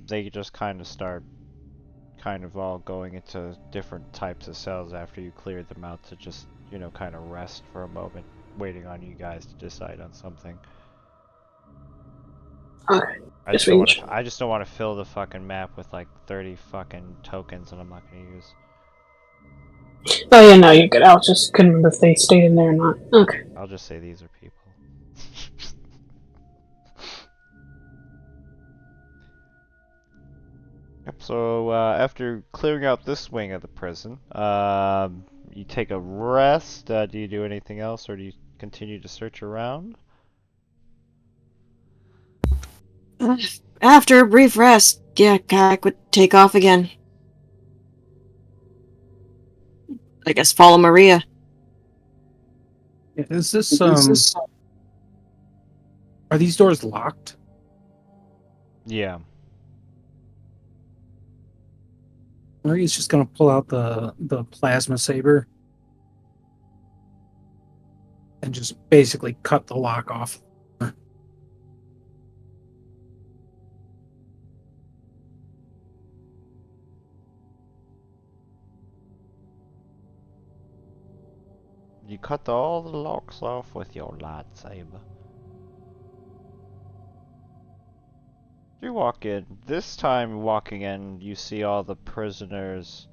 Speaker 5: they just kind of start kind of all going into different types of cells after you cleared them out to just, you know, kind of rest for a moment, waiting on you guys to decide on something.
Speaker 7: Okay. Just making sure.
Speaker 5: I just don't want to fill the fucking map with like 30 fucking tokens that I'm not going to use.
Speaker 7: Oh yeah, no, you're good. I was just couldn't remember if they stayed in there or not. Okay.
Speaker 5: I'll just say these are people. Yep, so after clearing out this wing of the prison, you take a rest. Do you do anything else, or do you continue to search around?
Speaker 2: After a brief rest, yeah, Kayak would take off again. I guess follow Maria.
Speaker 6: Is this Are these doors locked?
Speaker 5: Yeah.
Speaker 6: Maria's just gonna pull out the plasma saber and just basically cut the lock off.
Speaker 5: You cut all the locks off with your lightsaber. You walk in. This time walking in, you see all the prisoners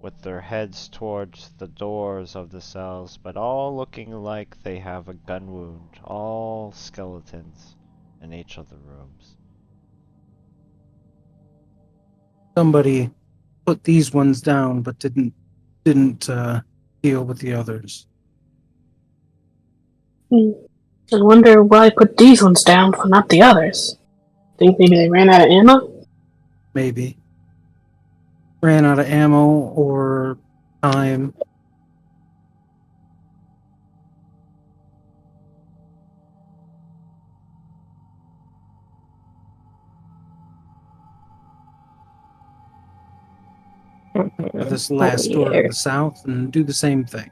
Speaker 5: with their heads towards the doors of the cells, but all looking like they have a gun wound. All skeletons in each of the rooms.
Speaker 6: Somebody put these ones down, but didn't deal with the others.
Speaker 7: I wonder why I put these ones down, but not the others. Think maybe they ran out of ammo?
Speaker 6: Maybe ran out of ammo or time. This last door to the south and do the same thing.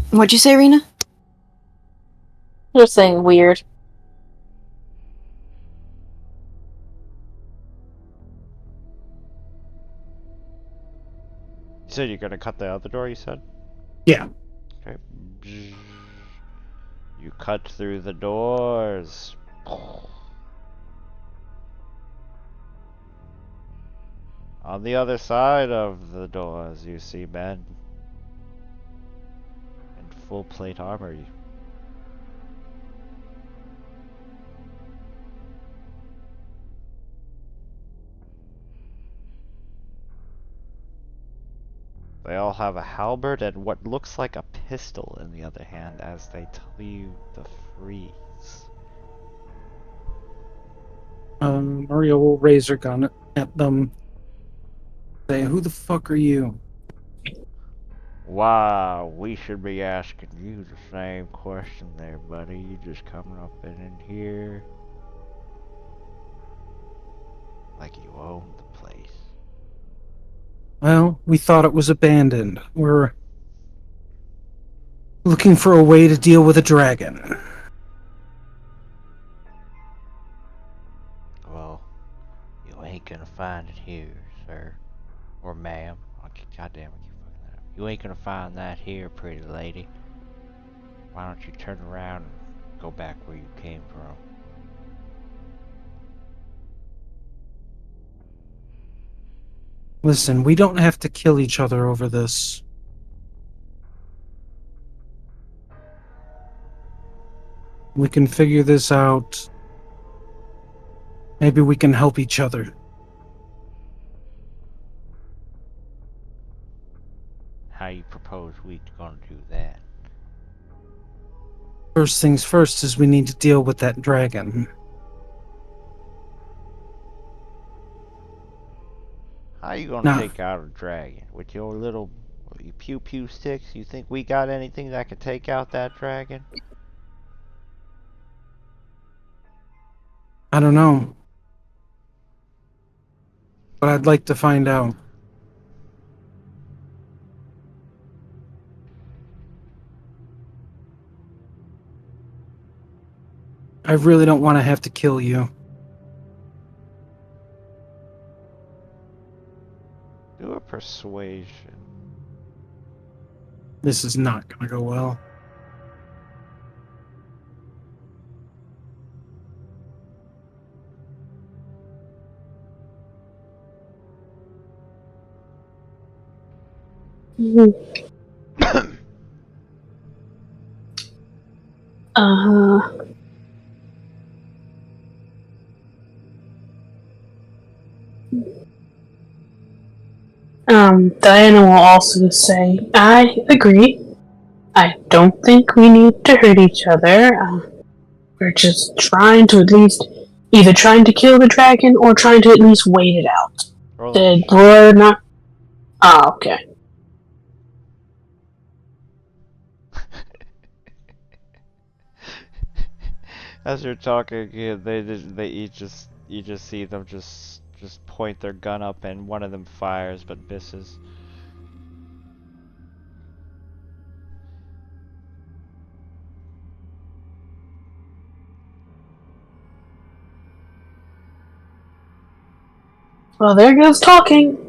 Speaker 2: What'd you say, Rena?
Speaker 3: Just saying weird.
Speaker 5: You said you're gonna cut the other door, you said?
Speaker 6: Yeah.
Speaker 5: Okay. You cut through the doors. On the other side of the doors, you see men in full plate armor. They all have a halberd and what looks like a pistol in the other hand as they tell you to freeze.
Speaker 6: Maria will raise her gun at them. Say, who the fuck are you?
Speaker 5: Wow, we should be asking you the same question there, buddy. You just coming up in here like you own the place.
Speaker 6: Well, we thought it was abandoned. We're looking for a way to deal with a dragon.
Speaker 5: Well, you ain't gonna find it here, sir. Or ma'am. Goddamn, I keep fucking that up. You ain't gonna find that here, pretty lady. Why don't you turn around and go back where you came from?
Speaker 6: Listen, we don't have to kill each other over this. We can figure this out. Maybe we can help each other.
Speaker 5: how you propose we gonna do that?
Speaker 6: First things first is we need to deal with that dragon.
Speaker 5: How you gonna
Speaker 6: Nah.
Speaker 5: take out a dragon? With your little pew pew sticks? You think we got anything that could take out that dragon?
Speaker 6: I don't know. But I'd like to find out. I really don't want to have to kill you.
Speaker 5: Do a persuasion.
Speaker 6: This is not going to go well.
Speaker 7: Uh, Diana will also say, I agree. I don't think we need to hurt each other. We're just trying to at least either trying to kill the dragon or trying to at least wait it out. We're not. Ah, okay.
Speaker 5: As you're talking, yeah, you just see them just point their gun up, and one of them fires but misses.
Speaker 7: Well, there goes talking.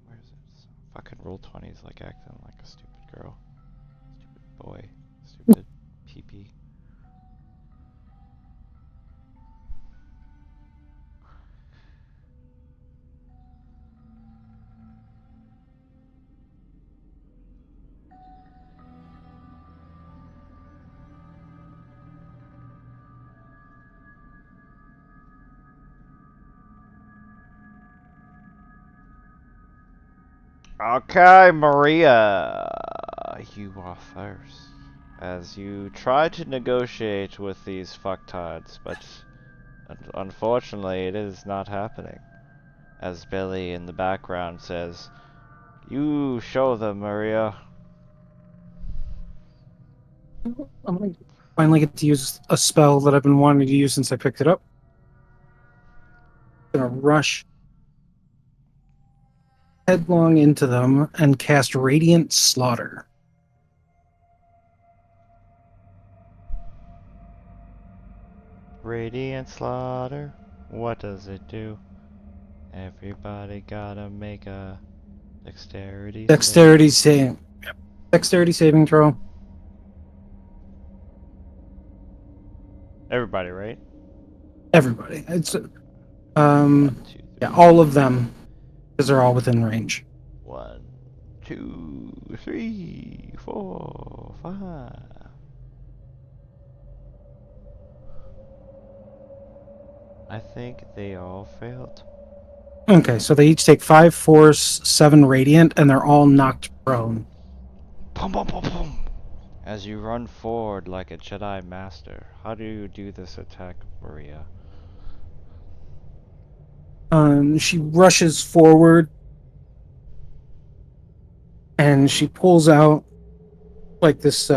Speaker 5: Where's it? Fucking Roll20's like acting like a stupid girl. Stupid boy. Stupid pee-pee. Okay, Maria, you are first. As you try to negotiate with these fucktards, but unfortunately it is not happening. As Billy in the background says, you show them, Maria.
Speaker 6: I'm gonna finally get to use a spell that I've been wanting to use since I picked it up. I'm gonna rush headlong into them and cast Radiant Slaughter.
Speaker 5: Radiant Slaughter, what does it do? Everybody gotta make a dexterity
Speaker 6: saving throw.
Speaker 5: Everybody, right?
Speaker 6: Everybody. It's
Speaker 5: 1, 2, 3.
Speaker 6: yeah, all of them, because they're all within range.
Speaker 5: 1, 2, 3, 4, 5. I think they all failed.
Speaker 6: Okay, so they each take 5 force, 7 radiant, and they're all knocked prone.
Speaker 5: Pum, pum, pum, pum. As you run forward like a Jedi Master, how do you do this attack, Maria?
Speaker 6: She rushes forward and she pulls out like this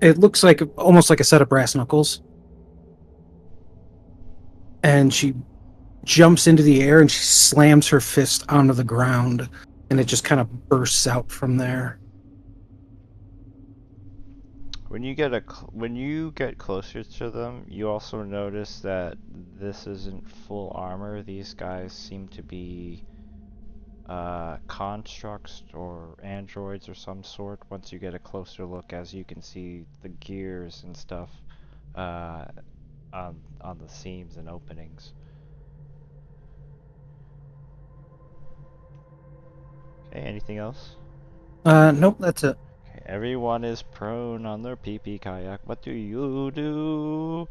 Speaker 6: it looks like almost like a set of brass knuckles, and she jumps into the air and she slams her fist onto the ground, and it just kind of bursts out from there.
Speaker 5: When you get closer to them, you also notice that this isn't full armor. These guys seem to be constructs or androids or some sort. Once you get a closer look, as you can see the gears and stuff on the seams and openings. Okay, anything else?
Speaker 6: Nope, that's it.
Speaker 5: Okay, everyone is prone on their pee-pee kayak. What do you do?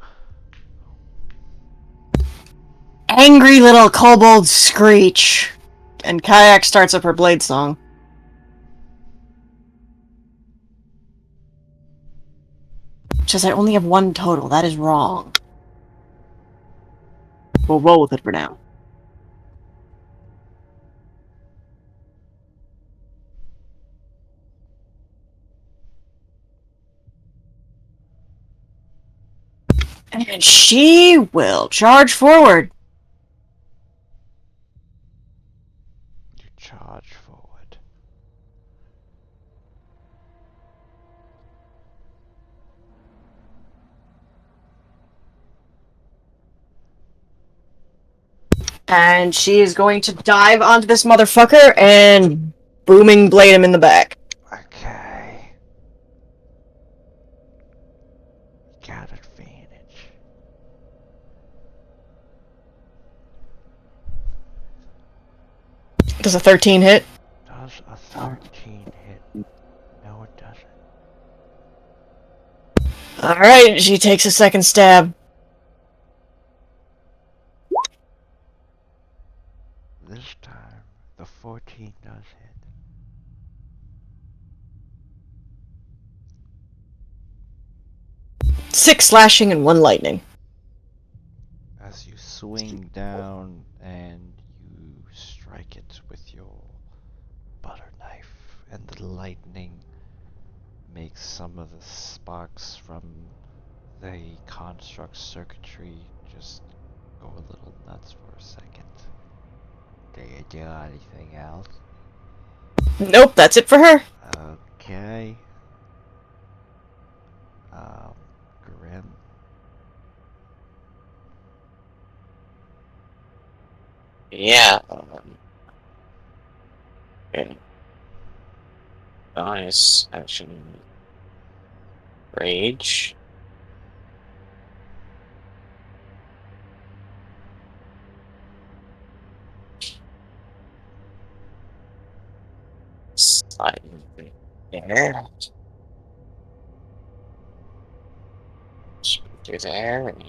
Speaker 2: Angry little kobold screech. And Kayak starts up her blade song. Says I only have one total. That is wrong. We'll roll with it for now. And she will charge forward.
Speaker 5: You charge forward.
Speaker 2: And she is going to dive onto this motherfucker and booming blade him in the back.
Speaker 5: Okay. Got advantage.
Speaker 2: Does a 13 hit?
Speaker 5: Does a 13 hit? No, it doesn't.
Speaker 2: Alright, she takes a second stab.
Speaker 5: This time, the 14 does hit.
Speaker 2: 6 slashing and 1 lightning.
Speaker 5: As you swing down and you strike it with your butter knife, and the lightning makes some of the sparks from the construct circuitry just go a little nuts for a second. Do you do anything else?
Speaker 2: Nope, that's it for her.
Speaker 5: Okay. Grim.
Speaker 1: Yeah. Okay. Bonus action. Rage. Slide there. Through there and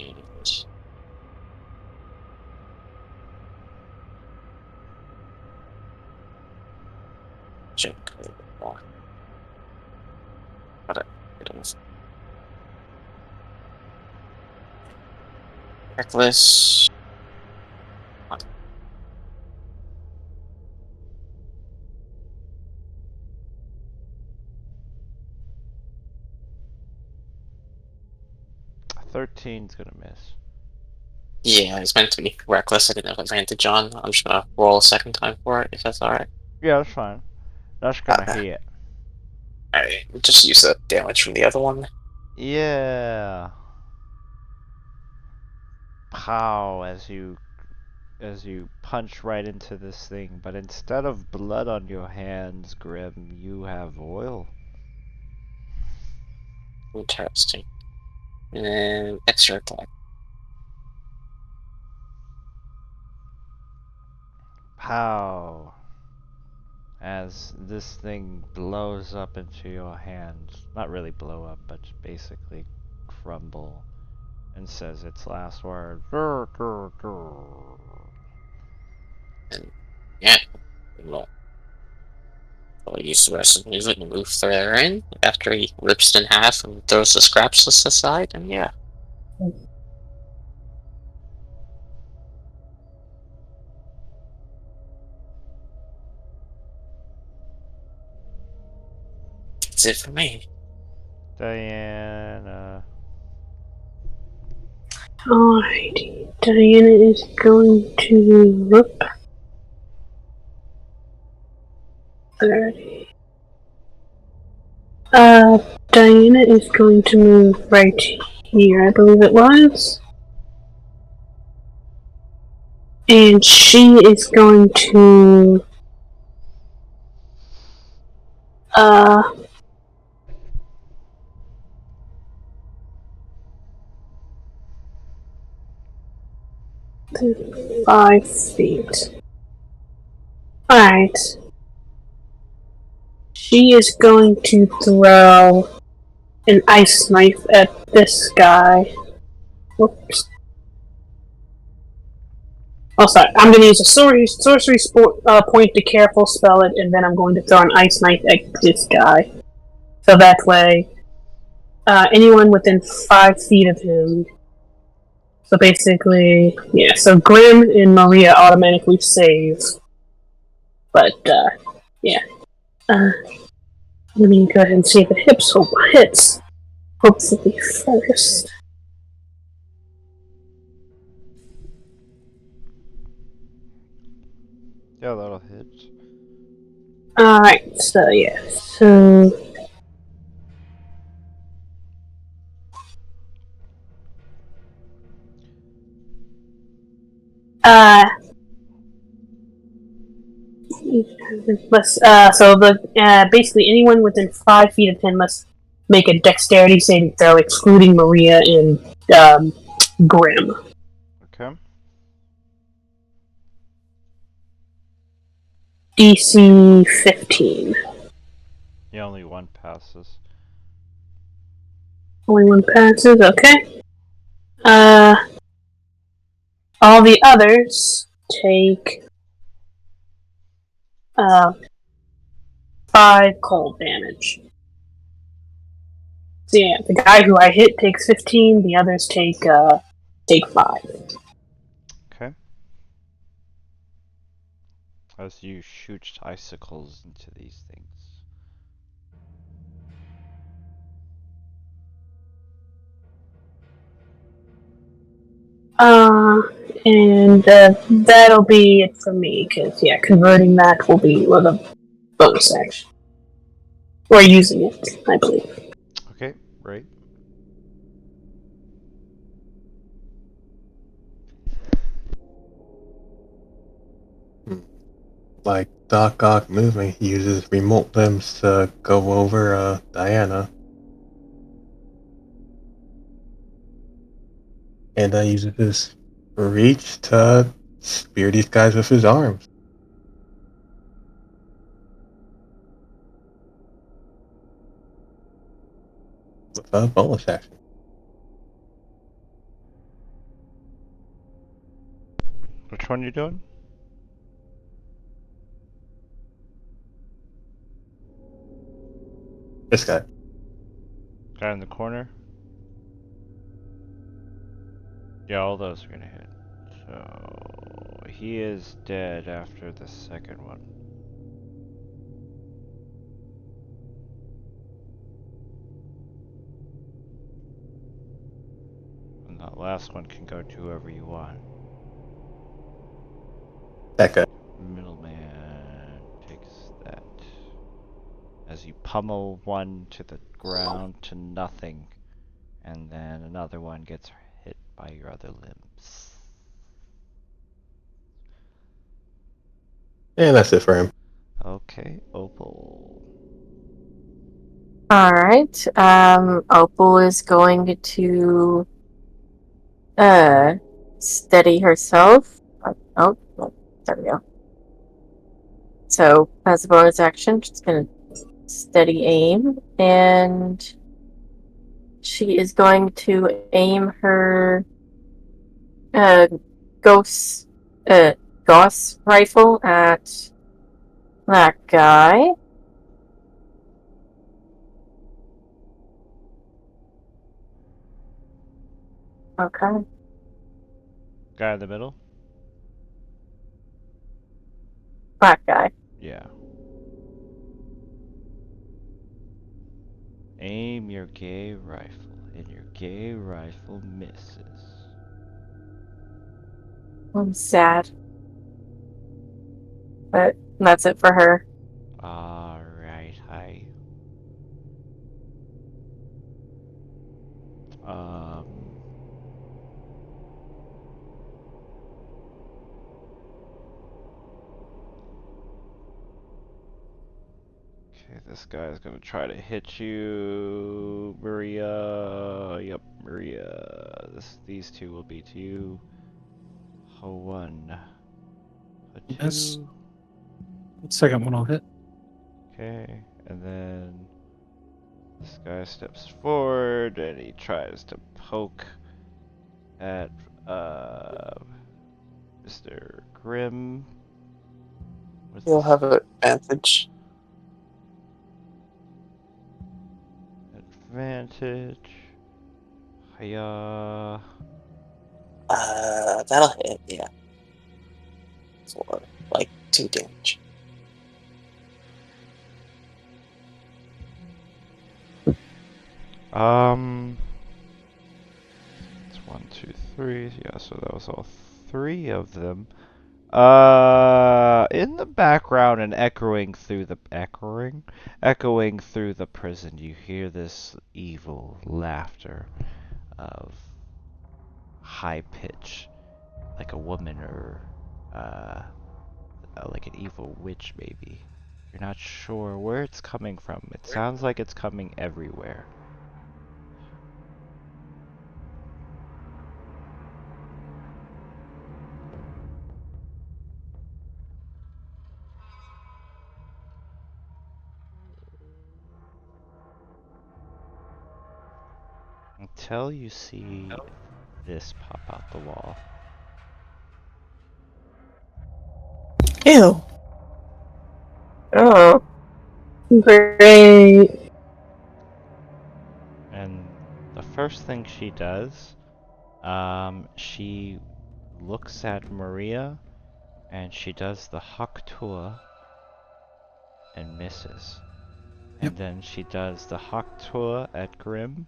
Speaker 1: jump a little bit more. Got it. Reckless.
Speaker 5: 13's gonna miss.
Speaker 1: Yeah, it's meant to be reckless. I didn't have advantage on. I'm just gonna roll a second time for it, if that's alright.
Speaker 5: Yeah, that's fine. That's gonna hit.
Speaker 1: Alright, just use the damage from the other one.
Speaker 5: Yeah. Pow, as you punch right into this thing, but instead of blood on your hands, Grim, you have oil.
Speaker 1: Interesting. And extra attack.
Speaker 5: Pow. As this thing blows up into your hands. Not really blow up, but basically crumble. And says its last word.
Speaker 1: And yeah, we'll use the rest of the movement to move further in after he rips it in half and throws the scraps aside, and yeah. That's it for me.
Speaker 5: Diana.
Speaker 7: Alrighty. Diana is going to look. Alrighty. Diana is going to move right here, I believe it was. And she is going to $5 feet. Alright. she is going to throw an ice knife at this guy. Whoops. Oh, sorry. I'm going to use a sorcery point to careful spell it, and then I'm going to throw an ice knife at this guy. So that way, anyone within 5 feet of him. So basically, yeah. So Grim and Maria automatically save. But yeah. I'm going to go ahead and see if it hits. Hopefully first.
Speaker 5: Yeah, that'll hit.
Speaker 7: Alright, so yeah. So. Basically anyone within 5 feet of him must make a dexterity saving throw, excluding Maria and Grim.
Speaker 5: Okay.
Speaker 7: DC 15.
Speaker 5: Yeah, only one passes.
Speaker 7: Only one passes, okay. All the others take 5 cold damage. So yeah, the guy who I hit takes 15, the others take 5.
Speaker 5: Okay. As you shoot icicles into these things.
Speaker 7: And that'll be it for me, because, yeah, converting that will be with a bonus action. Or using it, I believe.
Speaker 5: Okay, right.
Speaker 4: Like Doc Ock moving, he uses remote limbs to go over Diana. And uses his reach to spear these guys with his arms. With a bonus action.
Speaker 5: Which one you doing?
Speaker 4: This guy.
Speaker 5: Guy in the corner? Yeah, all those are gonna hit. So he is dead after the second one. And that last one can go to whoever you want.
Speaker 4: That guy.
Speaker 5: Middleman takes that. As you pummel one to the ground to nothing, and then another one gets hit by your other limbs.
Speaker 4: And that's it for him.
Speaker 5: Okay, Opal.
Speaker 3: Alright, Opal is going to steady herself. Oh, there we go. So, as a bonus action, she's gonna steady aim, and she is going to aim her Gauss rifle at that guy. Okay.
Speaker 5: Guy in the middle?
Speaker 3: That guy.
Speaker 5: Yeah. Aim your gay rifle, and your gay rifle misses.
Speaker 3: I'm sad. But that's it for her.
Speaker 5: Alright, hi. Okay, this guy is gonna try to hit you, Maria. Yep, Maria. These two will be to you. A 1. A 2.
Speaker 6: Yes. The second one I'll hit.
Speaker 5: Okay, And then this guy steps forward and he tries to poke at Mr. Grimm. With
Speaker 1: You'll
Speaker 5: this
Speaker 1: have an advantage.
Speaker 5: advantage. Hiya.
Speaker 1: That'll hit, yeah. For like 2 damage.
Speaker 5: It's 1, 2, 3. Yeah, so that was all 3 of them. In the background and echoing through the prison, you hear this evil laughter of high pitch, like a woman or like an evil witch, maybe. You're not sure where it's coming from. It sounds like it's coming everywhere. Until you see this pop out the wall.
Speaker 2: Ew.
Speaker 7: Oh. Great.
Speaker 5: And the first thing she does, she looks at Maria and she does the Haktua and misses.
Speaker 6: Yep.
Speaker 5: And then she does the Haktua at Grimm.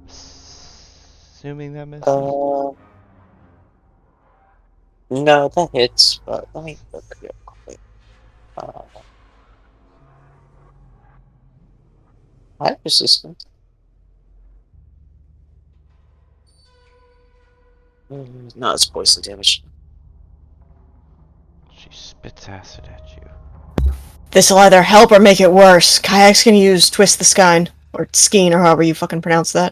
Speaker 5: Assuming that misses.
Speaker 1: No, that hits, but let me look real quick. High resistance. No, it's poison damage.
Speaker 5: She spits acid at you.
Speaker 2: This'll either help or make it worse. Kayak's gonna use Twist the Skein. Or Skeen, or however you fucking pronounce that.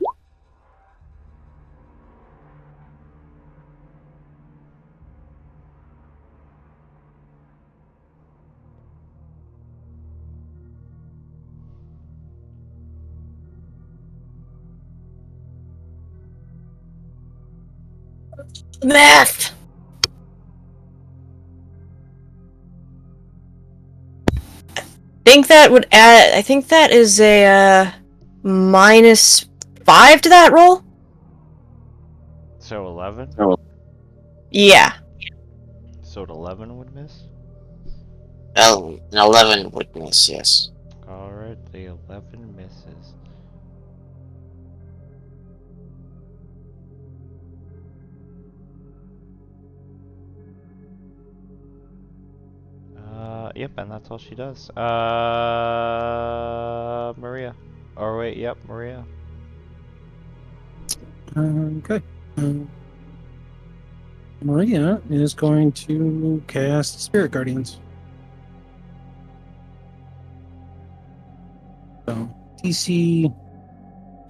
Speaker 2: Math! Think that would add. I think that is a -5 to that roll.
Speaker 5: So 11?
Speaker 2: Yeah.
Speaker 5: So 11 would miss?
Speaker 1: Oh, an 11 would miss, yes.
Speaker 5: Alright, the 11 misses. Yep, and that's all she does. Maria. Or wait, yep, Maria.
Speaker 6: Okay. Maria is going to cast Spirit Guardians. So, DC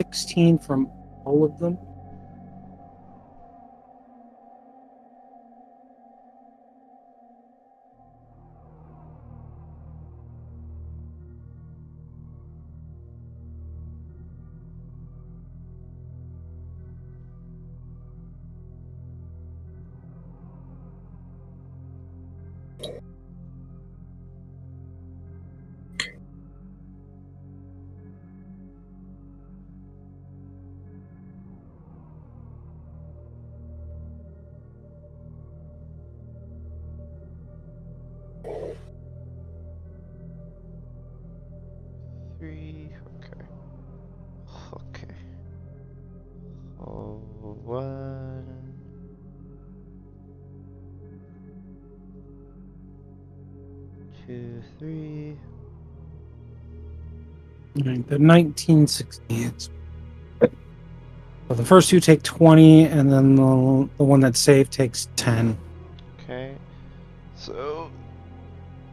Speaker 6: 16 from all of them.
Speaker 5: Three. Okay. Okay. Oh, 1. 2, 3.
Speaker 6: Alright, the 1960. So the first two take 20, and then the one that's saved takes 10.
Speaker 5: Okay. So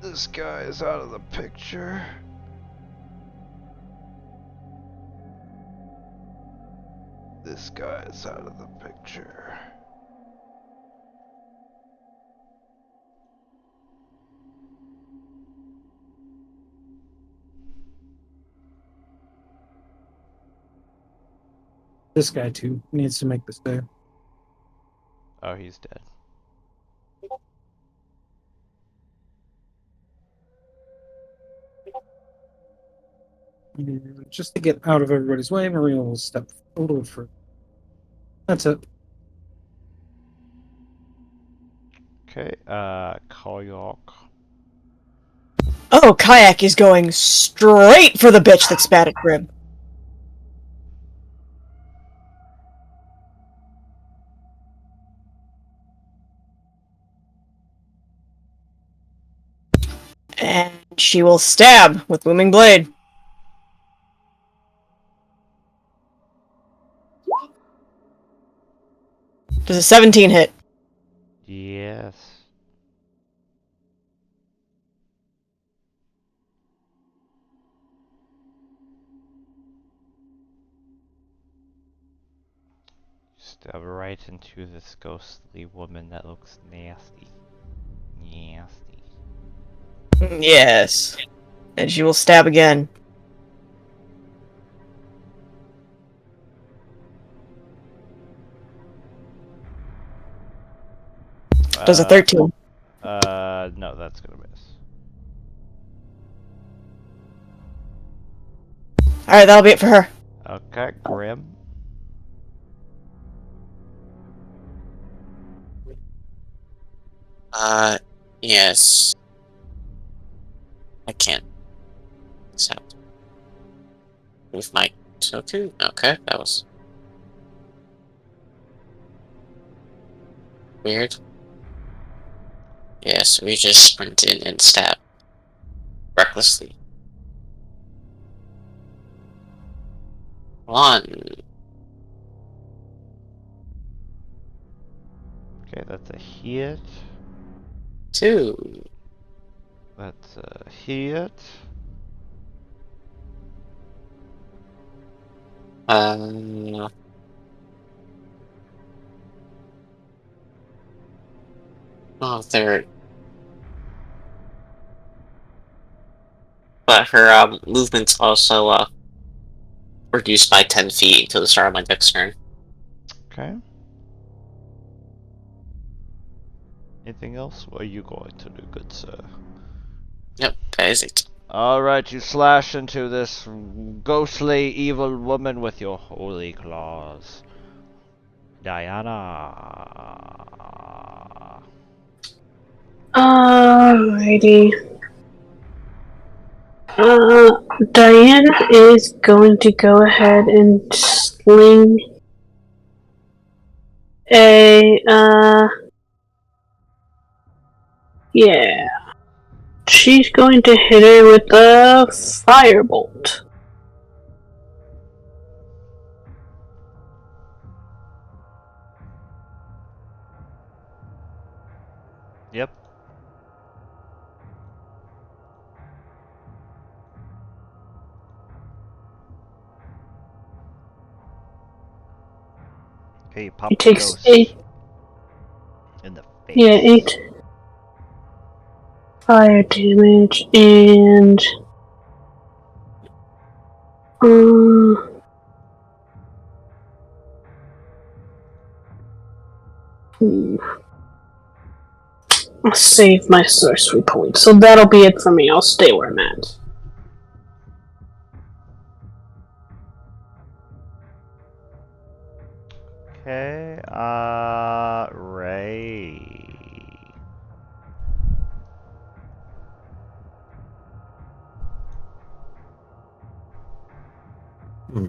Speaker 5: this guy is out of the picture. This guy is out of the picture.
Speaker 6: This guy too needs to make the save.
Speaker 5: Oh, he's dead.
Speaker 6: And just to get out of everybody's way, Maria will step a little further. That's it.
Speaker 5: Okay, Kayak.
Speaker 2: Oh, Kayak is going straight for the bitch that spat at Grim. And she will stab with Booming Blade. Does a 17 hit?
Speaker 5: Yes. Stab right into this ghostly woman that looks nasty. Nasty.
Speaker 2: Yes. And she will stab again. Does a 13.
Speaker 5: No, that's gonna miss.
Speaker 2: Alright, that'll be it for her.
Speaker 5: Okay, Grim.
Speaker 1: Yes. I can't. Accept. Move my token? Okay, that was weird. Yes, we just sprint in and stab. Recklessly. 1.
Speaker 5: Okay, that's a hit.
Speaker 1: 2.
Speaker 5: That's a hit.
Speaker 1: Oh, third. But her movement's also reduced by 10 feet until the start of my next turn.
Speaker 5: Okay. Anything else? What are you going to do, good sir?
Speaker 1: Yep, that is it.
Speaker 5: Alright, you slash into this ghostly evil woman with your holy claws. Diana.
Speaker 7: Alrighty. Diane is going to go ahead and sling a, yeah. She's going to hit her with a firebolt.
Speaker 5: Yep. Okay, you pop
Speaker 7: He
Speaker 5: the
Speaker 7: takes
Speaker 5: ghost
Speaker 7: 8,
Speaker 5: in the face.
Speaker 7: yeah, 8 fire damage, and I'll save my sorcery points, so that'll be it for me. I'll stay where I'm at.
Speaker 5: Okay, Ray.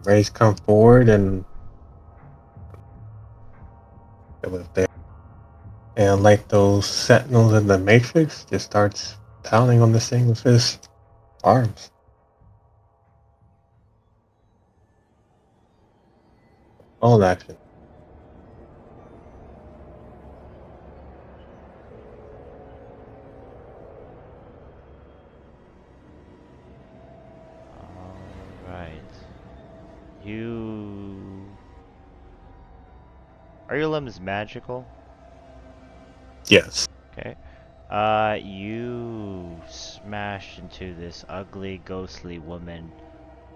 Speaker 4: Rays come forward and it was there. And like those sentinels in the Matrix, just starts pounding on this thing with his arms. All action.
Speaker 5: Alright. You... Are your limbs magical?
Speaker 4: Yes.
Speaker 5: Okay. You smash into this ugly, ghostly woman,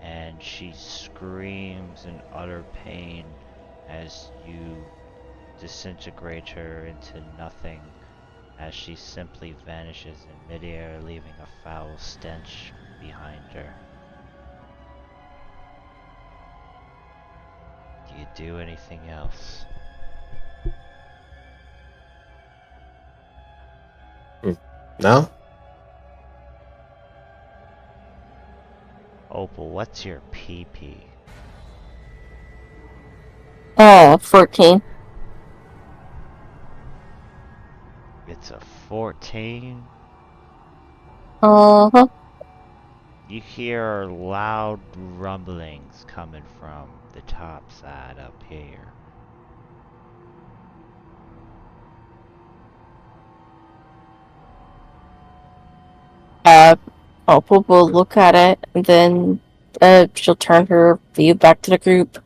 Speaker 5: and she screams in utter pain as you disintegrate her into nothing as she simply vanishes in midair, leaving a foul stench behind her. Do you do anything else?
Speaker 4: No?
Speaker 5: Opal, what's your PP?
Speaker 3: 14.
Speaker 5: It's a 14.
Speaker 3: Uh-huh.
Speaker 5: You hear loud rumblings coming from the top side up here.
Speaker 3: Opal will look at it, and then she'll turn her view back to the group.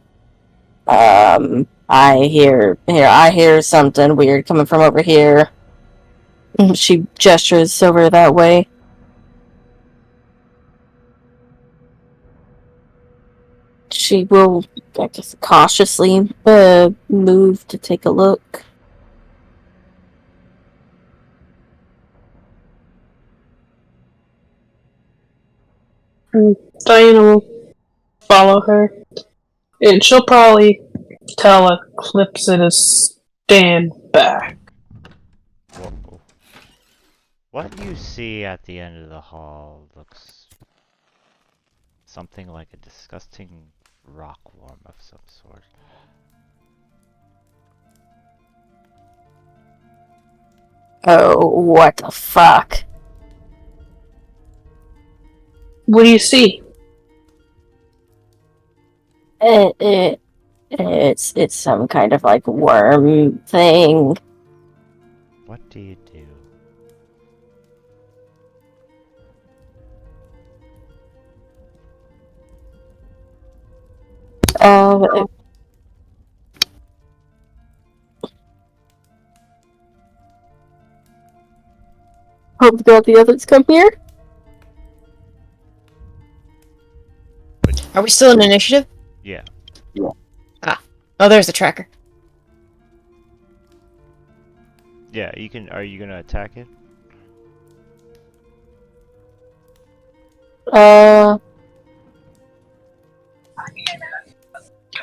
Speaker 3: I hear something weird coming from over here. She gestures over that way. She will, I guess, cautiously move to take a look.
Speaker 7: Diana will follow her, and she'll probably tell Eclipse to stand back.
Speaker 5: Whoa. What you see at the end of the hall looks something like a disgusting rock worm of some sort.
Speaker 3: Oh, what the fuck?
Speaker 7: What do you see?
Speaker 3: It's some kind of like worm thing.
Speaker 5: What do you do?
Speaker 3: Hope God the others come here.
Speaker 2: Are we still in initiative?
Speaker 5: Yeah.
Speaker 2: Oh, there's the tracker.
Speaker 5: Yeah, you can. Are you gonna attack it?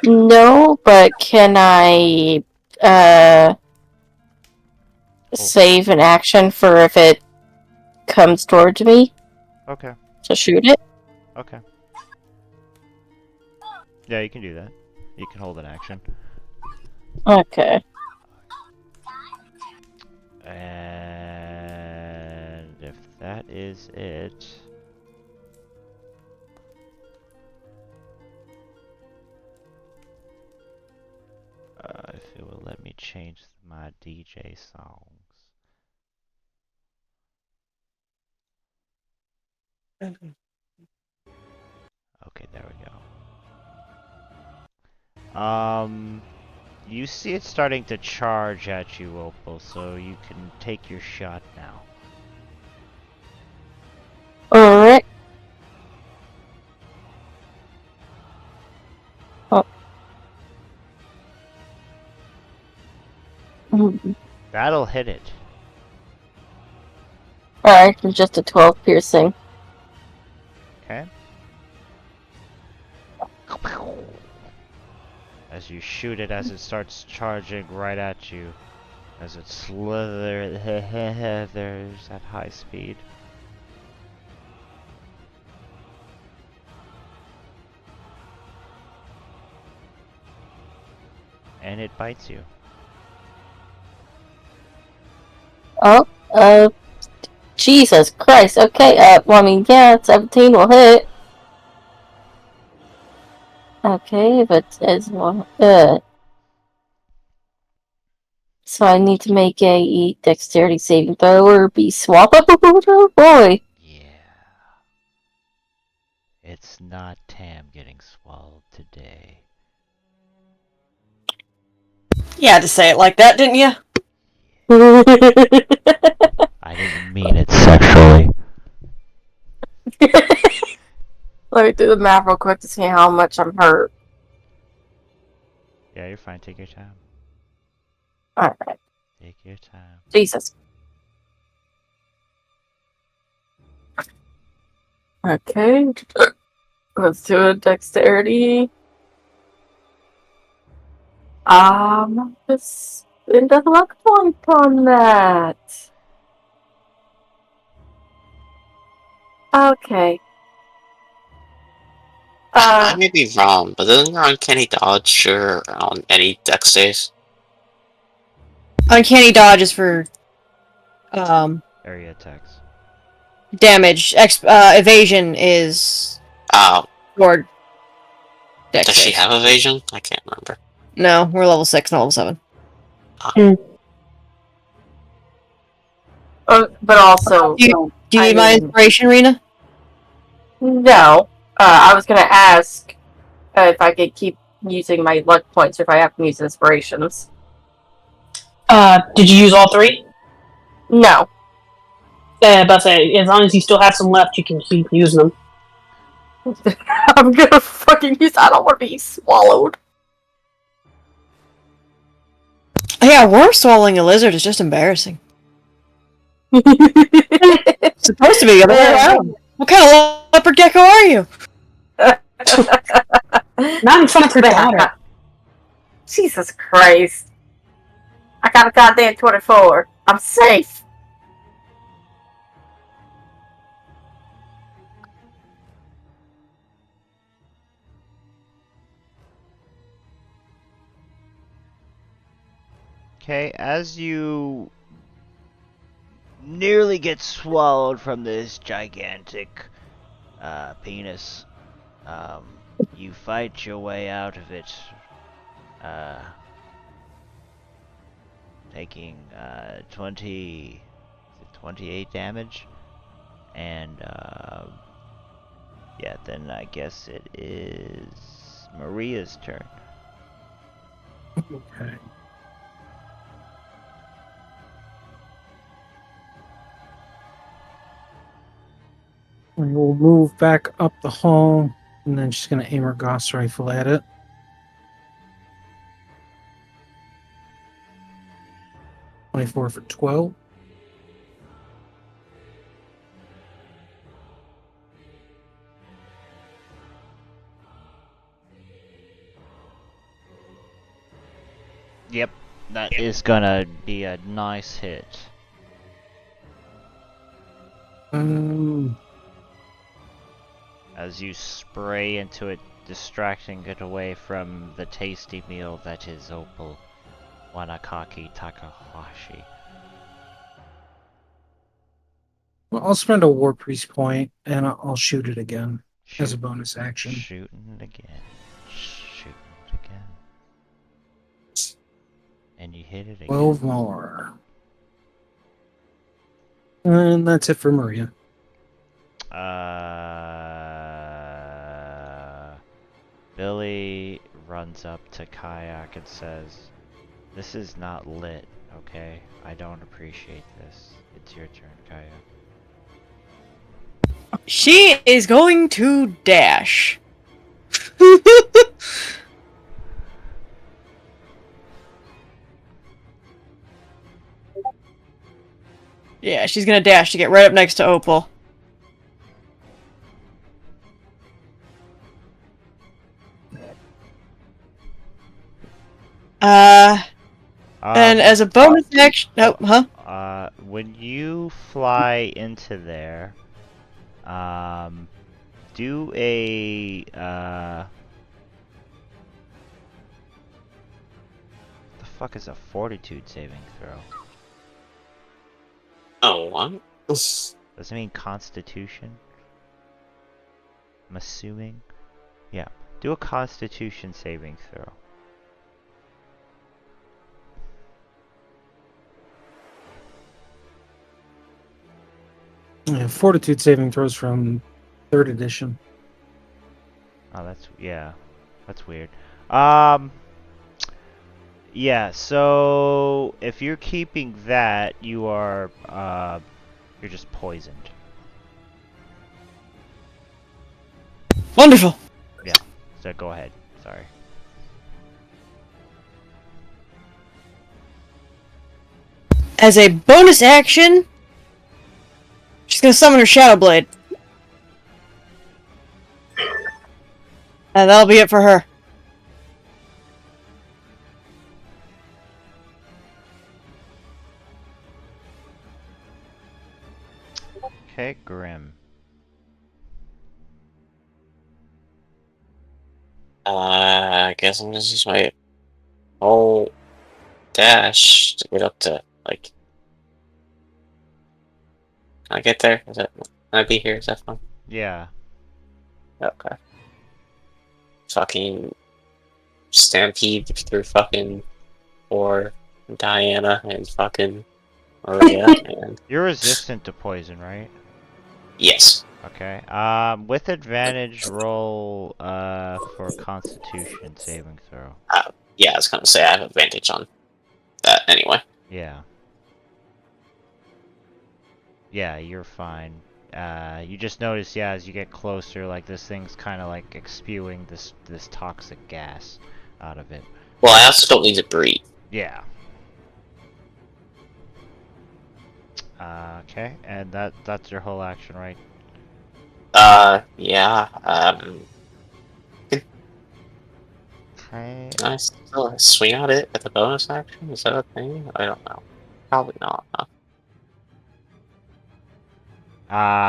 Speaker 3: No, but can I save an action for if it comes towards me
Speaker 5: Okay.
Speaker 3: to shoot it?
Speaker 5: Okay. Yeah, you can do that. You can hold an action.
Speaker 3: Okay.
Speaker 5: And if that is it, if it will let me change my DJ songs. Okay, there we go. You see it starting to charge at you, Opal, so you can take your shot now.
Speaker 3: Alright. Oh.
Speaker 5: That'll hit it.
Speaker 3: Alright, it's just a 12 piercing.
Speaker 5: Okay. As you shoot it, as it starts charging right at you, as it slithers at high speed. And it bites you.
Speaker 3: Oh, Jesus Christ. Okay, well, I mean, yeah, 17 will hit. Okay, but as well, so I need to make a dexterity saving throw or be swappable. Oh boy.
Speaker 5: Yeah. It's not Tam getting swallowed today.
Speaker 2: You had to say it like that, didn't you?
Speaker 5: I didn't mean it sexually.
Speaker 3: Let me do the math real quick to see how much I'm hurt.
Speaker 5: Yeah, you're fine. Take your time.
Speaker 3: Alright.
Speaker 5: Take your time.
Speaker 3: Jesus. Okay. Let's do a dexterity. Let's spend a luck point on that. Okay.
Speaker 1: I may be wrong, but isn't there uncanny dodge or on any dex saves?
Speaker 2: Uncanny dodge is for
Speaker 5: Area attacks.
Speaker 2: damage. Evasion is
Speaker 1: Oh,
Speaker 2: for dex
Speaker 1: does she
Speaker 2: saves.
Speaker 1: have evasion? I can't remember.
Speaker 2: No, we're level 6, not level 7.
Speaker 3: But also,
Speaker 2: Do you
Speaker 3: I
Speaker 2: need my
Speaker 3: mean-
Speaker 2: inspiration, Rena?
Speaker 3: no. I was gonna ask if I could keep using my luck points or if I have to use inspirations.
Speaker 7: Did you use all 3?
Speaker 3: No.
Speaker 7: But say, as long as you still have some left, you can keep using them.
Speaker 3: I'm gonna fucking use. I don't want to be swallowed.
Speaker 2: Yeah, worm swallowing a lizard is just embarrassing. It's supposed to be the other way around. What kind of leopard gecko are you?
Speaker 7: Not in front of her daughter.
Speaker 3: Jesus Christ. I got a goddamn 24. I'm safe.
Speaker 5: Okay, as you nearly get swallowed from this gigantic penis, you fight your way out of it, taking 28 damage, and yeah, then I guess it is Maria's turn.
Speaker 6: Okay. And we'll move back up the hall, and then she's gonna aim her Gauss rifle at it. .24 for 12.
Speaker 5: Yep, that is gonna be a nice hit. As you spray into it, distracting it away from the tasty meal that is Opal Wanakaki Takahashi.
Speaker 6: Well, I'll spend a War Priest point, and I'll shoot it again as a
Speaker 5: Shoot-
Speaker 6: bonus action.
Speaker 5: Shooting it again. Shooting it again. And you hit it again.
Speaker 6: 12 more. And that's it for Maria.
Speaker 5: Billy runs up to Kayak and says, "This is not lit, okay? I don't appreciate this. It's your turn, Kayak."
Speaker 2: She is going to dash. Yeah, she's gonna dash to get right up next to Opal. And as a bonus action,
Speaker 5: When you fly into there, do a the fuck is a fortitude saving throw?
Speaker 1: Oh, what?
Speaker 5: Does it mean constitution? I'm assuming. Yeah. Do a constitution saving throw.
Speaker 6: Yeah, Fortitude saving throws from 3rd edition.
Speaker 5: Oh, that's weird. Yeah, so if you're keeping that, you're just poisoned.
Speaker 2: Wonderful.
Speaker 5: So go ahead. Sorry.
Speaker 2: As a bonus action, she's gonna summon her Shadow Blade. And that'll be it for her.
Speaker 5: Okay, Grim.
Speaker 1: I guess I'm gonna use my whole dash to get up to, like... Can I get there? Can I be here? Is that fun?
Speaker 5: Yeah.
Speaker 1: Okay. Fucking stampede through fucking or Diana and fucking Maria and
Speaker 5: You're resistant to poison, right?
Speaker 1: yes.
Speaker 5: Okay. With advantage, roll for Constitution saving throw.
Speaker 1: Yeah, I was gonna say I have advantage on that anyway.
Speaker 5: Yeah. Yeah, you're fine. You just notice, yeah, as you get closer, like this thing's kind of like spewing this toxic gas out of it.
Speaker 1: Well, I also don't need to breathe.
Speaker 5: Yeah. Okay, and that's your whole action, right?
Speaker 1: Yeah.
Speaker 5: Okay.
Speaker 1: Can I still swing at it at the bonus action? Is that a thing? I don't know. Probably not. Huh?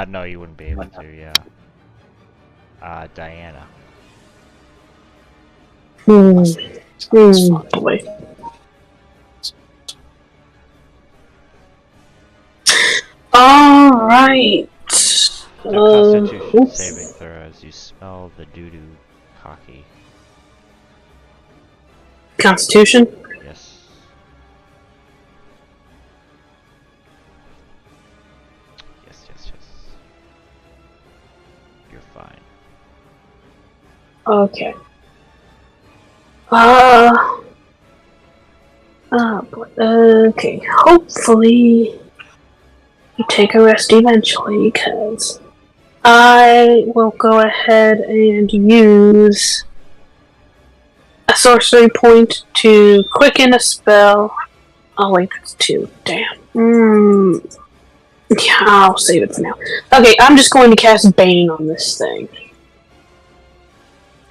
Speaker 5: No, you wouldn't be able to, yeah. Diana.
Speaker 7: Boy. Alright.
Speaker 5: The Constitution saving throw as you smell the doo-doo cocky.
Speaker 7: Constitution?
Speaker 5: Yes. Yes. You're fine.
Speaker 7: Okay. Okay. Hopefully, you take a rest eventually, because I will go ahead and use a sorcery point to quicken a spell. Oh wait, that's 2. Damn. Yeah, I'll save it for now. Okay, I'm just going to cast Bane on this thing.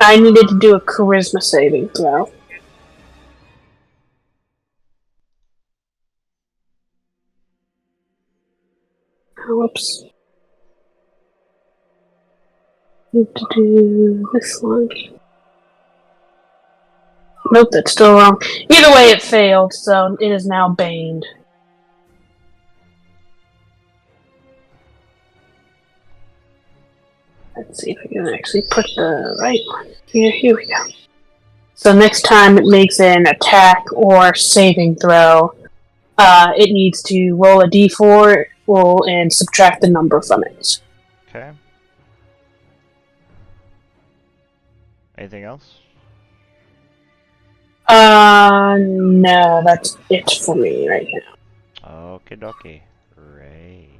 Speaker 7: I needed to do a charisma saving throw. Whoops. Need to do this one. Nope, that's still wrong. Either way, it failed, so it is now baned. Let's see if I can actually put the right one here. Here we go. So next time it makes an attack or saving throw, it needs to roll a d4, roll, and subtract the number from it.
Speaker 5: Okay. Anything else?
Speaker 7: No, that's it for me right now.
Speaker 5: Okie dokie. Ray.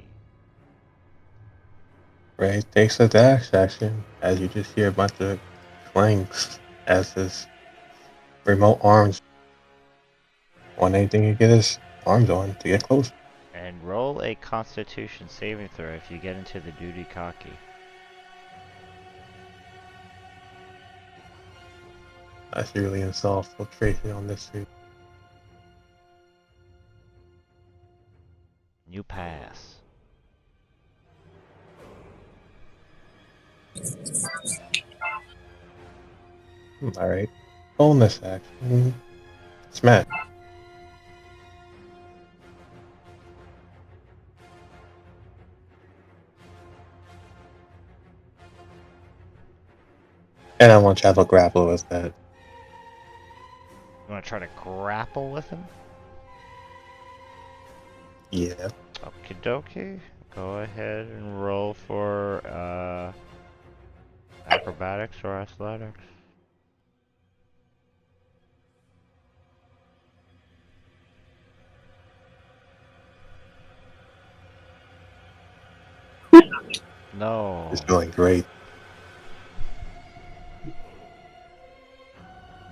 Speaker 4: Ray takes a dash action as you just hear a bunch of clanks as his remote arms want anything to get his arms on to get close.
Speaker 5: And roll a Constitution saving throw if you get into the duty cocky.
Speaker 4: That's really in soft filtration on this suit.
Speaker 5: You pass.
Speaker 4: Alright. Bonus action. Smack. And I want to have a grapple with that.
Speaker 5: You want to try to grapple with him?
Speaker 4: Yeah.
Speaker 5: Okie dokie. Go ahead and roll for acrobatics or athletics. No.
Speaker 4: It's going great.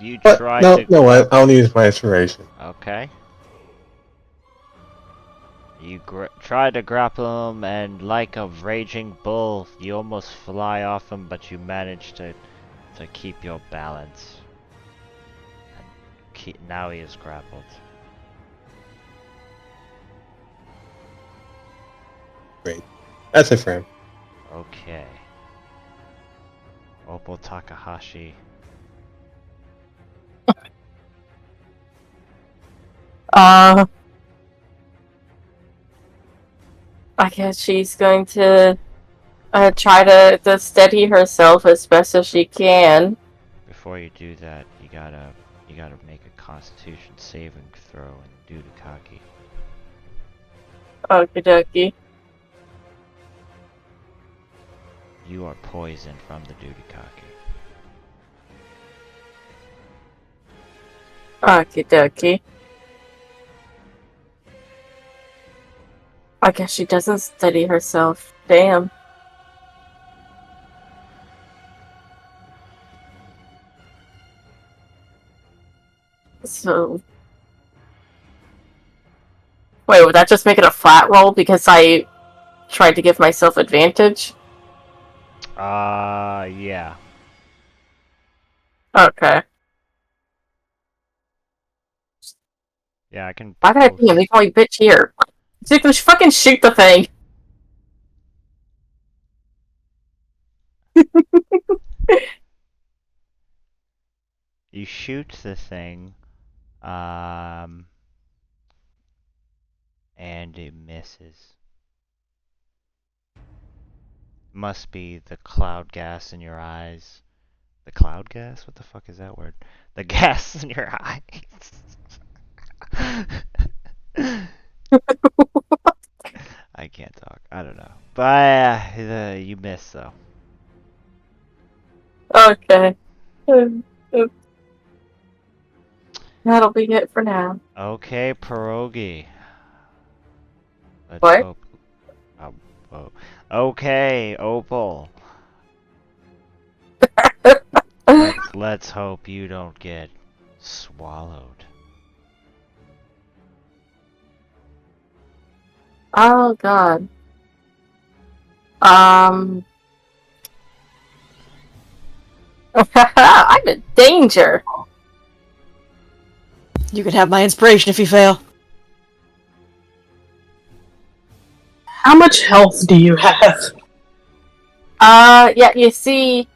Speaker 5: You
Speaker 4: But
Speaker 5: tried
Speaker 4: no,
Speaker 5: to.
Speaker 4: no, I'll use my inspiration.
Speaker 5: Okay. You try to grapple him, and like a raging bull, you almost fly off him, but you manage to keep your balance. And now he is grappled.
Speaker 4: Great. That's it for him.
Speaker 5: Okay. Opal Takahashi.
Speaker 3: I guess she's going to try to steady herself as best as she can.
Speaker 5: Before you do that, you gotta make a Constitution saving throw in Dudikaki.
Speaker 3: Okie dokie.
Speaker 5: You are poisoned from the Dudikaki.
Speaker 3: Okie dokie. I guess she doesn't steady herself. Damn. So... Wait, would that just make it a flat roll because I tried to give myself advantage?
Speaker 5: Yeah.
Speaker 3: Okay.
Speaker 5: Yeah, I can.
Speaker 3: Why did I think of call you bitch here? So you can fucking shoot the thing.
Speaker 5: You shoot the thing, and it misses. Must be the cloud gas in your eyes. The cloud gas? What the fuck is that word? The gas in your eyes. I can't talk. I don't know. But you missed though.
Speaker 3: Okay. That'll be it for now.
Speaker 5: Okay, Pierogi. Let's
Speaker 3: What?
Speaker 5: hope. Oh, whoa. Okay, Opal. Let's hope you don't get swallowed.
Speaker 3: Oh god. I'm in danger.
Speaker 2: You can have my inspiration if you fail.
Speaker 7: How much health do you have?
Speaker 3: Yeah, you see,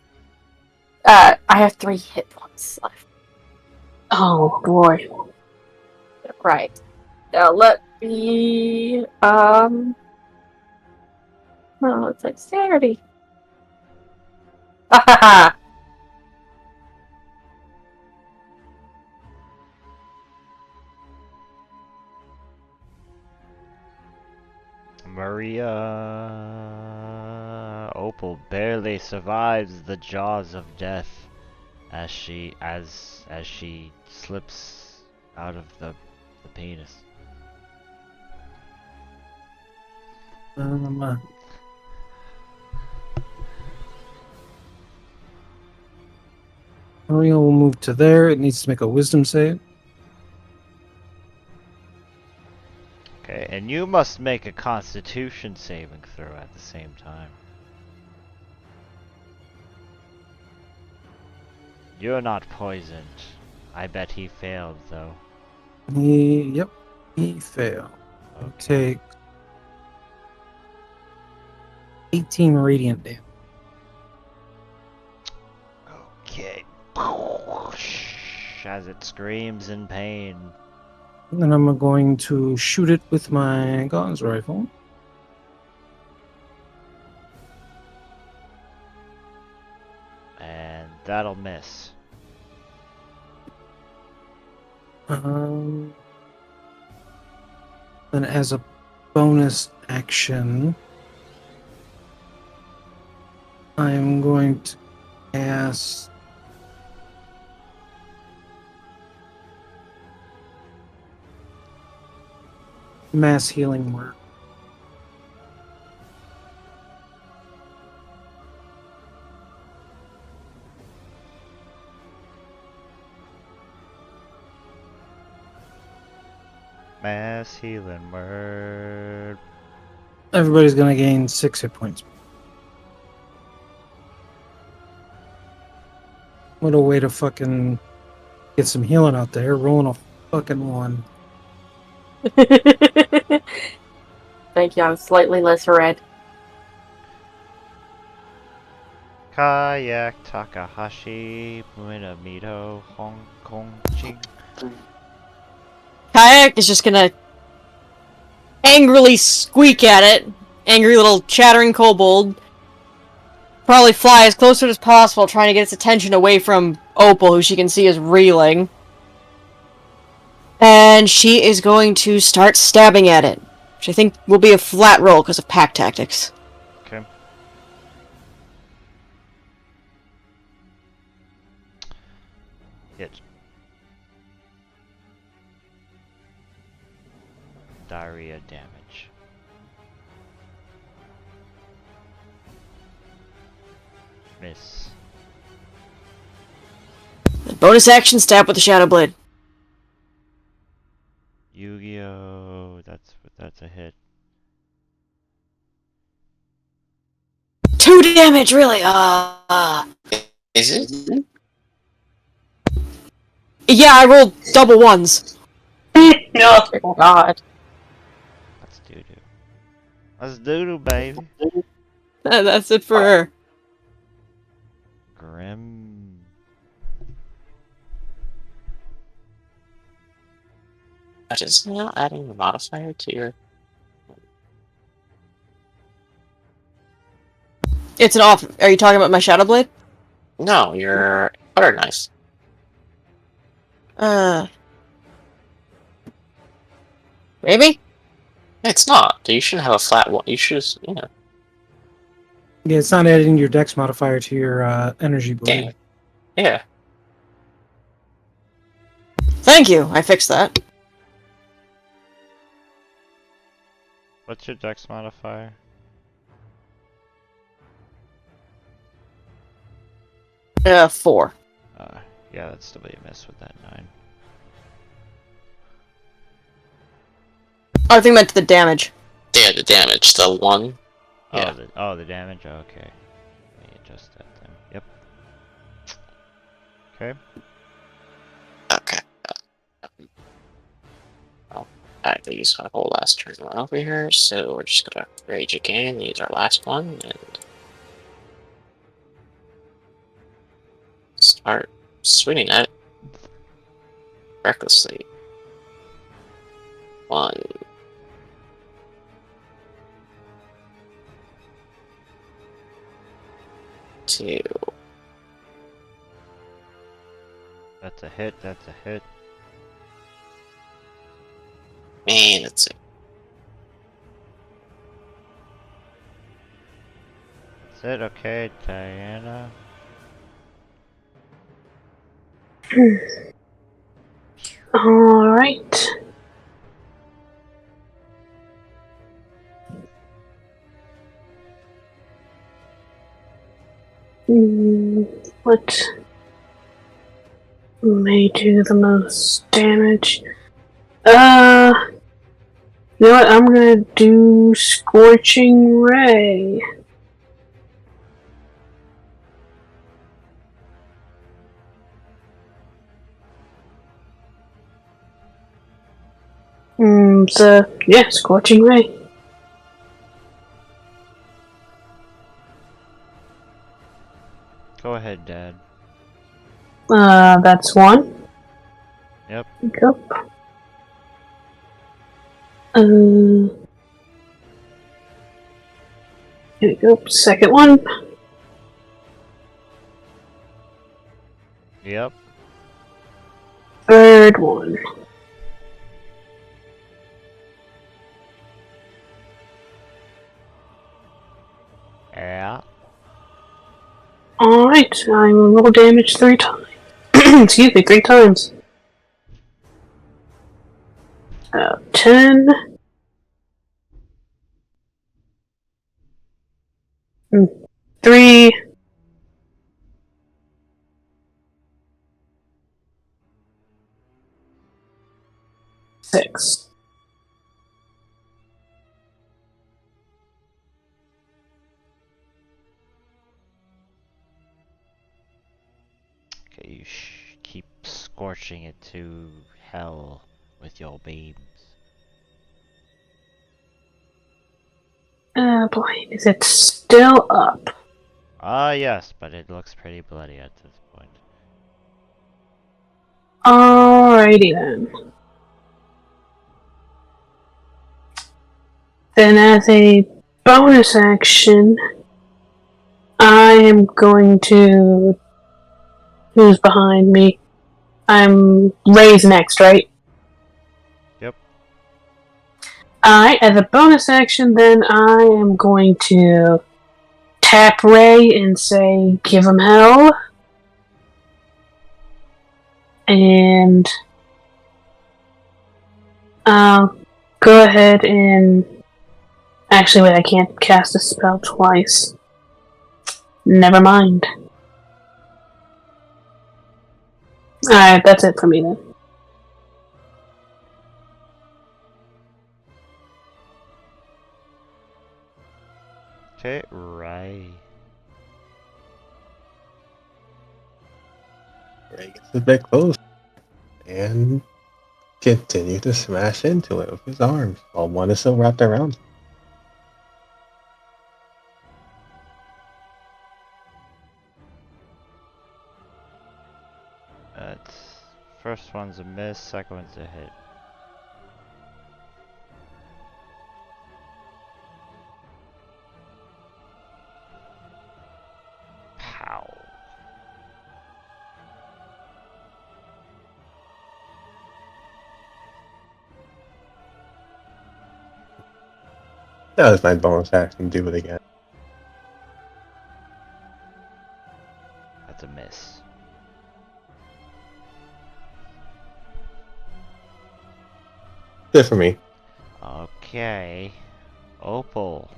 Speaker 3: I have 3 hit points left.
Speaker 7: Oh boy.
Speaker 3: Right. Now let me, oh, it's dexterity. Hahaha.
Speaker 5: Maria Opal barely survives the jaws of death as she slips out of the penis.
Speaker 6: Mario will move to there. It needs to make a wisdom save.
Speaker 5: Okay, and you must make a Constitution saving throw at the same time. You're not poisoned. I bet he failed, though.
Speaker 6: He failed.
Speaker 5: Okay.
Speaker 6: Take 18 radiant damage.
Speaker 5: Okay. As it screams in pain.
Speaker 6: And then I'm going to shoot it with my Gaunt's rifle.
Speaker 5: And that'll miss.
Speaker 6: Then as a bonus action, I'm going to cast Mass Healing Word.
Speaker 5: Mass healing word.
Speaker 6: Everybody's gonna gain 6 hit points. What a way to fucking get some healing out there. Rolling a fucking 1.
Speaker 3: Thank you, I'm slightly less red.
Speaker 5: Kayak Takahashi Minamito Hong Kong Ching.
Speaker 2: Kayak is just gonna angrily squeak at it. Angry little chattering kobold. Probably fly as close to it as possible, trying to get its attention away from Opal, who she can see is reeling. And she is going to start stabbing at it, which I think will be a flat roll because of pack tactics.
Speaker 5: Okay. Hit. Diarrhea damage. Miss.
Speaker 2: Bonus action, stab with the Shadow Blade.
Speaker 5: Yu-Gi-Oh! That's a hit.
Speaker 2: 2 damage, really?
Speaker 1: Is it?
Speaker 2: Yeah, I rolled double 1s.
Speaker 7: No.
Speaker 3: Oh god.
Speaker 5: That's doo-doo. That's doo-doo, baby.
Speaker 2: That's it for her.
Speaker 5: Grim.
Speaker 1: Just now adding the modifier to your.
Speaker 2: It's an off. Are you talking about my Shadow Blade?
Speaker 1: No, your butter knife.
Speaker 2: Maybe?
Speaker 1: It's not. You shouldn't have a flat one. You should just,
Speaker 6: Yeah, it's not adding your dex modifier to your energy blade.
Speaker 1: Damn. Yeah.
Speaker 2: Thank you, I fixed that.
Speaker 5: What's your dex modifier?
Speaker 2: Yeah, 4.
Speaker 5: Yeah, that'd still be a miss with that 9.
Speaker 2: Oh, I think meant the damage.
Speaker 1: Yeah, the damage. The 1. Yeah.
Speaker 5: The damage? Okay. Let me adjust that then. Yep. Okay.
Speaker 1: Okay. Well, I have to use my whole last turn over here, so we're just gonna rage again, use our last one, and start swinging at it recklessly. 1. 2.
Speaker 5: That's a hit, that's a hit.
Speaker 1: Man, that's it.
Speaker 5: That's it, okay, Diana.
Speaker 7: Alright. What may do the most damage? You know what? I'm gonna do Scorching Ray. Yeah, Scorching Ray.
Speaker 5: Go ahead, Dad.
Speaker 7: That's 1.
Speaker 5: Yep.
Speaker 7: Go. Here we go. Second one.
Speaker 5: Yep.
Speaker 7: Third one.
Speaker 5: Yeah.
Speaker 7: Alright, I will roll damage 3 times. Excuse me, 3 times. 10. 3. 6.
Speaker 5: scorching it to hell with your beams.
Speaker 7: Boy, is it still up?
Speaker 5: Ah, yes, but it looks pretty bloody at this point.
Speaker 7: Alrighty then. Then as a bonus action, I am going to... Who's behind me? I'm Ray's next, right?
Speaker 5: Yep.
Speaker 7: Alright, as a bonus action, then I am going to tap Ray and say, give him hell. And go ahead and... Actually, wait, I can't cast a spell twice. Never mind. Alright, that's it for me then.
Speaker 5: Okay, right.
Speaker 4: Ray gets a bit close and continue to smash into it with his arms, while one is still wrapped around.
Speaker 5: First one's a miss, second one's a hit. Pow.
Speaker 4: That was my bonus action. Do it again.
Speaker 5: That's a miss.
Speaker 4: Good for me.
Speaker 5: Okay. Opal.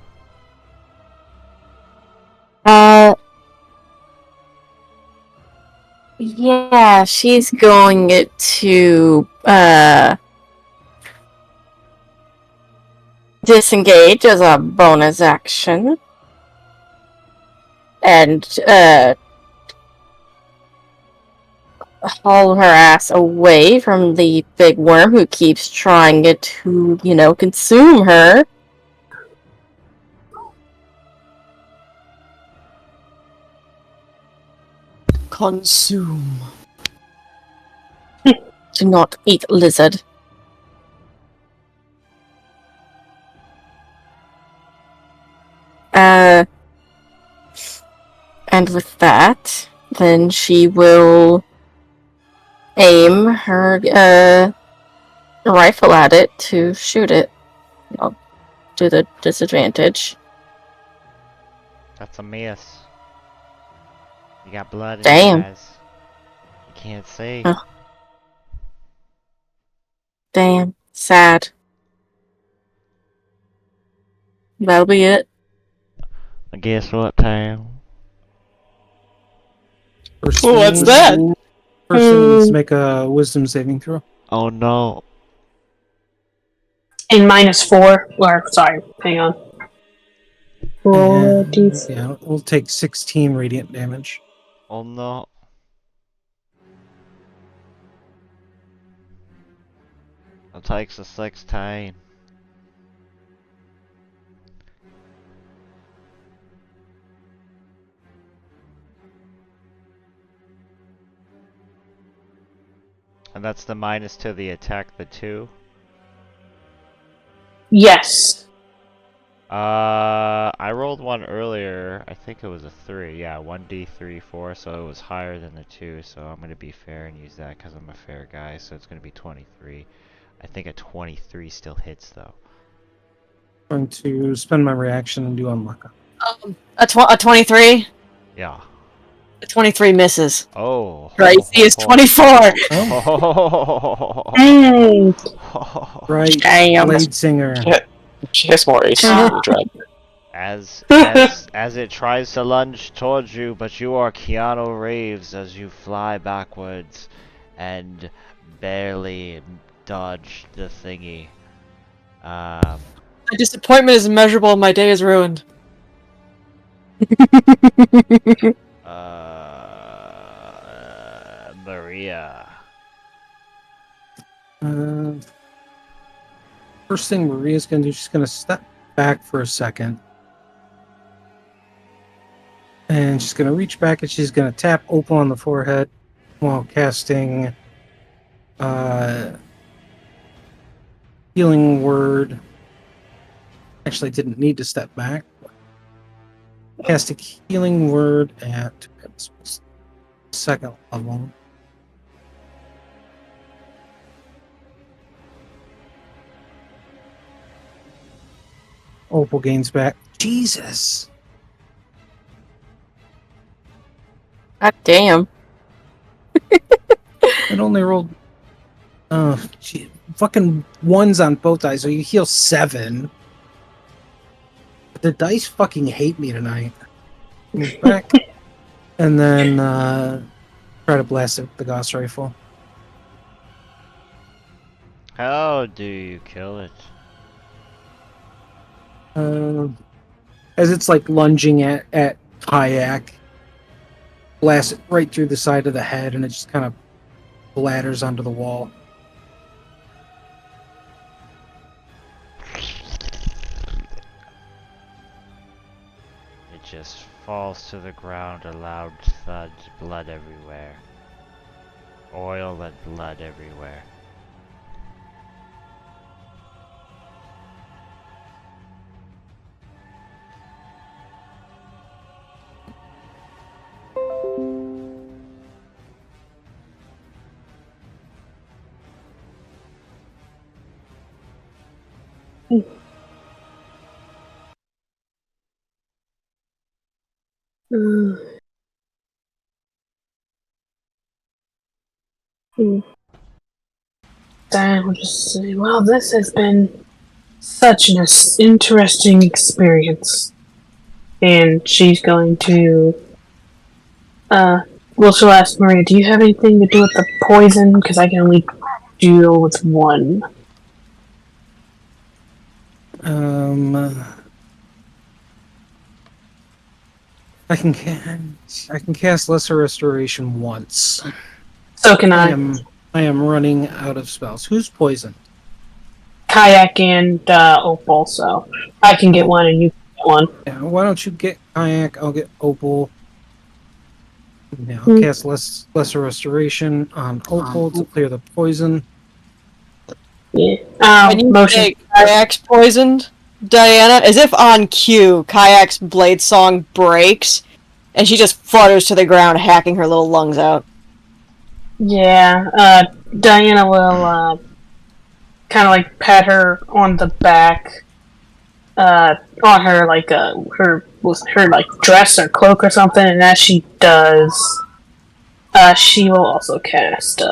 Speaker 3: Yeah, she's going to, disengage as a bonus action. And, haul her ass away from the big worm who keeps trying to, consume her.
Speaker 2: Consume.
Speaker 3: Do not eat lizard. And with that, then she will aim her rifle at it to shoot it. I'll do the disadvantage.
Speaker 5: That's a miss. You got blood in
Speaker 3: Damn.
Speaker 5: your eyes. You can't see.
Speaker 3: Huh. Damn. Sad. That'll be it.
Speaker 5: Guess what, pal?
Speaker 6: First
Speaker 2: Ooh, what's that?
Speaker 6: Person needs to make a wisdom saving throw.
Speaker 5: Oh no.
Speaker 7: And -4. Or, sorry, hang on. Roll
Speaker 6: And,
Speaker 7: d4.
Speaker 6: yeah, we'll take 16 radiant damage.
Speaker 5: Oh no. It takes a 16. And that's the minus to the attack, the 2.
Speaker 7: Yes.
Speaker 5: I rolled one earlier. I think it was a 3. Yeah, 1d3, 4, so it was higher than the 2. So I'm gonna be fair and use that because I'm a fair guy. So it's gonna be 23. I think a 23 still hits though.
Speaker 6: I'm going to spend my reaction and do unlock.
Speaker 2: A 23?
Speaker 5: Yeah.
Speaker 2: A 23 misses.
Speaker 5: Oh.
Speaker 2: Gracie is 24!
Speaker 7: Hey.
Speaker 6: Right,
Speaker 2: Damn.
Speaker 6: Blade Singer.
Speaker 1: She has more AC than the dragon.
Speaker 5: As it tries to lunge towards you, but you are Keanu Reeves as you fly backwards and barely dodge the thingy.
Speaker 2: My disappointment is immeasurable and my day is ruined.
Speaker 5: Maria.
Speaker 6: First thing Maria's gonna do, she's gonna step back for a second. And she's gonna reach back and she's gonna tap Opal on the forehead while casting healing word. Actually, didn't need to step back. Cast a healing word at second level. Opal gains back. Jesus!
Speaker 3: God damn.
Speaker 6: It only rolled. Oh, gee, fucking ones on both dice, so you heal 7. The dice fucking hate me tonight. Move back. And then try to blast it with the Gauss rifle.
Speaker 5: How do you kill it?
Speaker 6: As it's like lunging at Kayak, blast it right through the side of the head, and it just kind of bladders onto the wall.
Speaker 5: It just falls to the ground, a loud thud, blood everywhere. Oil and blood everywhere.
Speaker 7: Diane will just say, well, this has been such an interesting experience. And she's going to, well, she'll ask Maria, do you have anything to do with the poison? Because I can only deal with one.
Speaker 6: I can cast Lesser Restoration once.
Speaker 7: So can
Speaker 6: I
Speaker 7: I.
Speaker 6: am running out of spells. Who's poisoned?
Speaker 7: Kayak and Opal, so I can get one and you can get one.
Speaker 6: Yeah, why don't you get Kayak? I'll get Opal. Yeah, I'll cast Lesser Restoration on Opal to clear the poison.
Speaker 7: Yeah.
Speaker 2: When you
Speaker 7: Motion.
Speaker 2: say Kayak's poisoned, Diana, as if on cue, Kayak's blade song breaks, and she just flutters to the ground, hacking her little lungs out.
Speaker 7: Yeah, Diana will kind of like pat her on the back, on her like her like dress or cloak or something, and as she does, she will also cast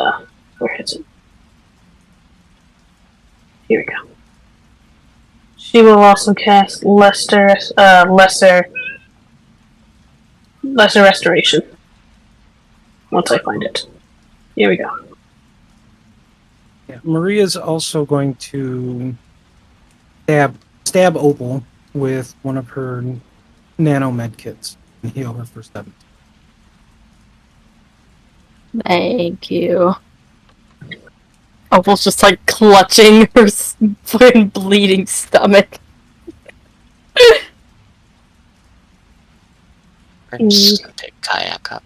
Speaker 7: where is it? Here we go. She will also cast lesser restoration. Once I find it. Here we go.
Speaker 6: Yeah, Maria's also going to stab Opal with one of her nano med kits and heal her for 7.
Speaker 3: Thank you. Opal's just like clutching her fucking bleeding stomach.
Speaker 1: I'm just gonna pick Kayak up.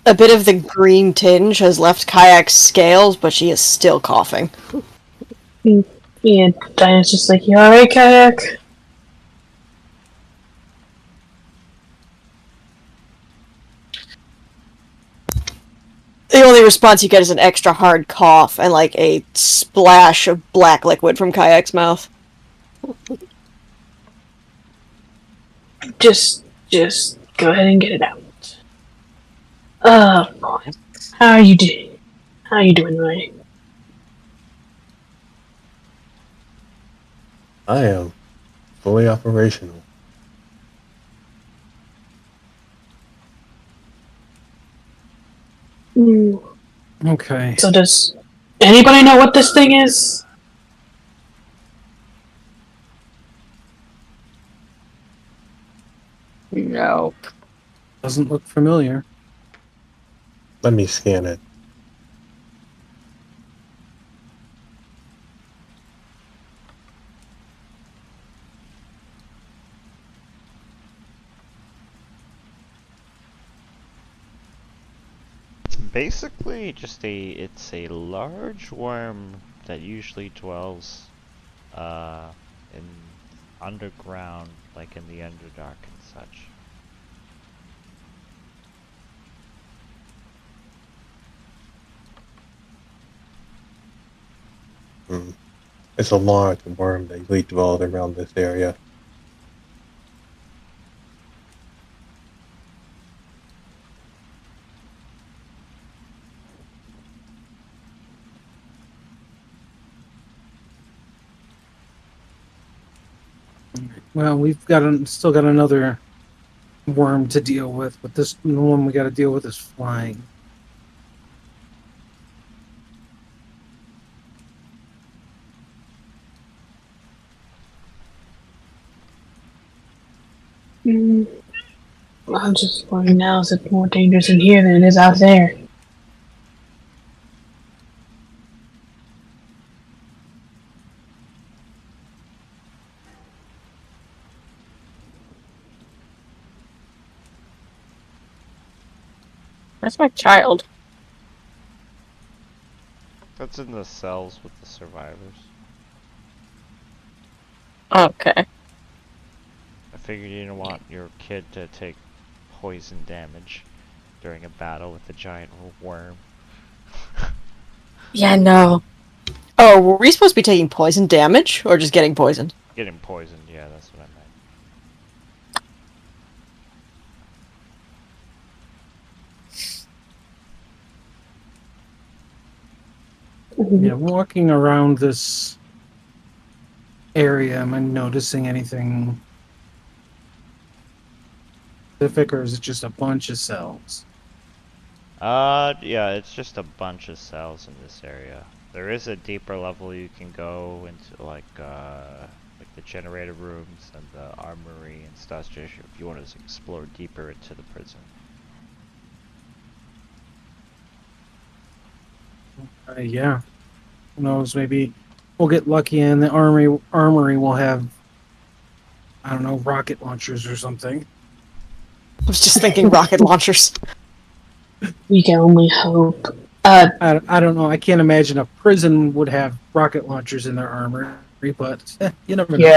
Speaker 2: A bit of the green tinge has left Kayak's scales, but she is still coughing.
Speaker 7: Yeah, Diana's just like, you alright, Kayak?
Speaker 2: The only response you get is an extra hard cough and like a splash of black liquid from Kayak's mouth.
Speaker 7: Just go ahead and get it out. Oh boy. How are you doing? How are you doing, Ray?
Speaker 4: I am fully operational.
Speaker 6: Okay.
Speaker 7: So does anybody know what this thing is?
Speaker 3: Nope.
Speaker 6: Doesn't look familiar.
Speaker 4: Let me scan it.
Speaker 5: basically just it's a large worm that usually dwells in underground, like in the Underdark and such.
Speaker 4: It's a large worm that usually dwells around this area.
Speaker 6: Well, we've still got another worm to deal with, but this the one we got to deal with is flying.
Speaker 7: I'm just wondering now, is it more dangerous in here than it is out there?
Speaker 3: Where's my child?
Speaker 5: That's in the cells with the survivors.
Speaker 3: Okay.
Speaker 5: I figured you didn't want your kid to take poison damage during a battle with a giant worm.
Speaker 3: Yeah, no.
Speaker 2: Oh, were we supposed to be taking poison damage or just getting poisoned?
Speaker 5: Getting poisoned, yeah, that's what I meant.
Speaker 6: Yeah, walking around this area, am I noticing anything specific, or is it just a bunch of cells?
Speaker 5: Yeah, it's just a bunch of cells in this area. There is a deeper level you can go into, like the generator rooms and the armory and stuff, just if you want to explore deeper into the prison.
Speaker 6: Yeah. Who knows? Maybe we'll get lucky and the armory will have, I don't know, rocket launchers or something.
Speaker 2: I was just thinking rocket launchers.
Speaker 7: We can only hope.
Speaker 6: I don't know. I can't imagine a prison would have rocket launchers in their armory, but you never know.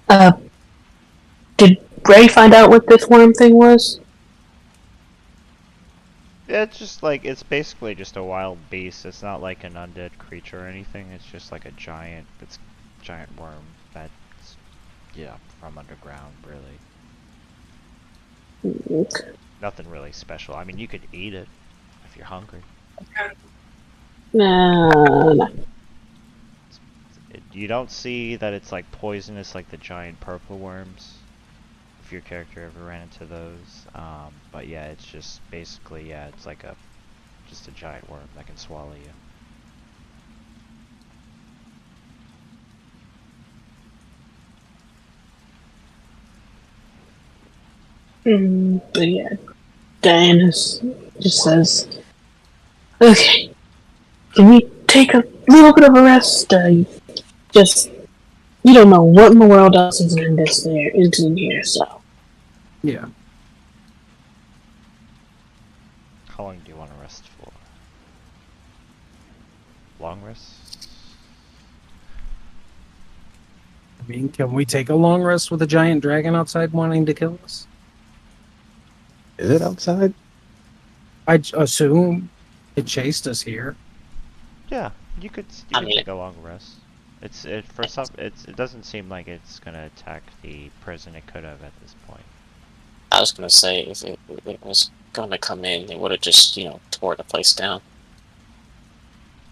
Speaker 7: Yeah. Did Ray find out what this worm thing was?
Speaker 5: Yeah, it's just like, it's basically just a wild beast. It's not like an undead creature or anything. It's just like a giant worm that's, yeah, from underground, really. Nothing really special. I mean, you could eat it if you're hungry.
Speaker 7: No.
Speaker 5: You don't see that it's like poisonous like the giant purple worms, if your character ever ran into those. But yeah, it's just basically, yeah, it's like just a giant worm that can swallow you.
Speaker 7: But yeah, Diana just says, "Okay, can we take a little bit of a rest? You don't know what in the world else is in here, so."
Speaker 6: Yeah.
Speaker 5: How long do you want to rest for? Long rest?
Speaker 6: I mean, can we take a long rest with a giant dragon outside wanting to kill us?
Speaker 4: Is it outside?
Speaker 6: I'd assume it chased us here.
Speaker 5: Yeah, you could take a long rest. It doesn't seem like it's gonna attack the prison. It could have at this point.
Speaker 1: I was gonna say, if it was gonna come in, it would have just, tore the place down.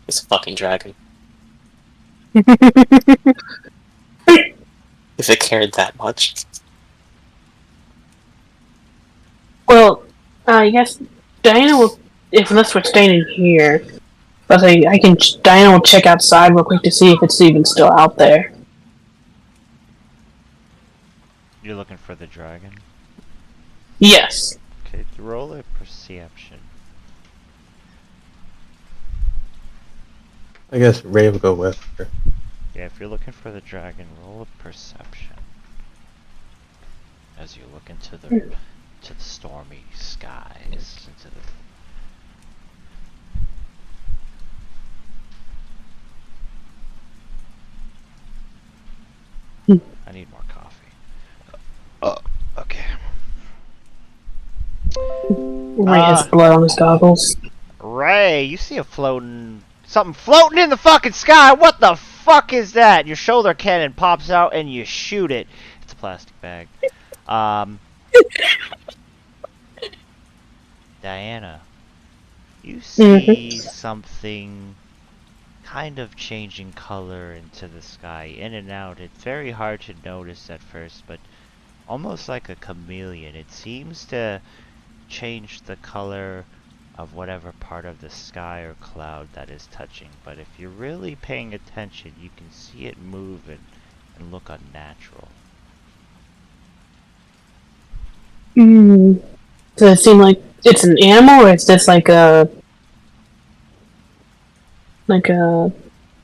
Speaker 1: It's a fucking dragon. If it cared that much.
Speaker 7: Well, I guess Diana will, unless we're staying in here. But Diana will check outside real quick to see if it's even still out there.
Speaker 5: You're looking for the dragon?
Speaker 7: Yes.
Speaker 5: Okay, roll a perception.
Speaker 4: I guess Ray will go with her.
Speaker 5: Yeah, if you're looking for the dragon, roll a perception. As you look into the stormy skies, into the
Speaker 7: Ray has blood on his goggles.
Speaker 5: Ray, you see something floating in the fucking sky. What the fuck is that? Your shoulder cannon pops out and you shoot it. It's a plastic bag. Diana, you see something kind of changing color into the sky, in and out. It's very hard to notice at first, but almost like a chameleon. It seems to change the color of whatever part of the sky or cloud that is touching. But if you're really paying attention, you can see it move and look unnatural.
Speaker 7: Does it seem like it's an animal, or is this like a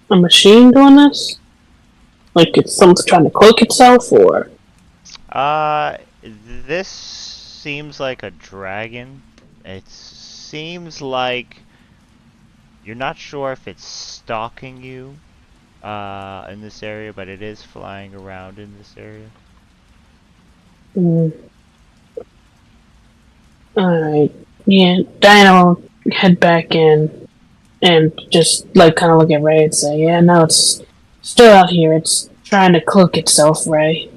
Speaker 7: machine doing this? Like it's someone's trying to cloak itself, or?
Speaker 5: This seems like a dragon. It seems like you're not sure if it's stalking you in this area, but it is flying around in this area.
Speaker 7: Alright. Yeah, Diana will head back in and just like kind of look at Ray and say, "Yeah, no, it's still out here. It's trying to cloak itself, Ray."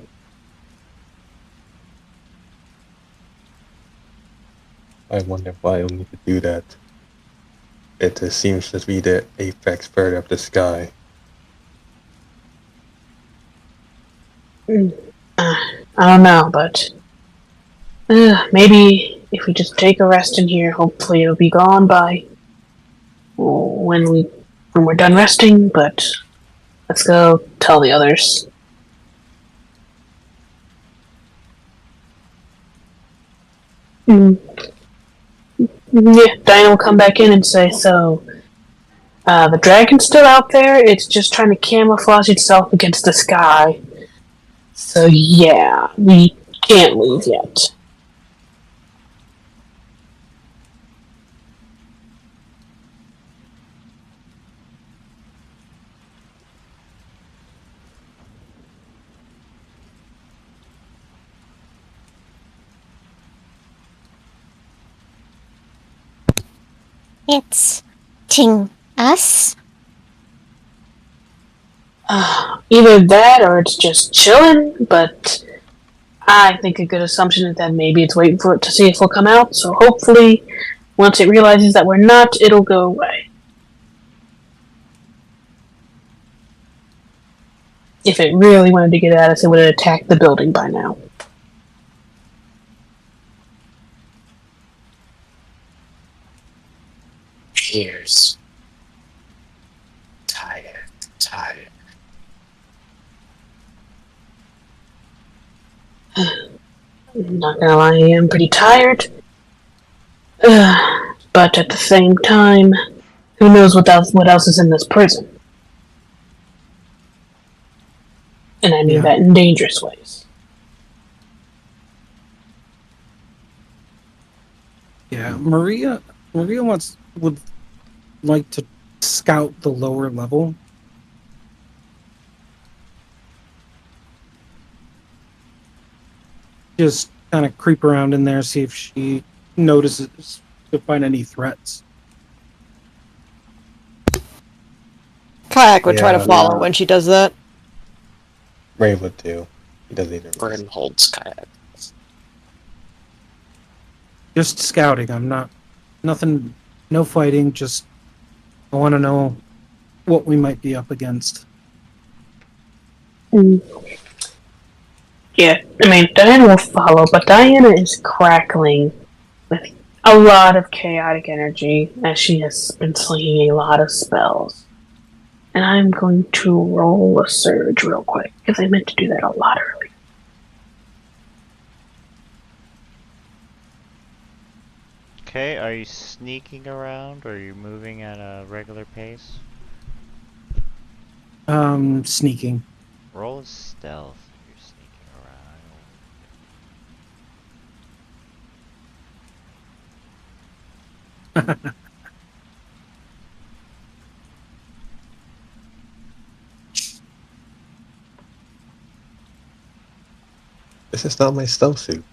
Speaker 4: I wonder why it'll need to do that. It seems to be the apex bird of the sky.
Speaker 7: I don't know, but maybe if we just take a rest in here, hopefully it'll be gone by when we're done resting. But let's go tell the others. Yeah, Diana will come back in and say, "So, the dragon's still out there. It's just trying to camouflage itself against the sky. So yeah, we can't leave yet."
Speaker 8: It's ting us.
Speaker 7: Either that or it's just chilling, but I think a good assumption is that maybe it's waiting for it to see if we'll come out, so hopefully once it realizes that we're not, it'll go away. If it really wanted to get at us, it would have attacked the building by now.
Speaker 1: Tears. Tired.
Speaker 7: I'm not gonna lie, I am pretty tired. But at the same time, who knows what else is in this prison? And I mean that in dangerous ways.
Speaker 6: Yeah, Maria would like to scout the lower level. Just kind of creep around in there, see if she notices to find any threats.
Speaker 2: Kayak would try to
Speaker 4: Yeah,
Speaker 2: follow when she does that.
Speaker 4: Ray would too. He does either.
Speaker 1: Grim holds kayak.
Speaker 6: Just scouting. Nothing, no fighting. Just I want to know what we might be up against.
Speaker 7: Yeah, I mean, Diana will follow, but Diana is crackling with a lot of chaotic energy as she has been slinging a lot of spells. And I'm going to roll a surge real quick, because I meant to do that a lot earlier.
Speaker 5: Okay, are you sneaking around, or are you moving at a regular pace?
Speaker 6: Sneaking.
Speaker 5: Roll a stealth if you're sneaking around.
Speaker 4: This is not my stealth suit.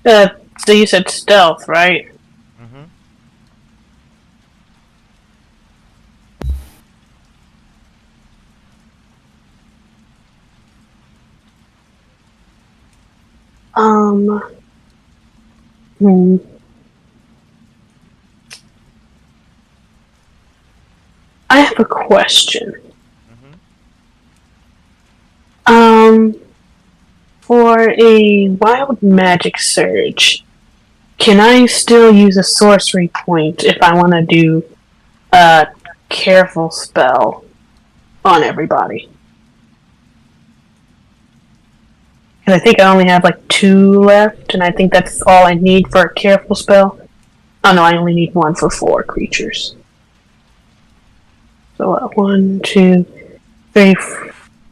Speaker 7: So you said stealth, right?
Speaker 5: Mm-hmm.
Speaker 7: Um. Hmm. I have a question.
Speaker 5: Mm-hmm.
Speaker 7: For a wild magic surge, can I still use a sorcery point if I want to do a careful spell on everybody? And I think I only have like 2 left, and I think that's all I need for a careful spell. Oh no, I only need 1 for 4 creatures. So 1, 2, 3,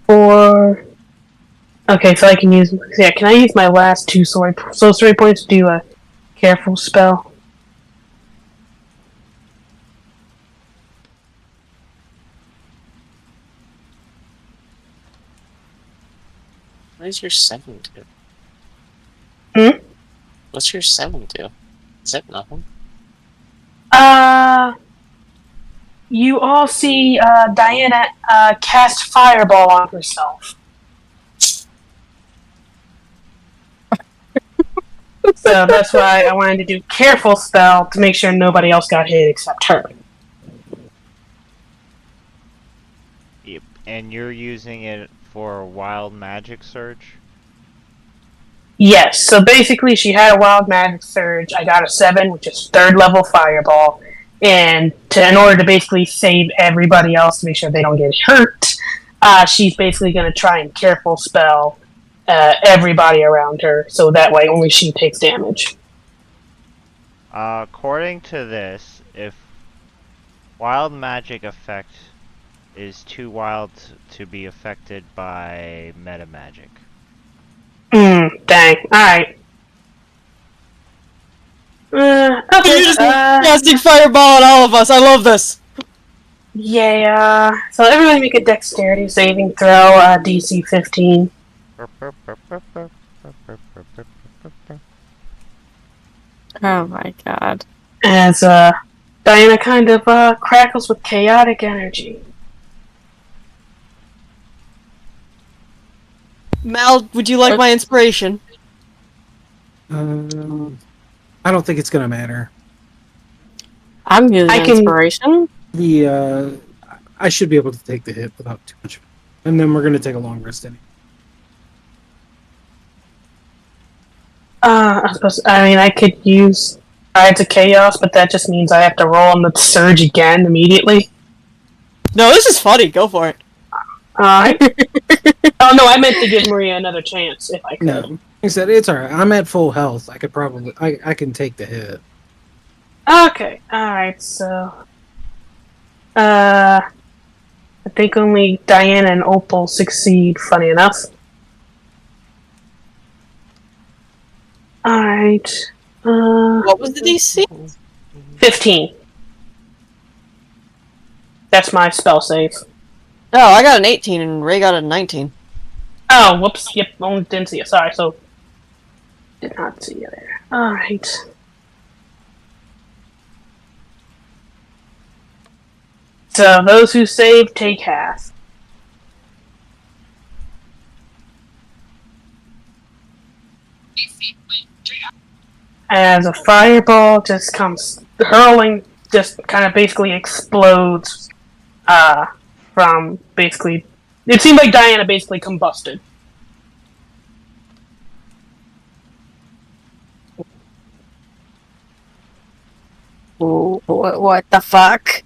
Speaker 7: 4. Okay, so I can use. Yeah, can I use my last 2 sorcery points to do a careful spell?
Speaker 1: What does your 7 do?
Speaker 7: Hmm?
Speaker 1: What's your 7 do? Is that nothing?
Speaker 7: You all see Diana cast Fireball on herself. So that's why I wanted to do Careful spell to make sure nobody else got hit except her.
Speaker 5: Yep. And you're using it for a wild magic surge?
Speaker 7: Yes, so basically she had a Wild Magic Surge. I got a 7, which is 3rd level Fireball. And in order to basically save everybody else to make sure they don't get hurt, she's basically going to try and Careful spell everybody around her, so that way only she takes damage.
Speaker 5: According to this, if wild magic effect is too wild to be affected by meta magic.
Speaker 7: Dang. Alright.
Speaker 2: You're
Speaker 7: Okay.
Speaker 2: just casting fireball on all of us. I love this.
Speaker 7: Yeah. So everybody make a dexterity saving throw, DC 15.
Speaker 3: Oh my god.
Speaker 7: As Diana kind of crackles with chaotic energy.
Speaker 2: Mal, would you like my inspiration?
Speaker 6: I don't think it's gonna matter.
Speaker 3: I'm using
Speaker 7: I can-
Speaker 3: inspiration.
Speaker 6: I should be able to take the hit without too much, and then we're gonna take a long rest anyway.
Speaker 7: I could use Tides of Chaos, but that just means I have to roll on the surge again immediately.
Speaker 2: No, this is funny. Go for it.
Speaker 7: Oh no, I meant to give Maria another chance if I could.
Speaker 6: No, like I said, it's alright. I'm at full health. I could probably, I can take the hit.
Speaker 7: Okay, alright, so. I think only Diana and Opal succeed, funny enough. Alright.
Speaker 2: What was the DC?
Speaker 7: 15. That's my spell save.
Speaker 2: Oh, I got an 18 and Ray got a 19.
Speaker 7: Oh, whoops. Yep, only didn't see it. Sorry, so. Did not see you there. Alright. So, those who save take half. As a fireball just comes hurling, just kind of basically explodes from basically. It seemed like Diana basically combusted.
Speaker 3: Ooh, what the fuck?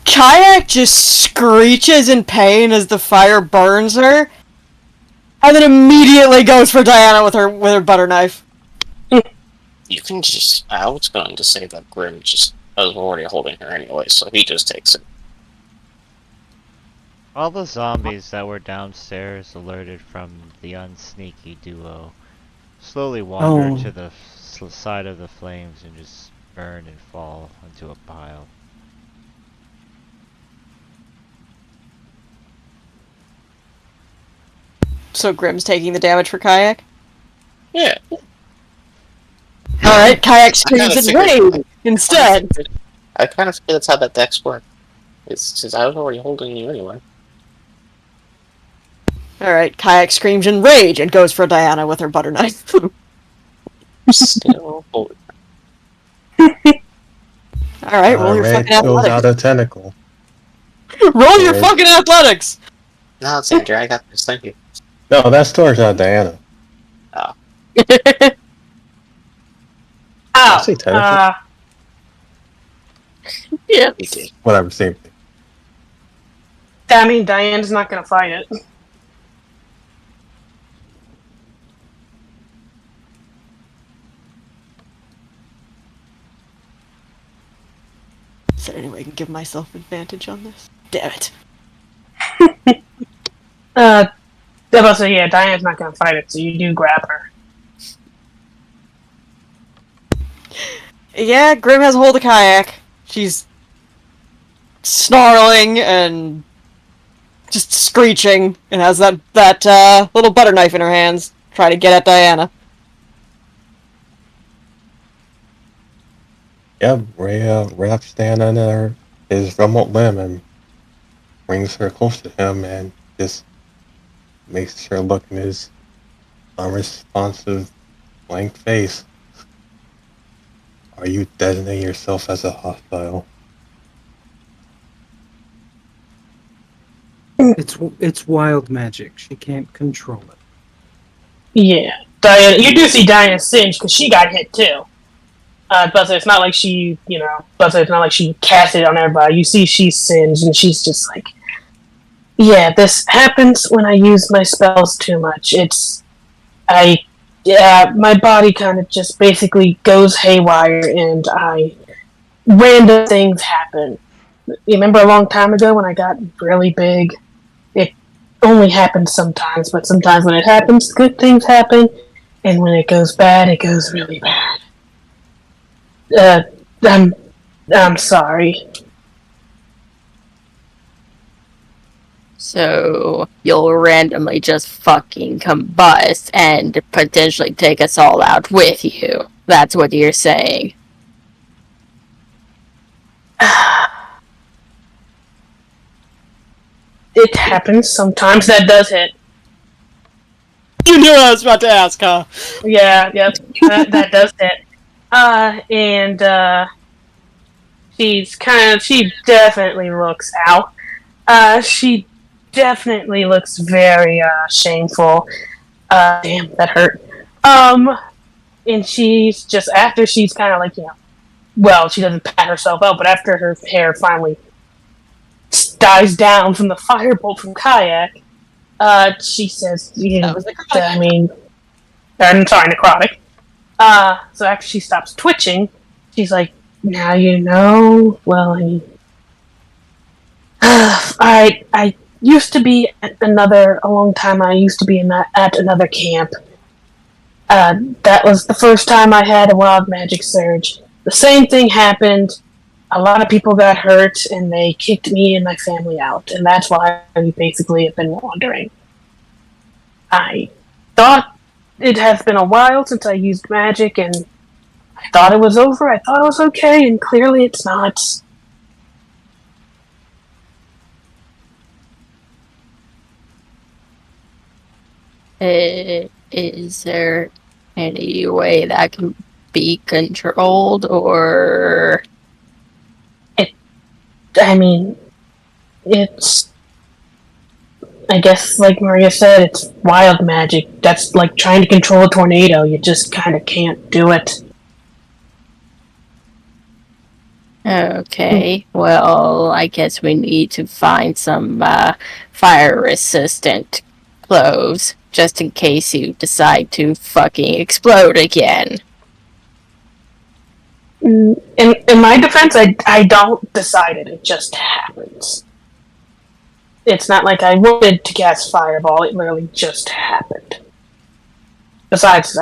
Speaker 2: Kayak just screeches in pain as the fire burns her, and then immediately goes for Diana with her butter knife.
Speaker 1: You can just. I was going to say that Grim just was already holding her anyway, so he just takes it.
Speaker 5: All the zombies that were downstairs, alerted from the unsneaky duo, slowly wander to the side of the flames and just burn and fall into a pile.
Speaker 2: So Grim's taking the damage for Kayak?
Speaker 1: Yeah.
Speaker 2: Alright, Kayak screams in rage instead.
Speaker 1: I kind of figure that's how that dex work. It's just I was already holding you anyway.
Speaker 2: Alright, Kayak screams in rage and goes for Diana with her butter knife.
Speaker 1: Still holding.
Speaker 2: Alright, roll your
Speaker 4: Red
Speaker 2: fucking
Speaker 4: goes out
Speaker 2: athletics.
Speaker 4: a tentacle.
Speaker 2: Roll your
Speaker 4: Red.
Speaker 2: fucking athletics!
Speaker 1: No, it's Andrew. I got this. Thank you.
Speaker 4: No, that's towards Diana.
Speaker 7: Ow.
Speaker 4: I say tentacle.
Speaker 3: Yep.
Speaker 1: You did.
Speaker 4: Whatever, same thing.
Speaker 7: I mean, Diane's not gonna fight it.
Speaker 2: Is there any way I can give myself advantage on this? Damn it.
Speaker 7: So yeah, Diane's not gonna fight it, so you do grab her.
Speaker 2: Yeah, Grim has a hold of Kayak. She's snarling and just screeching and has that little butter knife in her hands, trying to get at Diana.
Speaker 4: Yeah, Ray wraps Diana in his remote limb and brings her close to him and just makes her look in his unresponsive, blank face. Are you designating yourself as a hostile?
Speaker 6: It's wild magic. She can't control it.
Speaker 7: Yeah, Diana. You do see Diana singe because she got hit too. But it's not like she, but it's not like she cast it on everybody. You see, she's singed, and she's just like, yeah, this happens when I use my spells too much. My body kind of just basically goes haywire, and random things happen. You remember a long time ago when I got really big? It only happens sometimes, but sometimes when it happens, good things happen, and when it goes bad, it goes really bad. I'm sorry.
Speaker 3: So you'll randomly just fucking combust and potentially take us all out with you. That's what you're saying.
Speaker 7: It happens sometimes. That does hit.
Speaker 2: You knew I was about to ask, huh?
Speaker 7: Yeah, yep. That does hit. She definitely looks out. She definitely looks very, shameful. Damn, that hurt. And she's just, after she's kind of like, well, she doesn't pat herself out, but after her hair finally dies down from the firebolt from Kayak, she says,
Speaker 2: That was necrotic.
Speaker 7: I'm sorry, necrotic. So after she stops twitching, she's like, now you know, well, I used to be at a long time I used to be at another camp. That was the first time I had a wild magic surge. The same thing happened. A lot of people got hurt, and they kicked me and my family out, and that's why we basically have been wandering. I thought it has been a while since I used magic, and I thought it was over, I thought it was okay, and clearly it's not.
Speaker 3: Is there any way that can be controlled, or...
Speaker 7: It's... I guess, like Maria said, it's wild magic. That's like trying to control a tornado. You just kind of can't do it.
Speaker 3: Okay, well, I guess we need to find some fire-resistant clothes, just in case you decide to fucking explode again.
Speaker 7: In my defense, I don't decide it. It just happens. It's not like I wanted to cast Fireball. It literally just happened. Besides,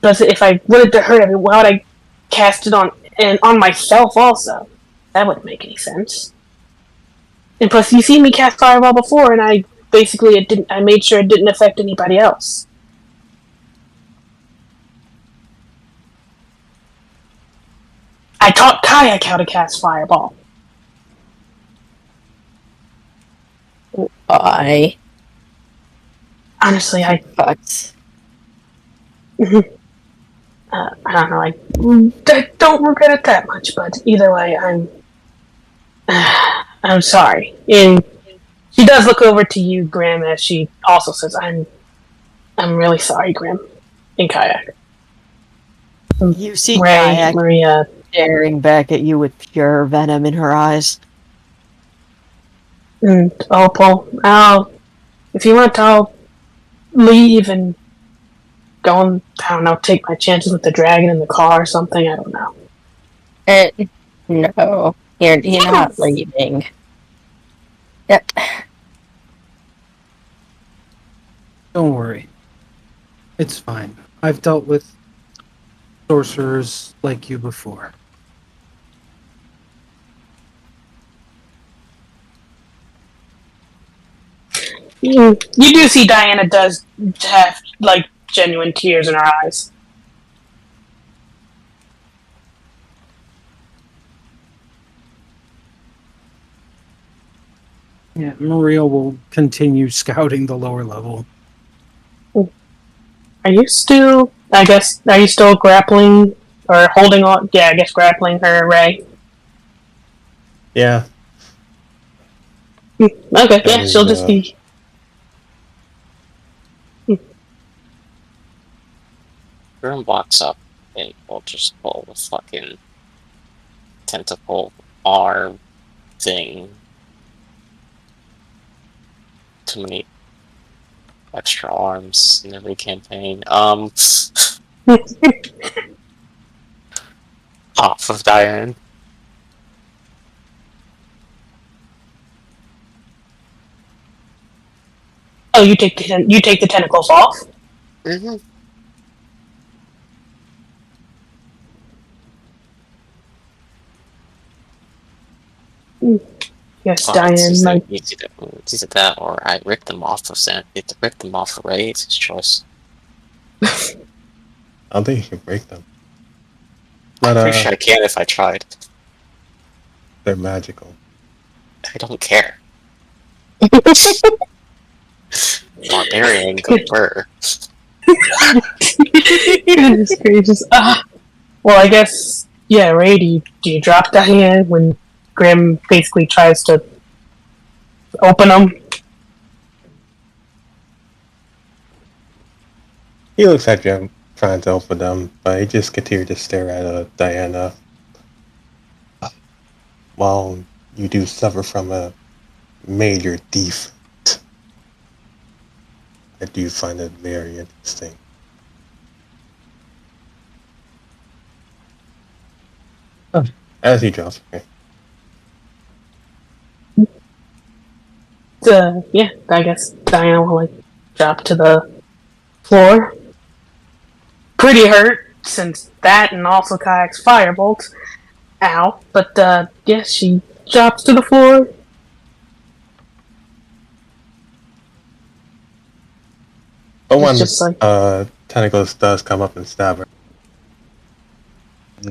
Speaker 7: if I wanted to hurt everyone, why would I cast it on myself also? That wouldn't make any sense. And plus, you've seen me cast Fireball before, and I made sure it didn't affect anybody else. I taught Kayak how to cast Fireball.
Speaker 3: Why?
Speaker 7: Honestly,
Speaker 2: Fucked.
Speaker 7: I don't know. I don't regret it that much, but either way, I'm sorry. And she does look over to you, Graham, as she also says, I'm really sorry, Graham. In Kayak.
Speaker 2: You see
Speaker 7: Ray,
Speaker 2: Kayak
Speaker 7: Maria,
Speaker 2: staring back at you with pure venom in her eyes.
Speaker 7: and Opal. If you want, I'll leave and go and, I don't know, take my chances with the dragon in the car or something. I don't know.
Speaker 3: No. You're not leaving. Yep.
Speaker 6: Don't worry. It's fine. I've dealt with sorcerers like you before.
Speaker 7: You do see Diana does have, like, genuine tears in her eyes.
Speaker 6: Yeah, Maria will continue scouting the lower level.
Speaker 7: Are you still, are you still grappling or holding on? Yeah, I guess grappling her, Ray.
Speaker 4: Yeah,
Speaker 7: Okay,
Speaker 4: That
Speaker 7: yeah,
Speaker 4: is,
Speaker 7: she'll just be.
Speaker 1: Grim walks up and will just pull the fucking tentacle arm thing. Too many extra arms in every campaign. Off of Diane.
Speaker 7: Oh, you take the tentacles off.
Speaker 1: Mm-hmm.
Speaker 7: Yes,
Speaker 1: Oh,
Speaker 7: Diane. Like,
Speaker 1: it's either that or I ripped them off of Sam. It's ripped them off of Ray. It's his choice.
Speaker 4: I don't think you can break them.
Speaker 1: I'm
Speaker 4: But
Speaker 1: pretty sure I can if I tried.
Speaker 4: they're magical.
Speaker 1: I don't care. Barbarian, good word.
Speaker 7: goodness gracious. Well, I guess, yeah, Ray, do you drop Diane when Grim basically tries to open them?
Speaker 4: He looks at you trying to open them, but he just continues to stare at Diana. While you do suffer from a major defect, I do find it very interesting. As he drops me.
Speaker 7: Yeah, I guess Diana will, like, drop to the floor. Pretty hurt, since that and also Kayak's firebolt. Ow. But, yeah, she drops to the floor.
Speaker 4: But
Speaker 7: It's
Speaker 4: when
Speaker 7: just like,
Speaker 4: Tentacles does come up and stab her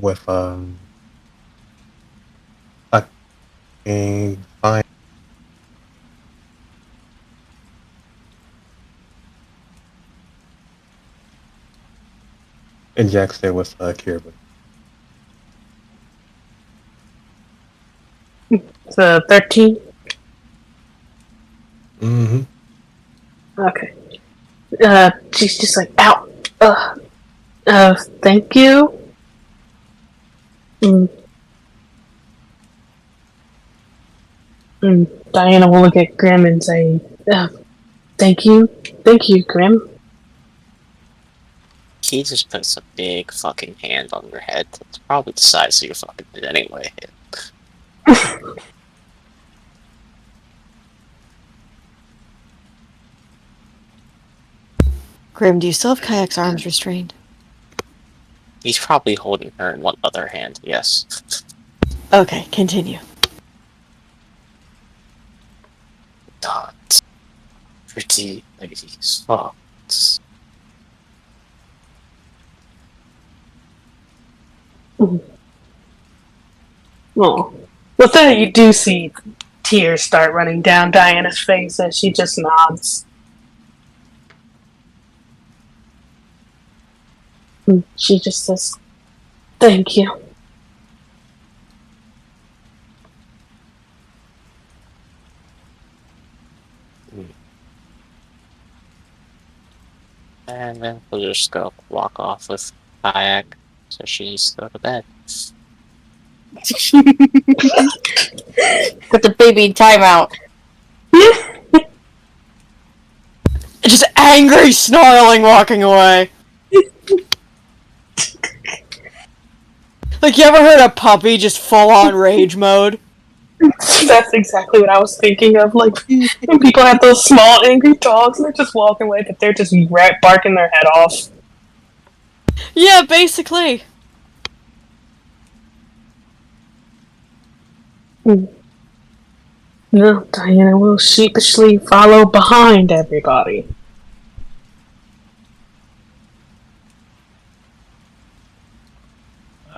Speaker 4: with fucking fine. Injects it with Kirby.
Speaker 7: it's a 13.
Speaker 4: Mm-hmm.
Speaker 7: Okay. She's just like, ow. Thank you. Diana will look at Grim and say, thank you. Thank you, Grim.
Speaker 1: He just puts a big fucking hand on your head. It's probably the size of your fucking head anyway.
Speaker 2: Grim, do you still have Kayak's arms restrained?
Speaker 1: He's probably holding her in one other hand, yes.
Speaker 2: Okay, continue.
Speaker 1: Not pretty ladies. Fucked.
Speaker 7: Oh. With that, you do see tears start running down Diana's face as she just nods. And she just says, "Thank you."
Speaker 1: And then we'll just go walk off with Kayak, so she needs to go to bed.
Speaker 3: Put the baby in timeout.
Speaker 2: Just angry snarling walking away. Like, you ever heard a puppy just full on rage mode?
Speaker 7: That's exactly what I was thinking of. Like, when people have those small angry dogs and they're just walking away, but they're just barking their head off.
Speaker 2: Yeah, basically.
Speaker 7: No, Diana will sheepishly follow behind everybody.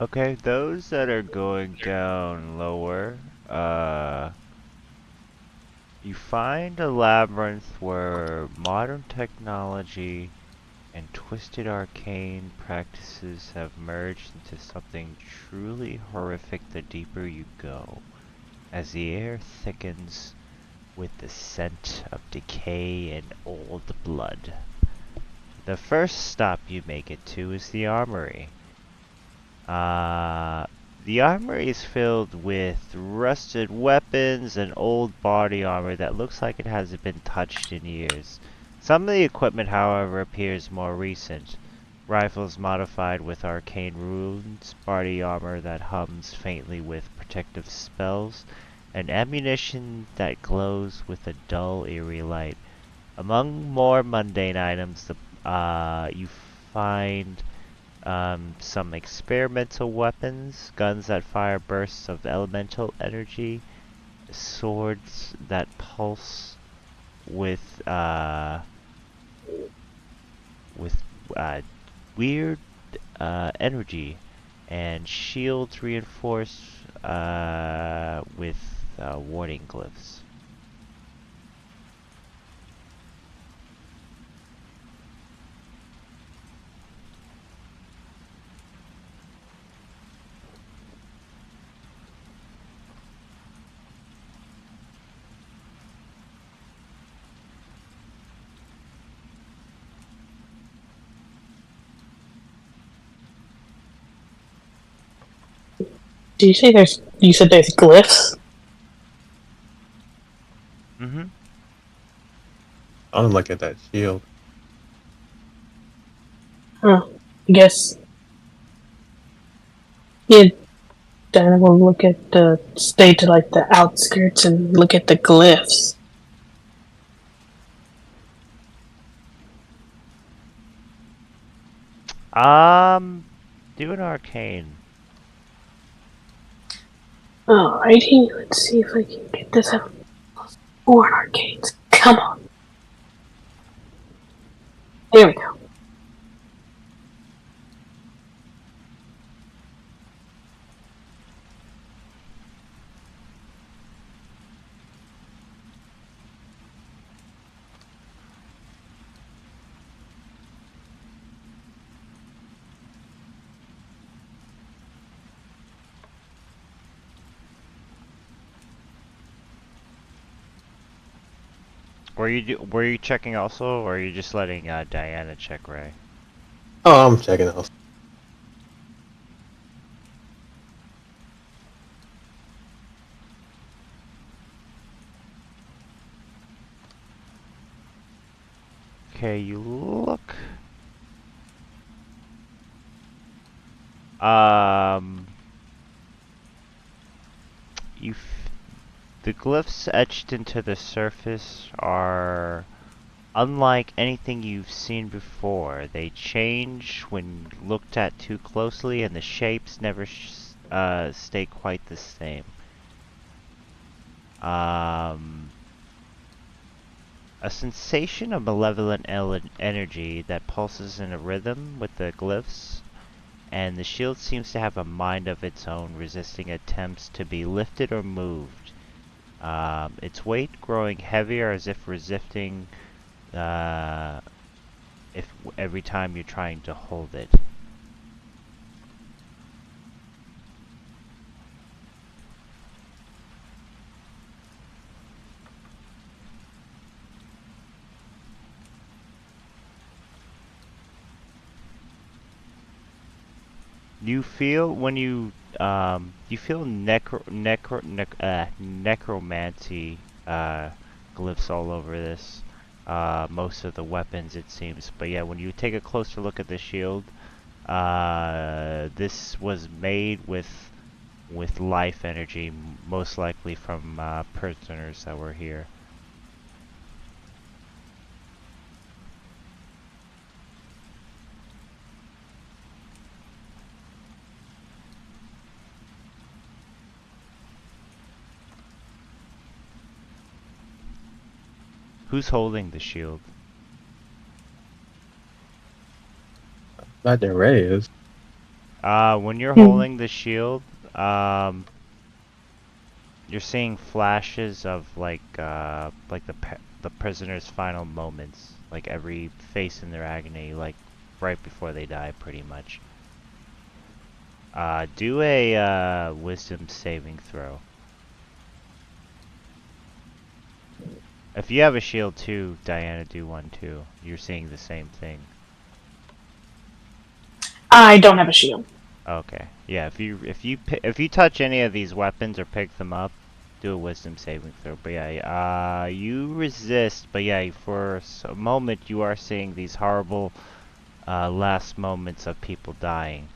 Speaker 5: Okay, those that are going down lower, you find a labyrinth where modern technology and twisted arcane practices have merged into something truly horrific the deeper you go, as the air thickens with the scent of decay and old blood. The first stop you make it to is the armory. The armory is filled with rusted weapons and old body armor that looks like it hasn't been touched in years. Some of the equipment, however, appears more recent. Rifles modified with arcane runes, body armor that hums faintly with protective spells, and ammunition that glows with a dull, eerie light. Among more mundane items, you find some experimental weapons, guns that fire bursts of elemental energy, swords that pulse with weird energy, and shields reinforced with warning glyphs.
Speaker 7: Do you say there's? You said there's glyphs?
Speaker 5: Mm-hmm.
Speaker 4: I don't look at that shield.
Speaker 7: Huh. I guess. Yeah. Diana will look at stay to like the outskirts and look at the glyphs.
Speaker 5: Do an arcane.
Speaker 7: Alrighty, let's see if I can get this out. Four arcades. Come on. There we go.
Speaker 5: Were you checking also, or are you just letting Diana check Ray?
Speaker 4: Oh, I'm checking out.
Speaker 5: Okay, you look. The glyphs etched into the surface are unlike anything you've seen before. They change when looked at too closely, and the shapes never stay quite the same. A sensation of malevolent energy that pulses in a rhythm with the glyphs, and the shield seems to have a mind of its own, resisting attempts to be lifted or moved. Its weight growing heavier as if resisting if every time you're trying to hold it. You feel when you feel necromancy glyphs all over this. Most of the weapons, it seems. But yeah, when you take a closer look at the shield, this was made with life energy, most likely from prisoners that were here. Who's holding the shield?
Speaker 4: Not that Ray is.
Speaker 5: When you're holding the shield, you're seeing flashes of like the prisoner's final moments, like every face in their agony, like right before they die, pretty much. Do a wisdom saving throw. If you have a shield too, Diana, do one too. You're seeing the same thing.
Speaker 7: I don't have a shield.
Speaker 5: Okay. Yeah. If you touch any of these weapons or pick them up, do a wisdom saving throw. But yeah, you resist. But yeah, for a moment you are seeing these horrible last moments of people dying.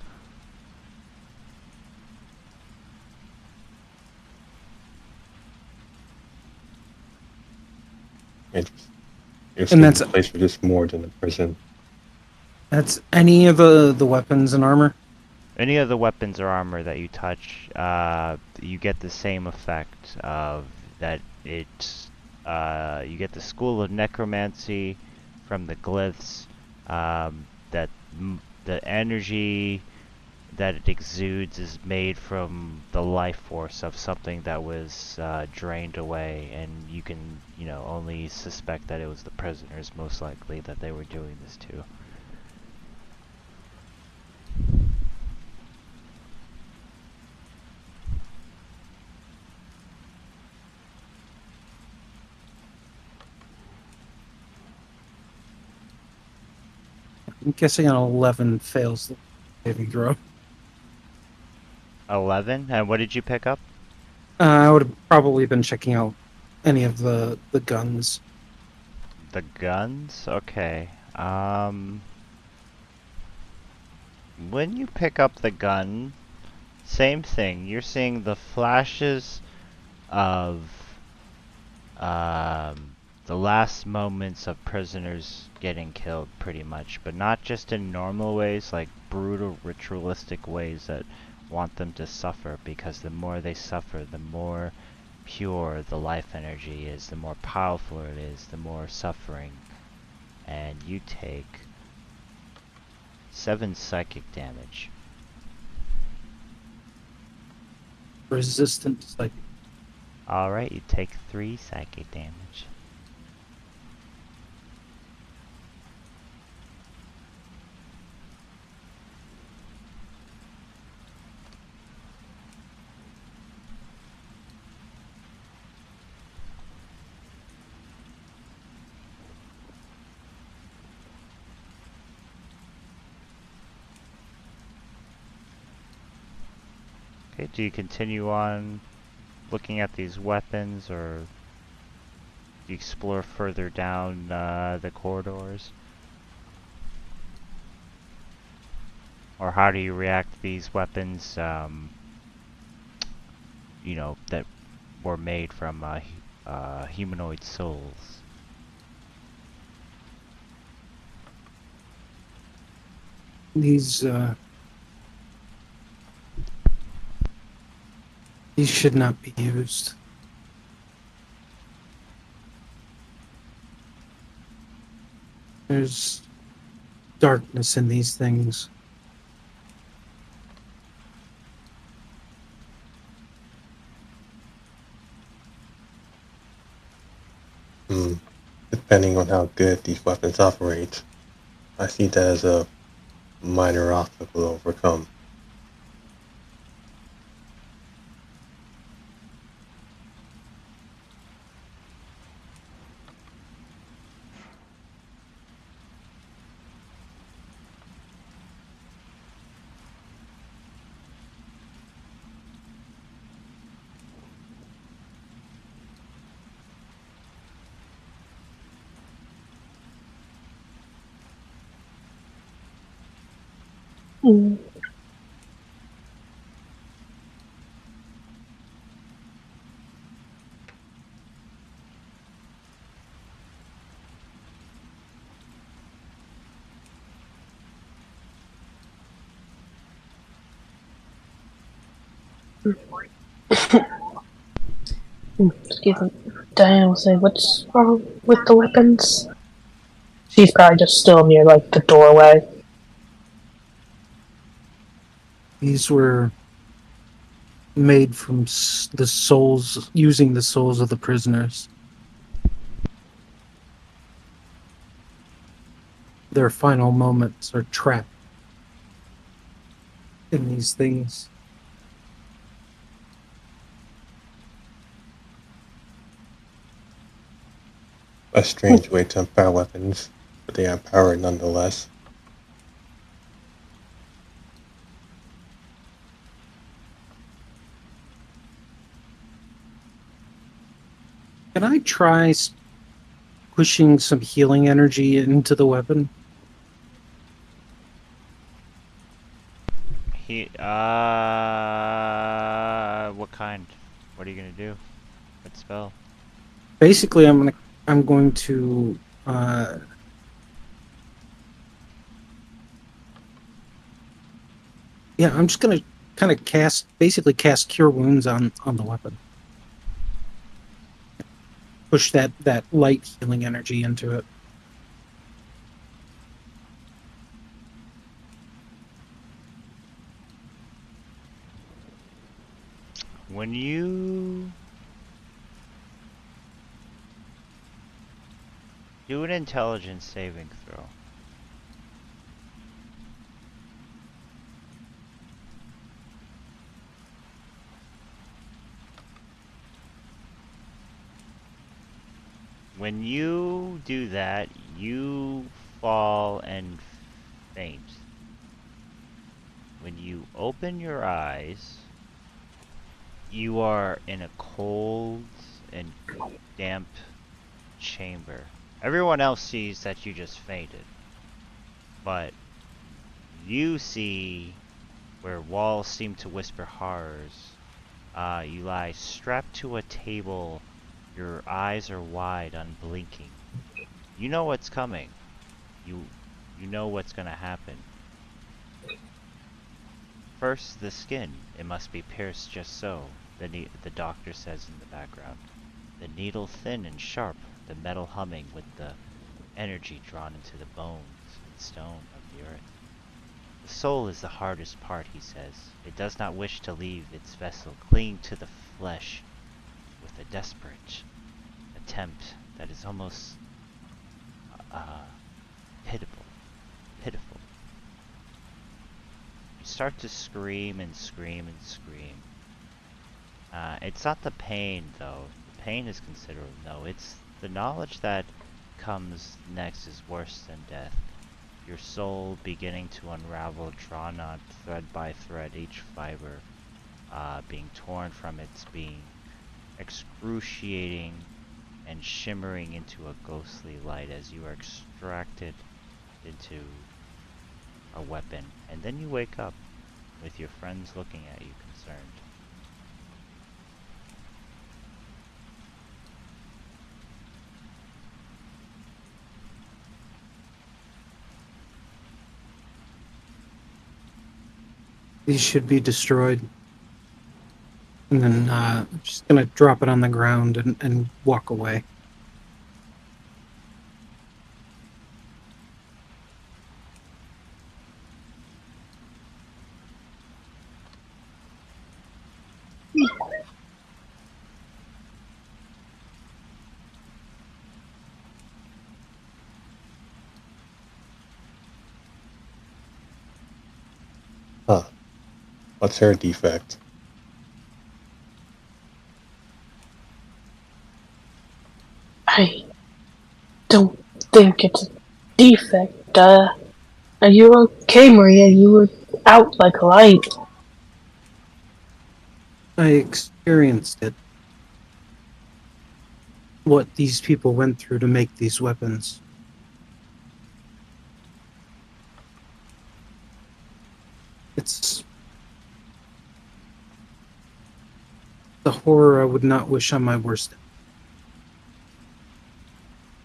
Speaker 4: Interesting.
Speaker 6: that's-
Speaker 4: This place was just more than a prison.
Speaker 6: That's any of the weapons and armor.
Speaker 5: Any of the weapons or armor that you touch, you get the same effect of that. It's you get the school of necromancy from the glyphs. That the energy that it exudes is made from the life force of something that was drained away, and you can, only suspect that it was the prisoners, most likely, that they were doing this to.
Speaker 6: I'm guessing an 11 fails the saving throw.
Speaker 5: 11? And what did you pick up?
Speaker 6: I would have probably been checking out any of the guns.
Speaker 5: The guns? Okay. When you pick up the gun, same thing. You're seeing the flashes of the last moments of prisoners getting killed, pretty much, but not just in normal ways, like brutal ritualistic ways that want them to suffer, because the more they suffer, the more pure the life energy is, the more powerful it is, the more suffering. And you take 7 psychic damage.
Speaker 6: Resistant to psychic.
Speaker 5: Alright, you take 3 psychic damage. Okay, do you continue on looking at these weapons, or do you explore further down the corridors? Or how do you react to these weapons, that were made from humanoid souls?
Speaker 6: These should not be used. There's darkness in these things.
Speaker 4: Depending on how good these weapons operate, I see that as a minor obstacle to overcome.
Speaker 7: Mm. Excuse me. Diana will say, "What's wrong with the weapons?" She's probably just still near like the doorway.
Speaker 6: These were made from the souls, using the souls of the prisoners. Their final moments are trapped in these things.
Speaker 4: A strange way to empower weapons, but they are powered nonetheless.
Speaker 6: Can I try pushing some healing energy into the weapon?
Speaker 5: What kind? What are you gonna do? What spell?
Speaker 6: Basically, I'm going to yeah, I'm just gonna kind of cast cure wounds on the weapon. Push that light healing energy into it.
Speaker 5: When you do an intelligence saving throw. When you do that, you fall and faint. When you open your eyes, you are in a cold and damp chamber. Everyone else sees that you just fainted, but you see where walls seem to whisper horrors. You lie strapped to a table. Your eyes are wide, unblinking. You know what's coming. You know what's gonna happen. First, the skin. It must be pierced just so, the doctor says in the background. The needle thin and sharp, the metal humming with the energy drawn into the bones and stone of the earth. The soul is the hardest part, he says. It does not wish to leave its vessel, clinging to the flesh with a desperate attempt that is almost pitiful. You start to scream and scream and scream. It's not the pain, though. The pain is considerable. No, it's the knowledge that comes next is worse than death. Your soul beginning to unravel, drawn on thread by thread, each fiber being torn from its being, excruciating and shimmering into a ghostly light as you are extracted into a weapon. And then you wake up with your friends looking at you concerned.
Speaker 6: These should be destroyed. And then I'm just gonna drop it on the ground and walk away.
Speaker 4: What's her defect?
Speaker 7: I don't think it's a defect. Are you okay, Maria? You were out like a light.
Speaker 6: I experienced it. What these people went through to make these weapons. It's the horror I would not wish on my worst enemy.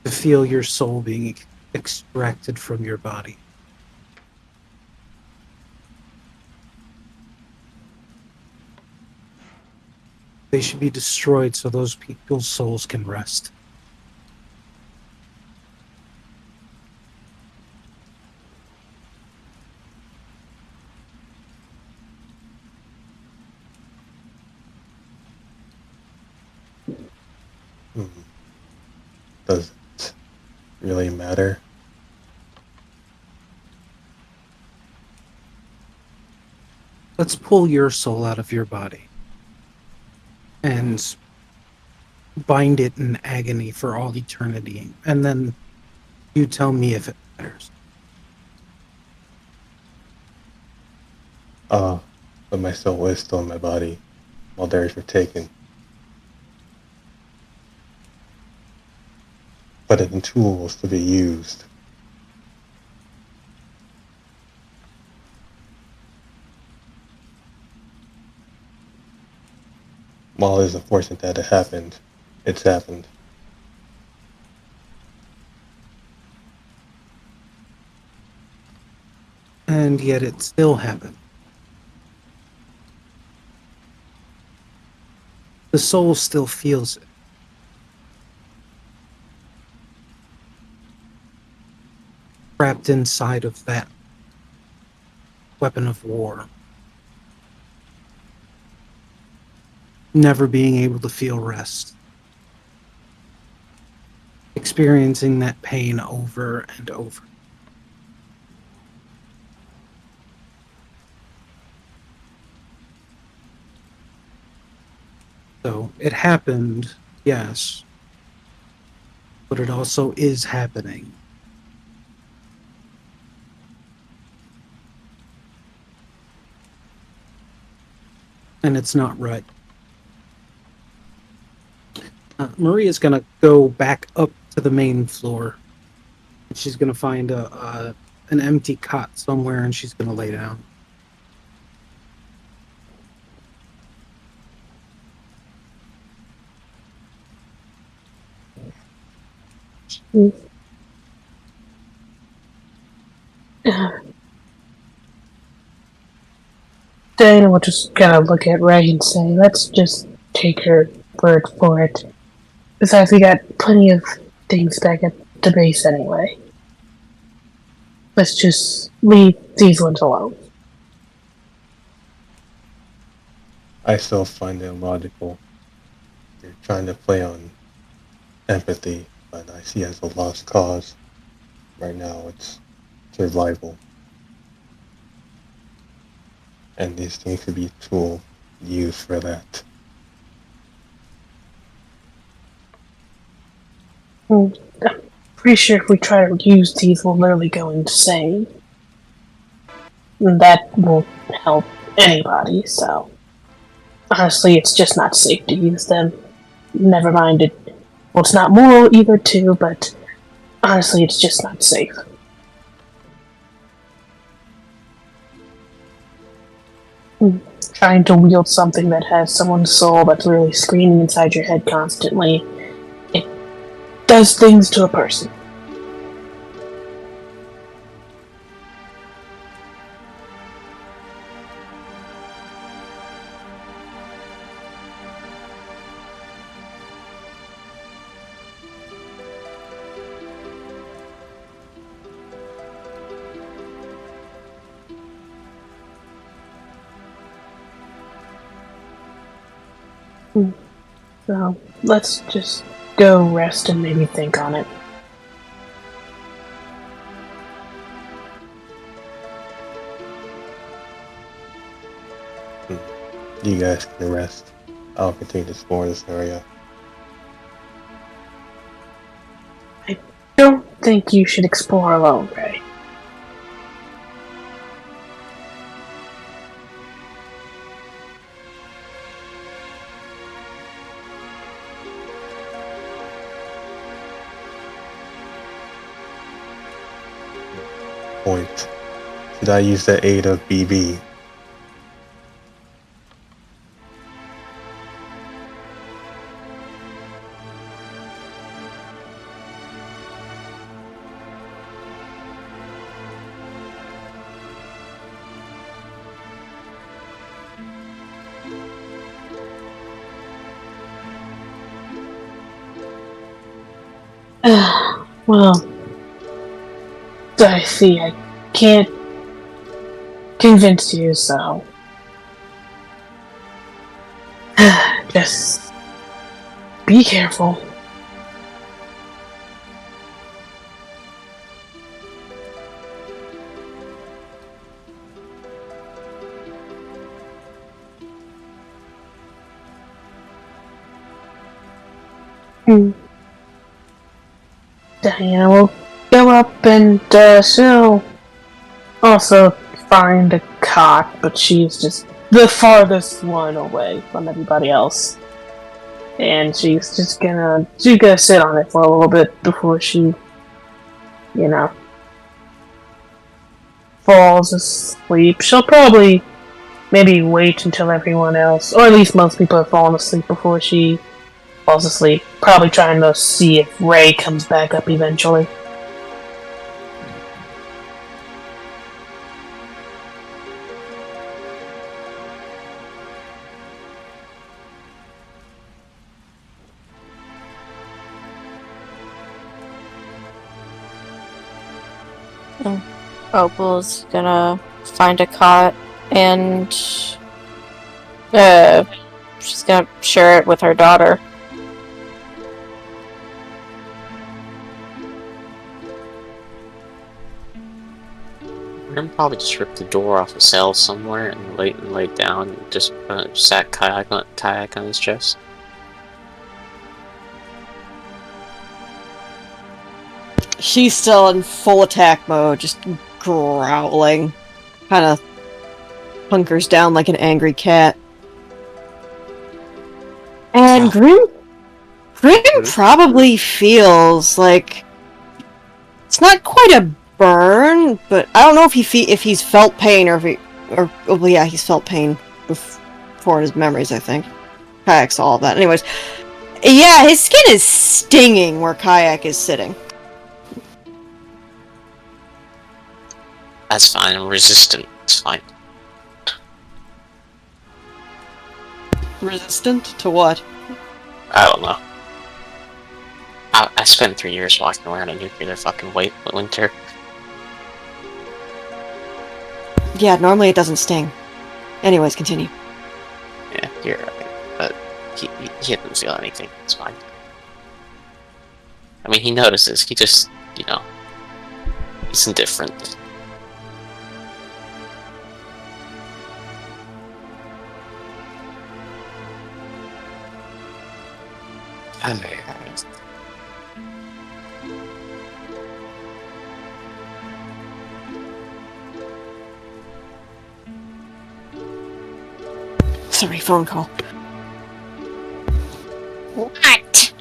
Speaker 6: To feel your soul being extracted from your body. They should be destroyed so those people's souls can rest.
Speaker 4: Does it really matter?
Speaker 6: Let's pull your soul out of your body and bind it in agony for all eternity, and then you tell me if it matters.
Speaker 4: But my soul is still in my body while theirs were taken. But in tools to be used. While it is unfortunate that it happened, it's happened.
Speaker 6: And yet it still happened. The soul still feels it. Trapped inside of that weapon of war. Never being able to feel rest. Experiencing that pain over and over. So it happened, yes. But it also is happening. And it's not right. Maria's gonna go back up to the main floor. She's gonna find an empty cot somewhere, and she's gonna lay down.
Speaker 7: Diana will just kind of look at Ray and say, let's just take her word for it. Besides, we got plenty of things back at the base anyway. Let's just leave these ones alone.
Speaker 4: I still find it illogical. You're trying to play on empathy, but I see it as a lost cause. Right now, it's survival. And these things could be a tool used for that.
Speaker 7: I'm pretty sure if we try to use these, we'll literally go insane. And that won't help anybody, so... Honestly, it's just not safe to use them. Never mind it. Well, it's not moral either, too, but... Honestly, it's just not safe. Trying to wield something that has someone's soul that's really screaming inside your head constantly, it does things to a person. So, let's just go rest and maybe think on it.
Speaker 4: You guys can rest. I'll continue to explore this area.
Speaker 7: Don't think you should explore alone, Ray.
Speaker 4: Point. Should I use the aid of BB?
Speaker 7: Well, I see. I can't convince you, so just be careful. Diana will go up and she'll also find a cot, but she's just the farthest one away from everybody else. And she's gonna sit on it for a little bit before she, falls asleep. She'll probably maybe wait until everyone else, or at least most people have fallen asleep before she falls asleep. Probably trying to see if Ray comes back up eventually.
Speaker 3: Opal's gonna find a cot and she's gonna share it with her daughter.
Speaker 1: We're gonna probably just rip the door off a cell somewhere and lay down and just sat kayak on his chest.
Speaker 2: She's still in full attack mode, just growling. Kind of hunkers down like an angry cat. And Grim probably feels like it's not quite a burn, but I don't know if he's felt pain he's felt pain before in his memories. I think Kayak saw all that. Anyways, yeah, his skin is stinging where Kayak is sitting.
Speaker 1: That's fine. I'm resistant. It's fine.
Speaker 2: Resistant to what?
Speaker 1: I don't know. I spent 3 years walking around a nuclear fucking winter.
Speaker 2: Yeah, normally it doesn't sting. Anyways, continue.
Speaker 1: Yeah, you're right. But he didn't feel anything. It's fine. I mean, he notices. He just, he's indifferent.
Speaker 2: Sorry, phone call.
Speaker 8: What?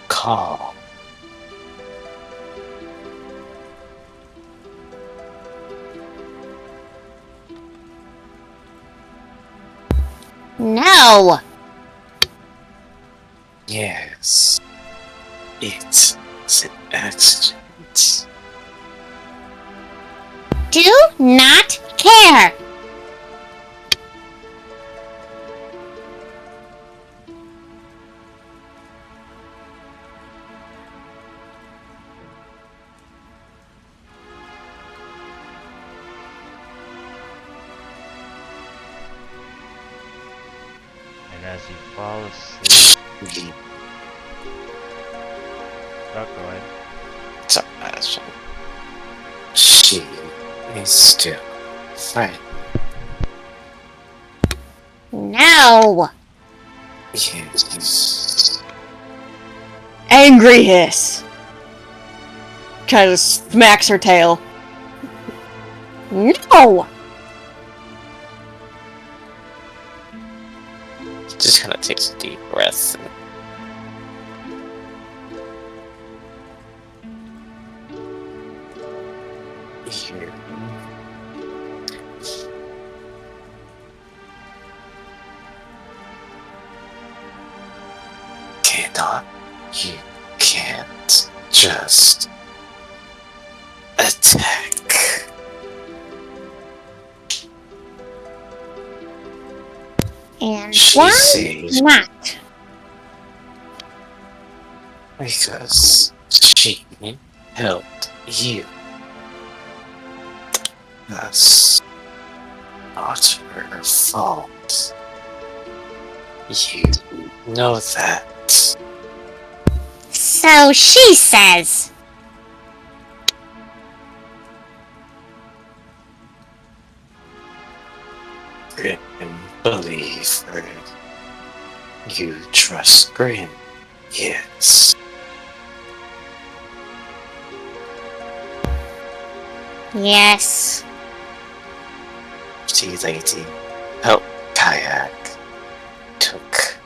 Speaker 1: Call.
Speaker 8: No!
Speaker 1: Yes. It's an accident.
Speaker 8: Do not care!
Speaker 5: And as you fall asleep, Oh, go ahead.
Speaker 1: It's a passion. She is still friend.
Speaker 8: No!
Speaker 1: Yes.
Speaker 2: Angry hiss. Kind of smacks her tail.
Speaker 8: No!
Speaker 1: Just kind of takes a deep breath. Here. Cannot. You can't just attack.
Speaker 8: And
Speaker 1: She
Speaker 8: why
Speaker 1: says
Speaker 8: not?
Speaker 1: because she helped you. That's not her fault. You know that.
Speaker 8: So she says.
Speaker 1: Grim believe her. You trust Grim, yes.
Speaker 8: Yes.
Speaker 1: Tea lady helped Kayak. Took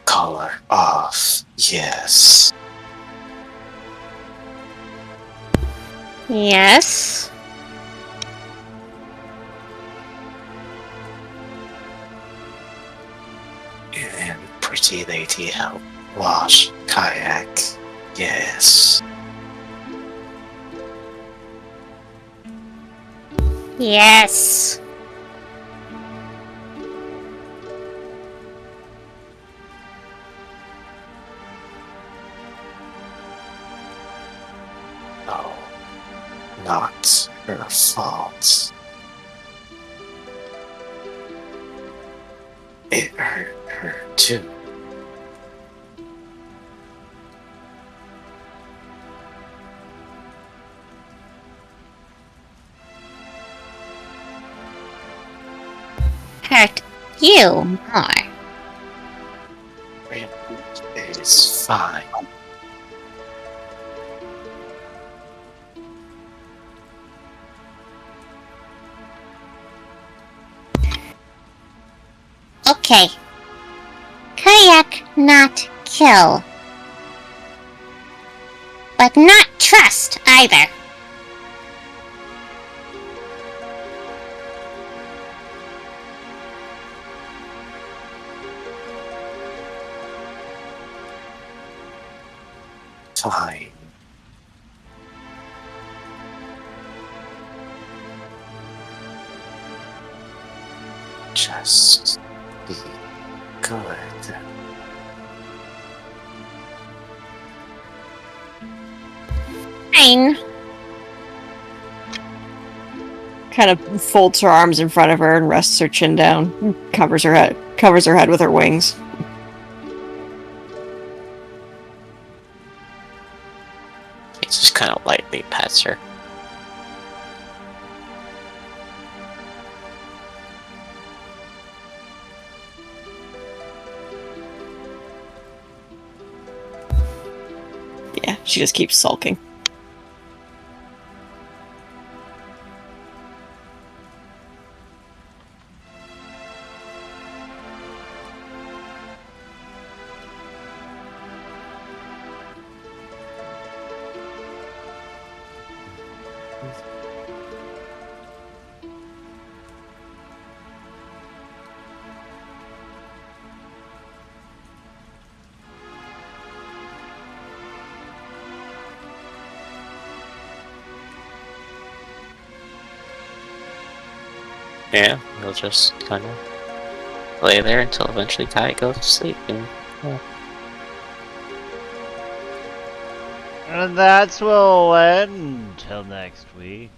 Speaker 1: collar off, yes.
Speaker 8: Yes.
Speaker 1: And pretty lady helped wash Kayak, yes.
Speaker 8: Yes.
Speaker 1: No, not her fault. It hurt her too.
Speaker 8: Hurt you more.
Speaker 1: It is fine.
Speaker 8: Okay. Kayak not kill. But not trust either.
Speaker 1: Fine. Just be good.
Speaker 8: Fine.
Speaker 2: Kind of folds her arms in front of her and rests her chin down. Covers her head with her wings.
Speaker 1: He just kind of lightly pats her.
Speaker 2: Yeah, she just keeps sulking.
Speaker 1: Yeah, he'll just kind of lay there until eventually Kai goes to sleep.
Speaker 5: And that's where we'll end till next week.